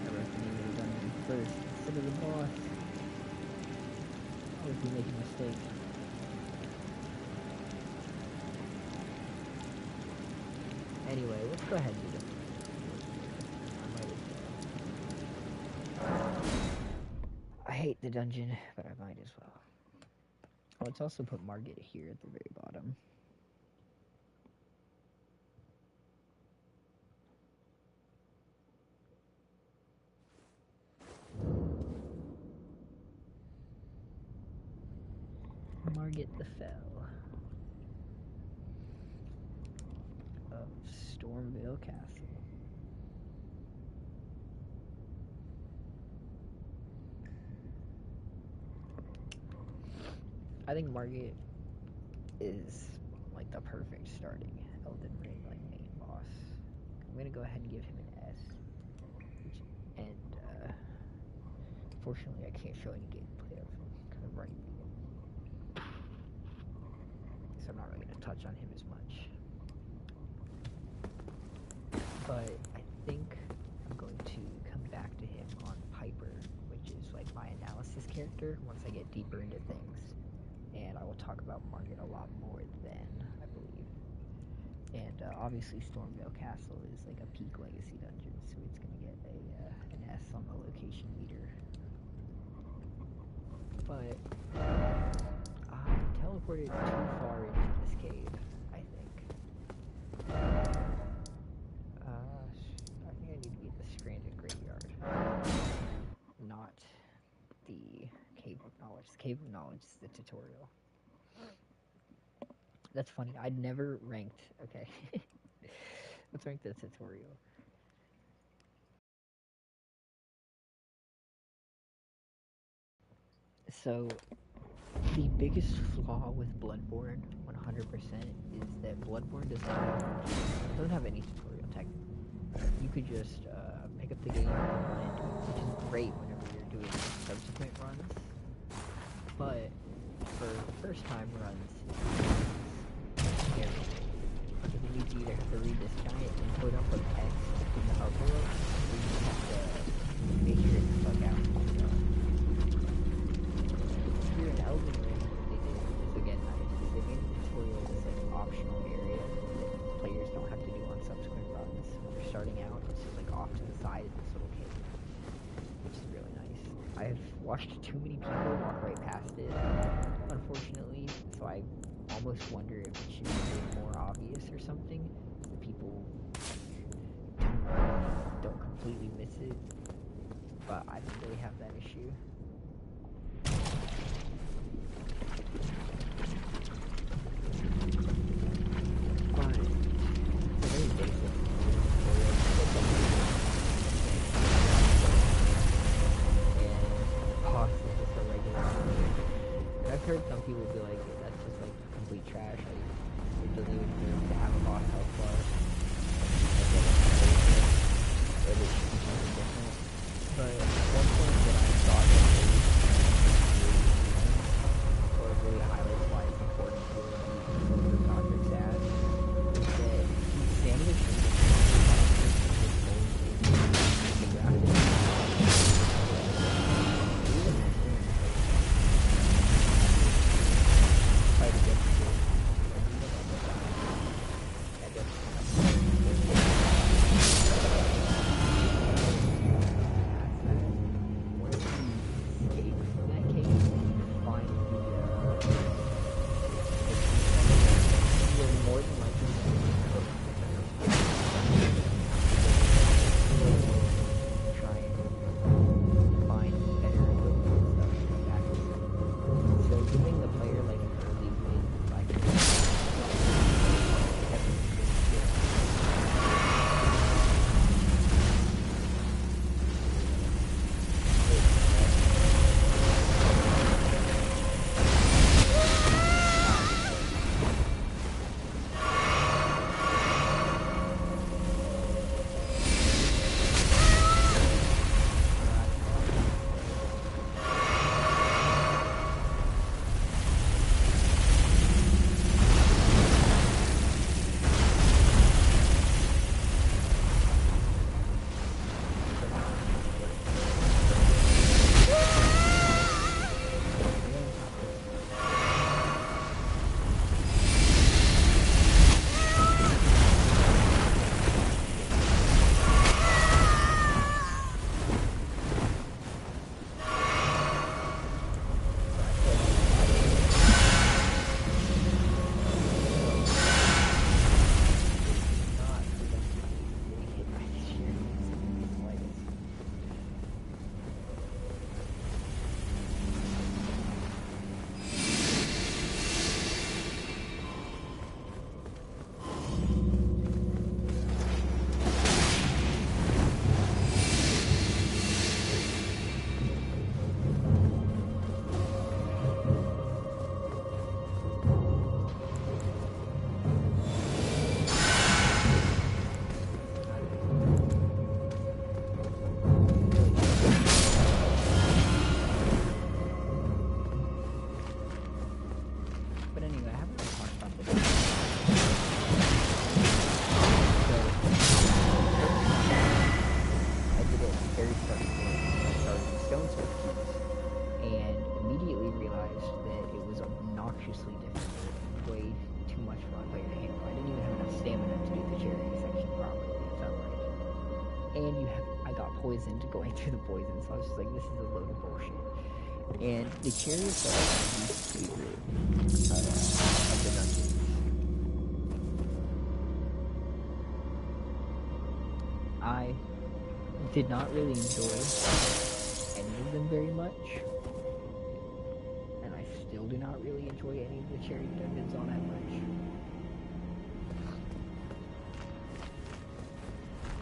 I wrote the name of the dungeon first instead of the boss. I would be making a mistake. Anyway, let's go ahead and do this. I hate the dungeon, but I might as well. Oh, let's also put Margit here at the very bottom. Margit the Fell of Stormvale Castle. I think Margit is like the perfect starting Elden Ring like main boss. I'm gonna go ahead and give him an S. And fortunately I can't show any gameplay of him because I'm running the game. So I'm not really gonna touch on him as much. But I think I'm going to come back to him on Piper, which is like my analysis character once I get deeper into things. And I will talk about Margit a lot more then, I believe. And obviously Stormvale Castle is like a peak legacy dungeon, so it's going to get an S on the location meter. But I teleported too far into this cave, I think. I think I need to be at the Stranded Graveyard, not the Cave of Knowledge. The Cave of Knowledge is the tutorial. That's funny. I'd never ranked. Okay. Let's rank the tutorial. So, the biggest flaw with Bloodborne, 100%, is that Bloodborne doesn't have any tutorial technically. You could just pick up the game and run into it, which is great whenever you're doing subsequent runs. But for first time runs, it's scary. Because it means you either have to read this giant input up of text in the upload, or you just have to make sure it's bug out. Here in Elden Ring, what they did, which is again nice, is they made the tutorial this like optional area that players don't have to do on subsequent runs. When they're starting out, it's just like off to the side of this little cave, which is really nice. I've watched too many people walk right past it, unfortunately, so I almost wonder if it should be made more obvious or something, so people don't completely miss it, but I don't really have that issue. But it's a very basic and boss is just a regular boss. I've heard some people be like, that's just like complete trash. Like, it doesn't even deserve to have a boss health bar. Or they should be something different. But one point that I thought that or really highlights why it's important to really be Godric's as is that he sandwiched the fight against it. obnoxiously difficult, way too much for one player to handle. I didn't even have enough stamina to do the chariot section properly, it felt like. And I got poisoned going through the poison, so I was just like, this is a load of bullshit. And the chariots are like the least favorite of the dungeons. I did not really enjoy any of them very much. And I still do not really enjoy any of the chariot dungeons all that much.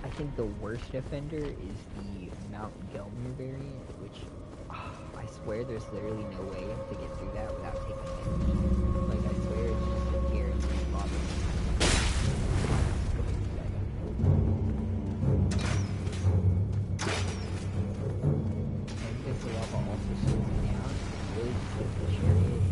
I think the worst offender is the Mount Gelmir variant, which I swear there's literally no way to get through that without taking damage. Like, I swear it's just a guaranteed bother. And because the lava also slows it down, really just with the chariot,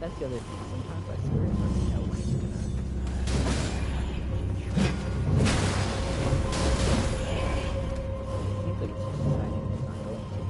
That's the other thing. Sometimes I swear it's hard to tell when it's gonna change. It seems like it's just deciding it's not going to.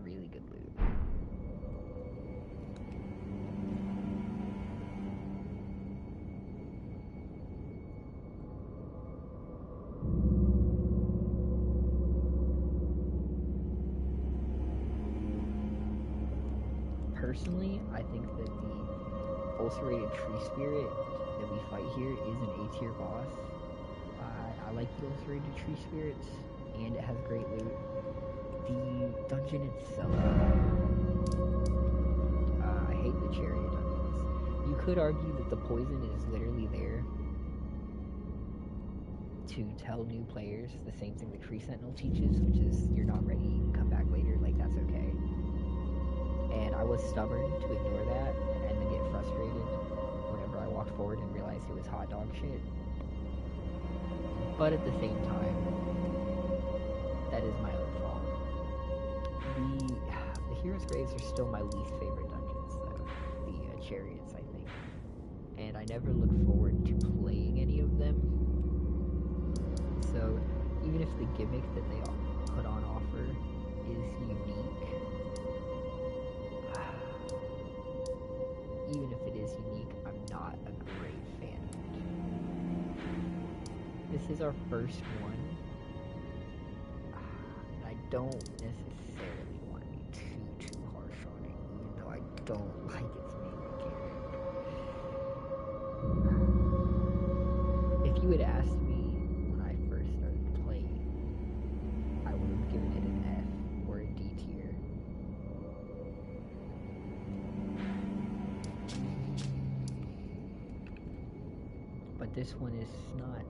Really good loot. Personally, I think that the ulcerated tree spirit that we fight here is an A tier boss. I like the ulcerated tree spirits, and it has great loot. The dungeon itself, I hate the chariot dungeons. You could argue that the poison is literally there to tell new players the same thing the Tree Sentinel teaches, which is you're not ready, you can come back later, like that's okay. And I was stubborn to ignore that and then get frustrated whenever I walked forward and realized it was hot dog shit. But at the same time, that is my own fault. The Hero's Graves are still my least favorite dungeons, though. The Chariots, I think. And I never look forward to playing any of them. So, even if the gimmick that they put on offer is unique, even if it is unique, I'm not a great fan of it. This is our first one. I don't necessarily want to be too harsh on it, even though I don't like its main mechanic. If you had asked me when I first started playing, I would have given it an F or a D tier. But this one is not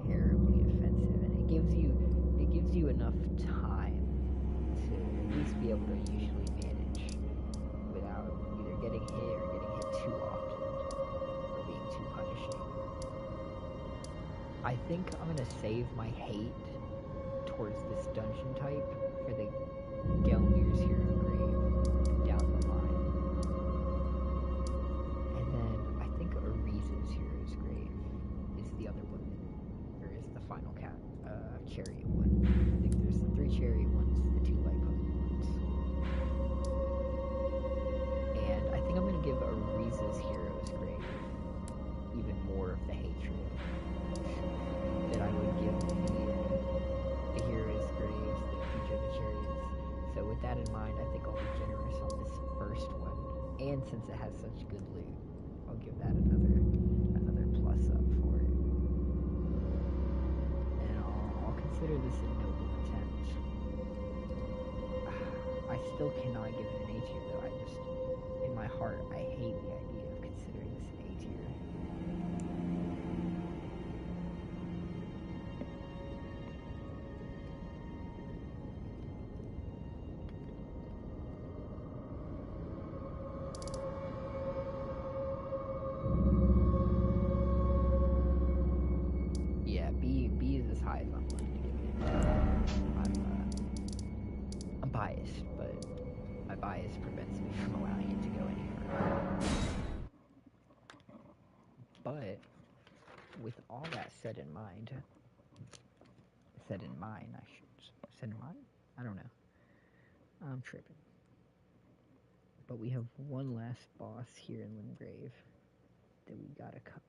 terribly offensive, and it gives you enough time to at least be able to usually manage without either getting hit or getting hit too often or being too punishing. I think I'm gonna save my hate towards this dungeon type for the Gelmir's Hero Grave down the line. And then I think Ariza's Hero's Grave is the other one, or is the final chariot one. I think there's the 3 chariot ones, the 2 light puzzle ones. And I think I'm going to give Ariza's Hero's Grave even more of the hatred that I would give the Hero's Graves that feature the chariots. So with that in mind, I think I'll be generous on this first one. And since it has such good loot, I'll give that another plus up for it. And I'll consider this a noble attempt. I still cannot give it an A tier though. In my heart, I hate the idea of considering this an A tier. Yeah, B is as high as I'm willing to give it. I'm biased, but my bias prevents me from allowing it to go any with all that said in mind, said in mind, I should said in mind. I don't know. I'm tripping. But we have one last boss here in Limgrave that we gotta cover,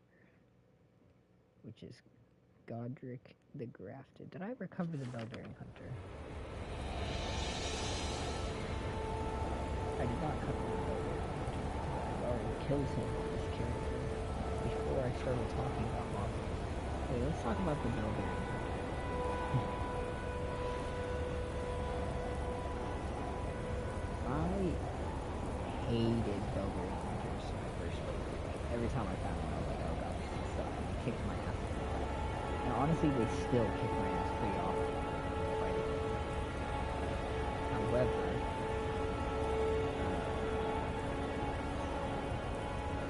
which is Godric the Grafted. Did I ever cover the Bellbearing Hunter? I did not cover the Bellbearing Hunter. I already killed him with this character before I started talking about bosses. Okay, let's talk about the Bellbearing Hunter. I hated Bellbearing Hunters when I first played it. Like, every time I found one, I was like, oh god, this sucks. And they kicked my ass. And honestly, they still kick my ass pretty often fighting them. However,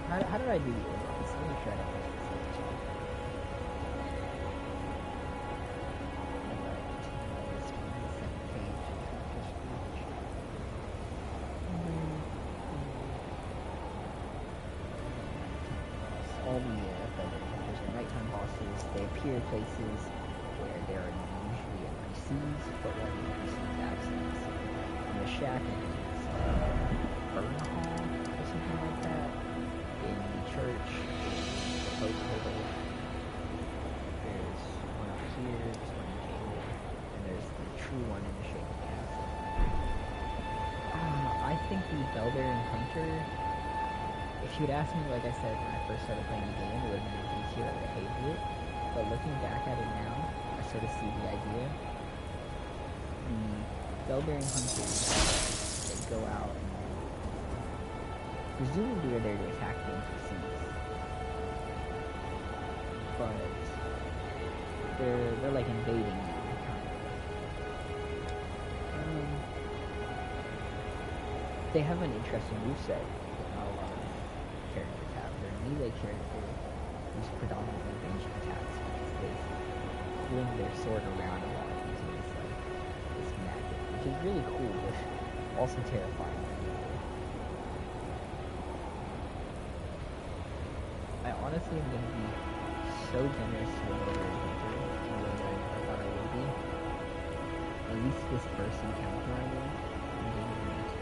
how did I do the order? Let's make sure I don't make mistakes. All the hunters are nighttime bosses. They appear places where there are usually NPCs, but when NPCs absent. In the shack, I think it's Burn Hall or something like that. In the church, the Post Hole. There's one up here, there's one in Cable, and there's the true one in the Shaken Castle. I think the Bellbearing Hunter, if you had asked me, like I said, when I first started playing the game, it would have been easier, I would have hated it. But looking back at it now, I sort of see the idea. The Bellbearing Hunters, they go out and presumably are there to attack the NPCs. But they're like invading you, kind of. They have an interesting moveset that not a lot of characters have. They're a melee character who's predominantly ranged attacks because they fling their sword around a lot using this magic, which is really cool, but also terrifying. I honestly am going to be so generous to the Bellbearing Hunter in a way that I never thought I would be. At least this first encounter I will. I'm giving him a 10.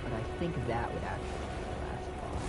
But I think that would actually be the last boss.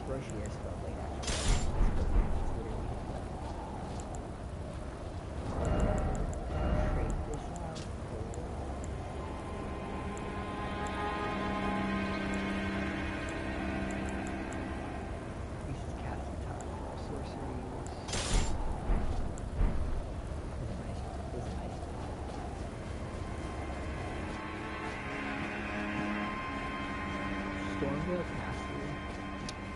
Brochure spelled late actually. Trade this out Stormvale Castle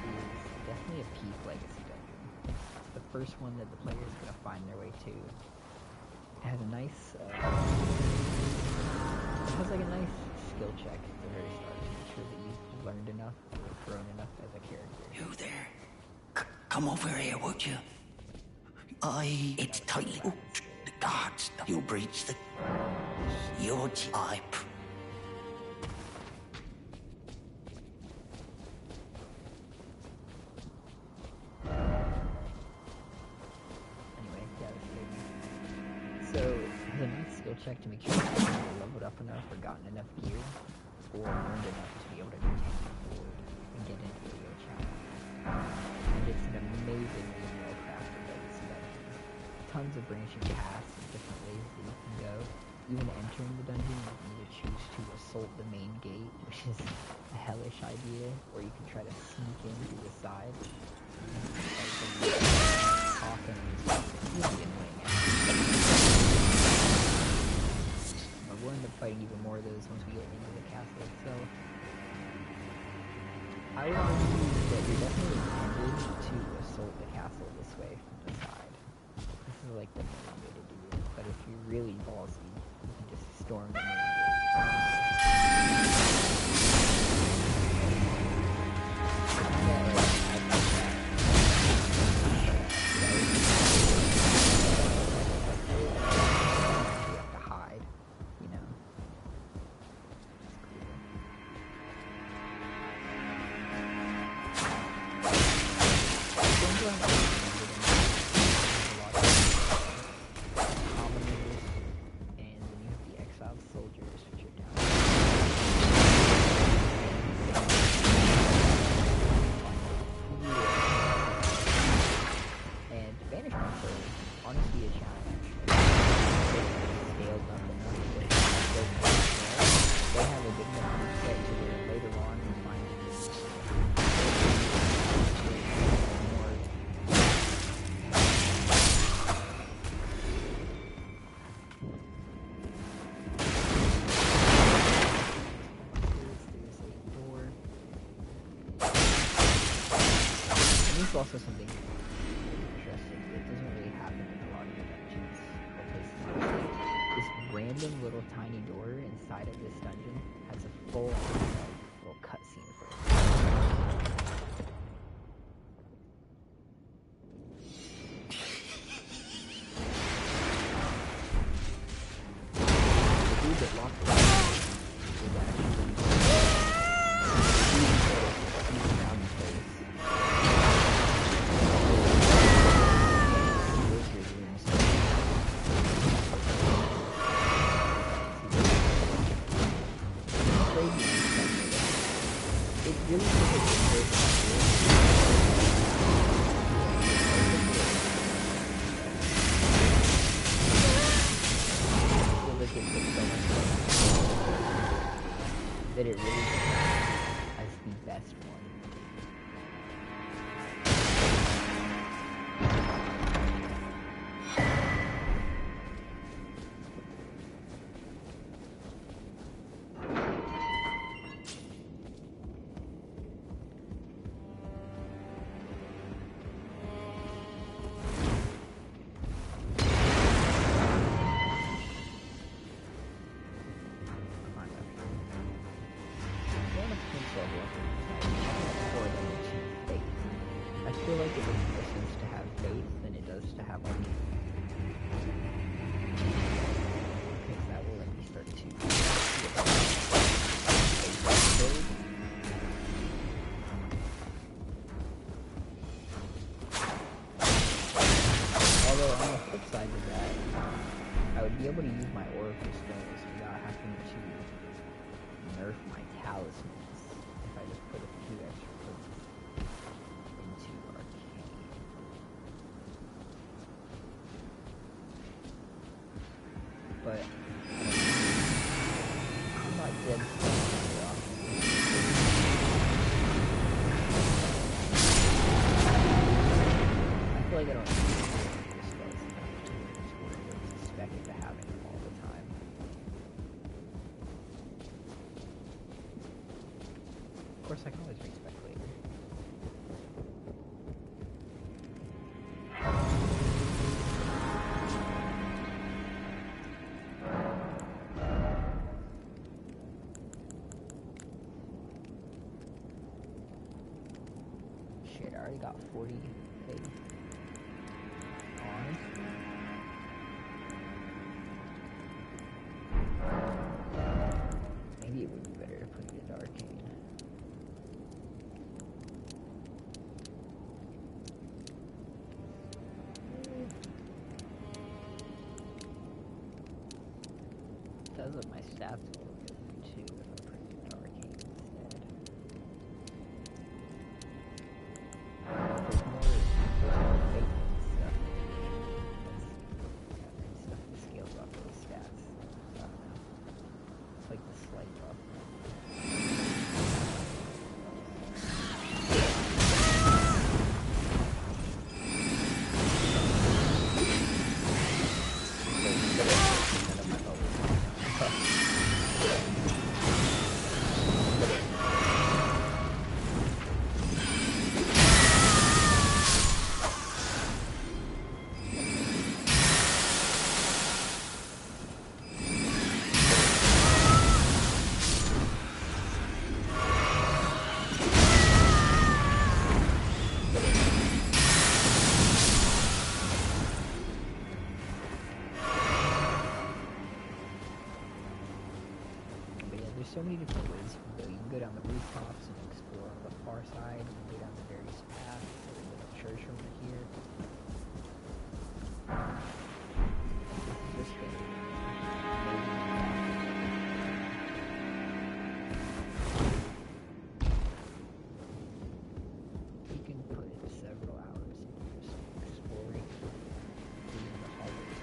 is definitely a peak legacy dungeon. It's the first one that the player is going to find their way to. It has a nice, it has like a nice skill check at the very start to make sure that you've learned enough or grown enough as a character. You there? Come over here, would you? It's tightly. Oh, the gods, you breached the. Anyway, yeah, that's good. So, it has a nice skill check to make sure that you've leveled up enough or gotten enough gear or learned enough to be able to continue forward and get into the real challenge. And it's an amazingly well-crafted legacy dungeon. Tons of branching paths and different ways that you can go. Even entering the dungeon, you can either choose to assault the main gate, which is a hellish idea, or you can try to sneak in through the side. Talking is really annoying. But we'll end up fighting even more of those once we get into the castle itself. I would argue that you're definitely intended to assault the castle this way from the side. This is like the main way to do it. But if you're really ballsy, you can just storm the main gate. Also something interesting that doesn't really happen in a lot of the dungeons or places like this. This random little tiny door inside of this dungeon has a full little cutscene for it. The dude that locked the door is actually around the place. That it really has the best one. I feel like it makes more sense to have faith than it does to have army. Because that will let me start to although on the flip side of that, I would be able to use my oracle spells without having to nerf my talismans if I just put a few extra points into arcane. But I'm not dead so often. I feel like I don't need to use spells enough to expect it to happen all the time. course, I can always respec later. Shit, I already got 40 faith. Honestly. Maybe it would be better to put it into arcane. It does look my stats a little bit too if I put it into arcane instead. There's more faith and stuff. That's stuff that scales off those stats. I don't know. It's like the slight buff. There's so many different ways you can go. You can go down the rooftops and explore on the far side. You can go down the various paths. There's a little church over here. This is just a you can put several hours into just exploring in the hallways.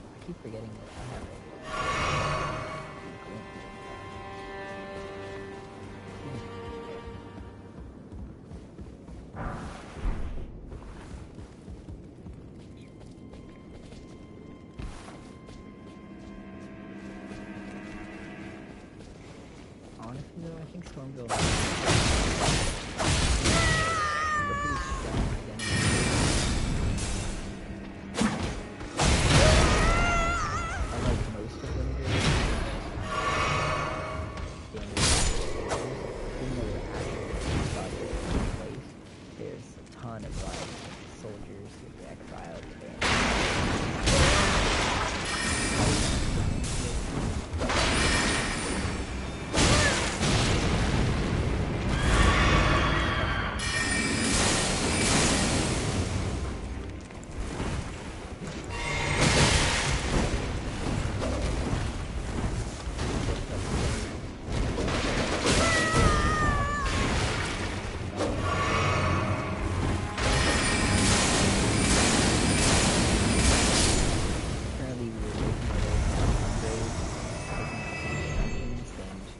I keep forgetting that I have it. Honestly though, I think Stormville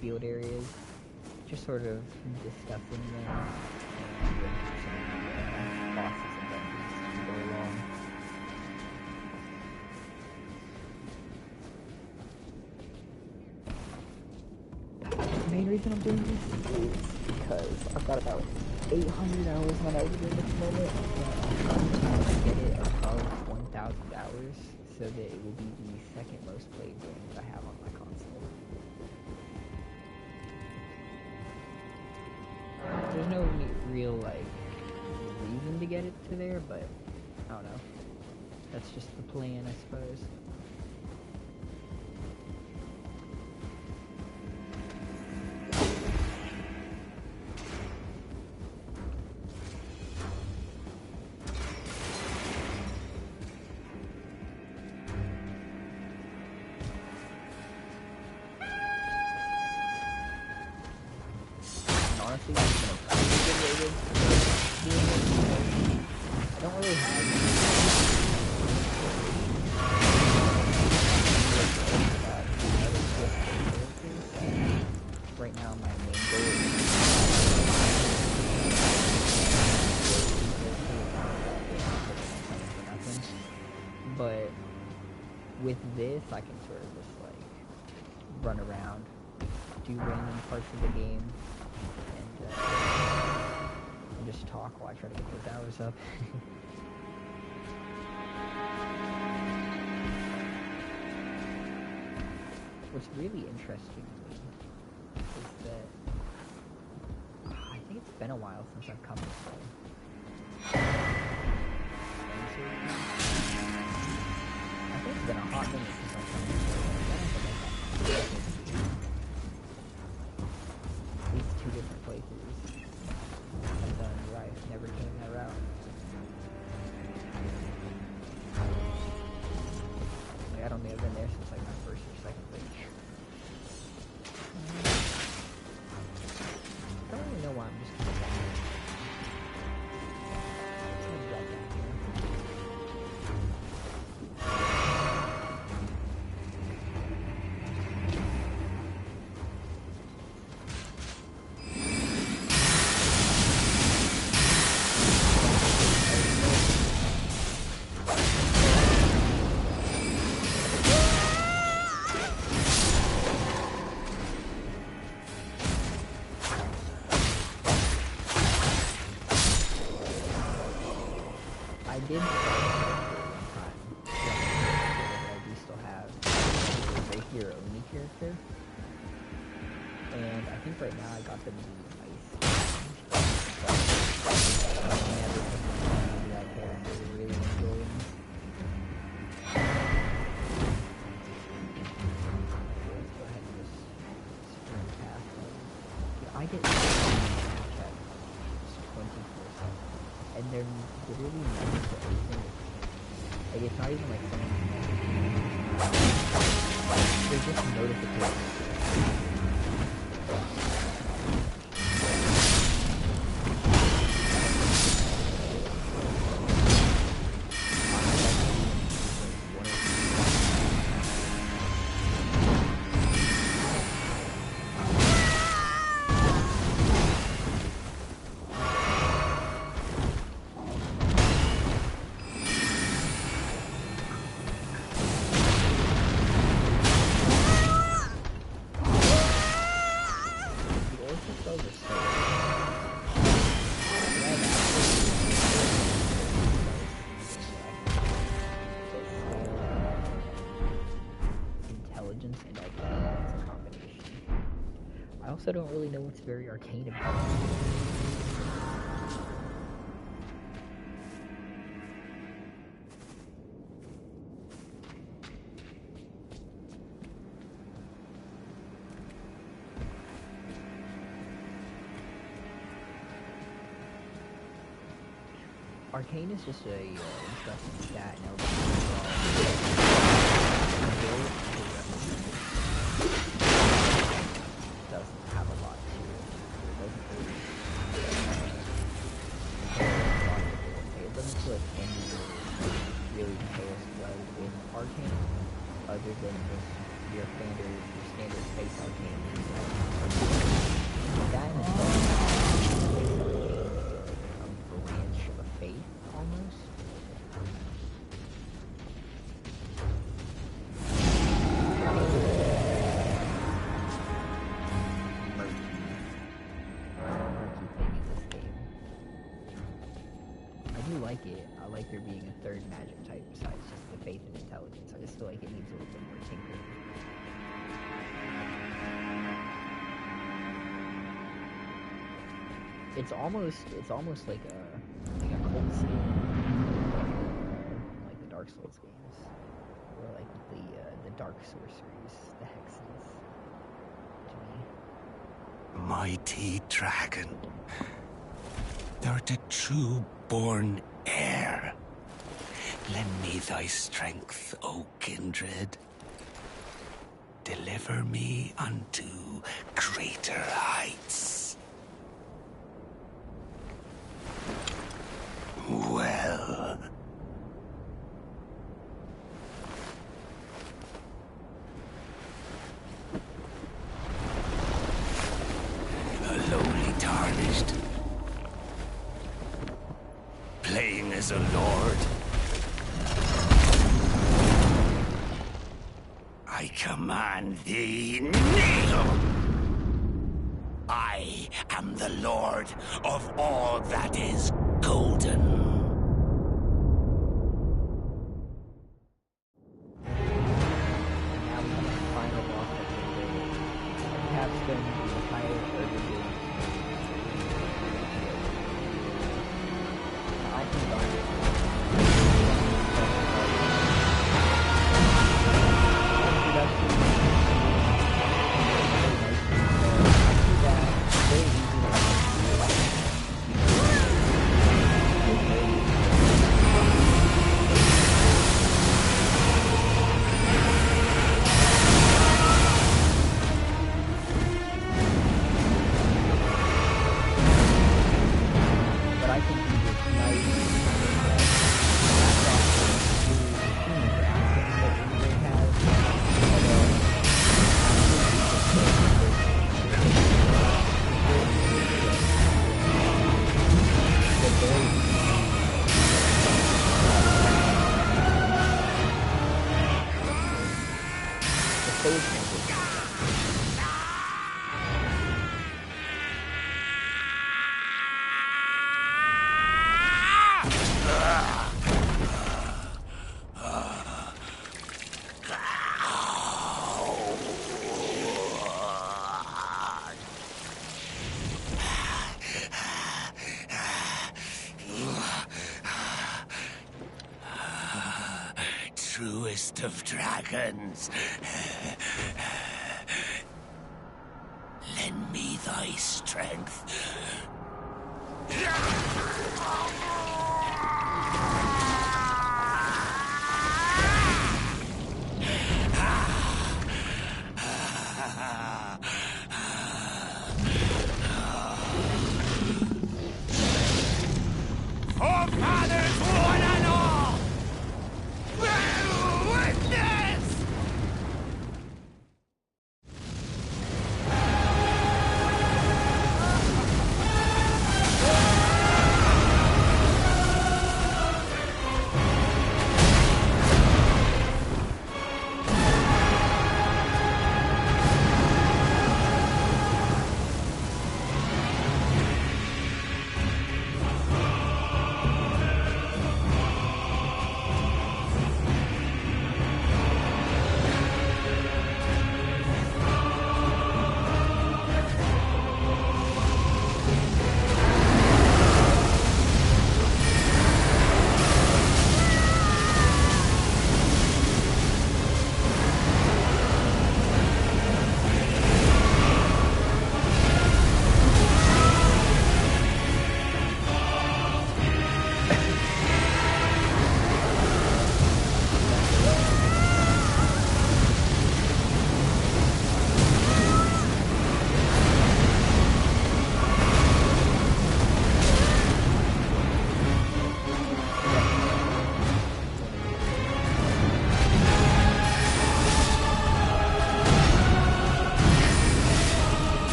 field areas, just sort of discussing them and waiting for some bosses and dungeons to go along. The main reason I'm doing this is because I've got about 800 hours on Elden at the moment, and I'm trying to get it above 1,000 hours so that it will be the second most played game that I have on my console. There's no real, like, reason to get it to there, but I don't know. That's just the plan, I suppose. Honestly, it's been a pretty good rated. I don't really have But with this, I can sort of just like run around, do random parts of the game, and just talk while I try to get those hours up. What's really interesting to me is that I think it's been a while since I've come this way. I think it's been a hot minute since I've come this way. These two different places I've done where I never came that route. Like, I don't think I've been there since like my first or second week. I don't really know why I'm just coming down here. Just gonna drop down here. I did start one time. I do still have a hero only character. And I think right now I got them to be nice. I never took that character to really enjoy him. Let's go ahead and just sprint past them. I get Snapchat 24/7. And they're literally never for anything. Like, it's not even like someone's they're just notifications. I also don't really know what's very arcane about it. Arcane is just a interesting stat in Elden. Doesn't have a lot to it. It doesn't feel like any really pairs well with Arcane, other than just your standard face Arcane. That in itself is a branch of faith, almost. Like it. I like there being a third magic type besides just the faith and intelligence. I just feel like it needs a little bit more tinkering. It's almost like a cult scene, like the Dark Souls games, or like the dark sorceries, the hexes. To me, Mighty dragon, thou'rt a true-born heir. Lend me thy strength, O kindred. Deliver me unto greater heights. Well. A lowly tarnished. Playing as a lord. I command thee, kneel! I am the Lord of all that is golden. Now we have the final boss of the day. Capstone the entire Elden game. I can go. Truest of dragons. Lend me thy strength. Forefathers, one and all! Bear witness!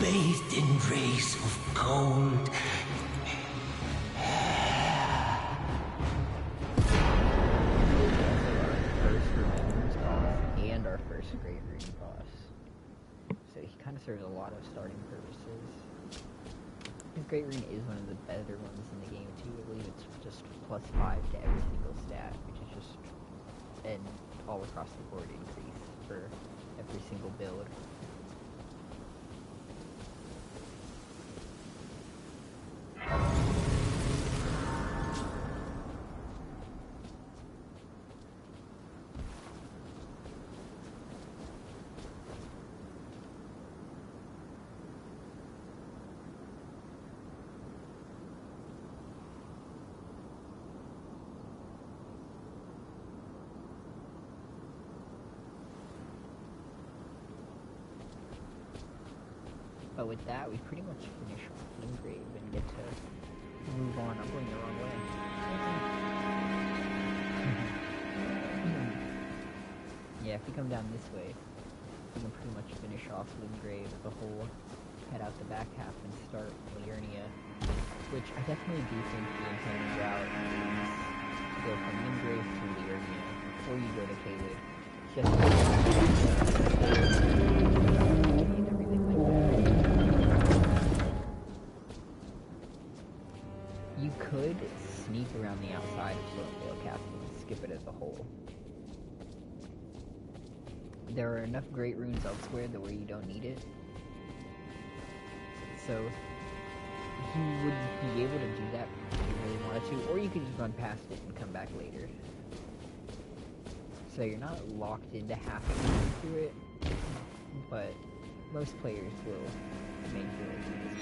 bathed in rays of gold. first Great Rune boss. So he kind of serves a lot of starting purposes. His Great Rune is one of the better ones in the game too. I believe it's just +5 to every single stat, which is just an all across the board increase for every single build. But with that, we pretty much finish off Limgrave and get to move on. I'm going the wrong way. Yeah, if we come down this way, we can pretty much finish off Limgrave as a whole, head out the back half and start Liurnia, which I definitely do think the intended route is to go from Limgrave to Liurnia before you go to Caelid, just and everything like that. You could sneak around the outside of Stormvale Castle and skip it as a whole. There are enough Great Runes elsewhere that where you don't need it. So you would be able to do that if you really wanted to, or you could just run past it and come back later. So you're not locked into having to do it, but most players will make it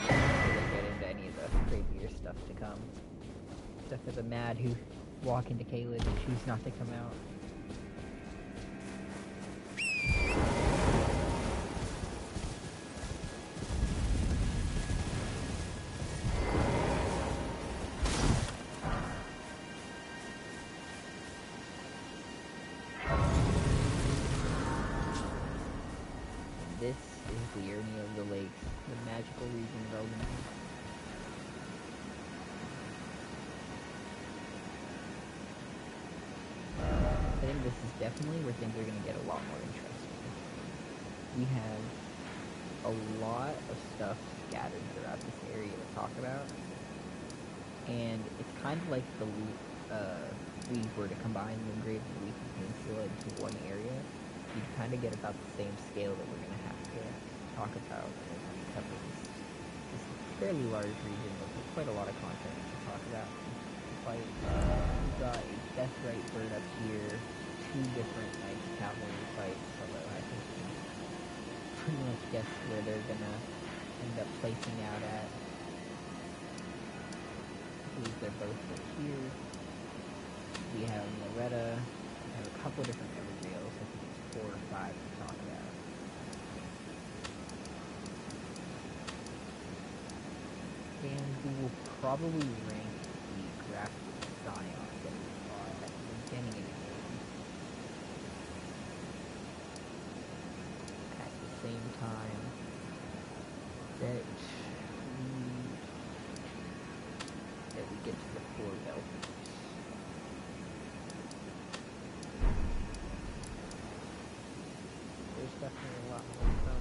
so they get into any of the crazier stuff to come. Stuff for the mad who walk into Caelid and choose not to come out. This is the Liurnia of the Lakes, the magical region of Elden. I think this is definitely where things are going to get a lot more interesting. We have a lot of stuff scattered throughout this area to talk about, and it's kind of like the we were to combine Limgrave and the Peninsula into one area. You'd kind of get about the same scale that we're going to have to talk about as we cover this fairly large region with quite a lot of content to talk about. We've got a Deathrite bird up here, 2 different Knights Cavalry fights, although I think you can pretty much guess where they're going to end up placing out at. I believe they're both right here. We have Loretta. We have a couple different Evergreels. I think it's 4 or 5 to talk about. And we will probably rank the graphic Scion that we fought at the beginning of the game. At the same time that we get to the 4 Belfries. There's definitely a lot more to come.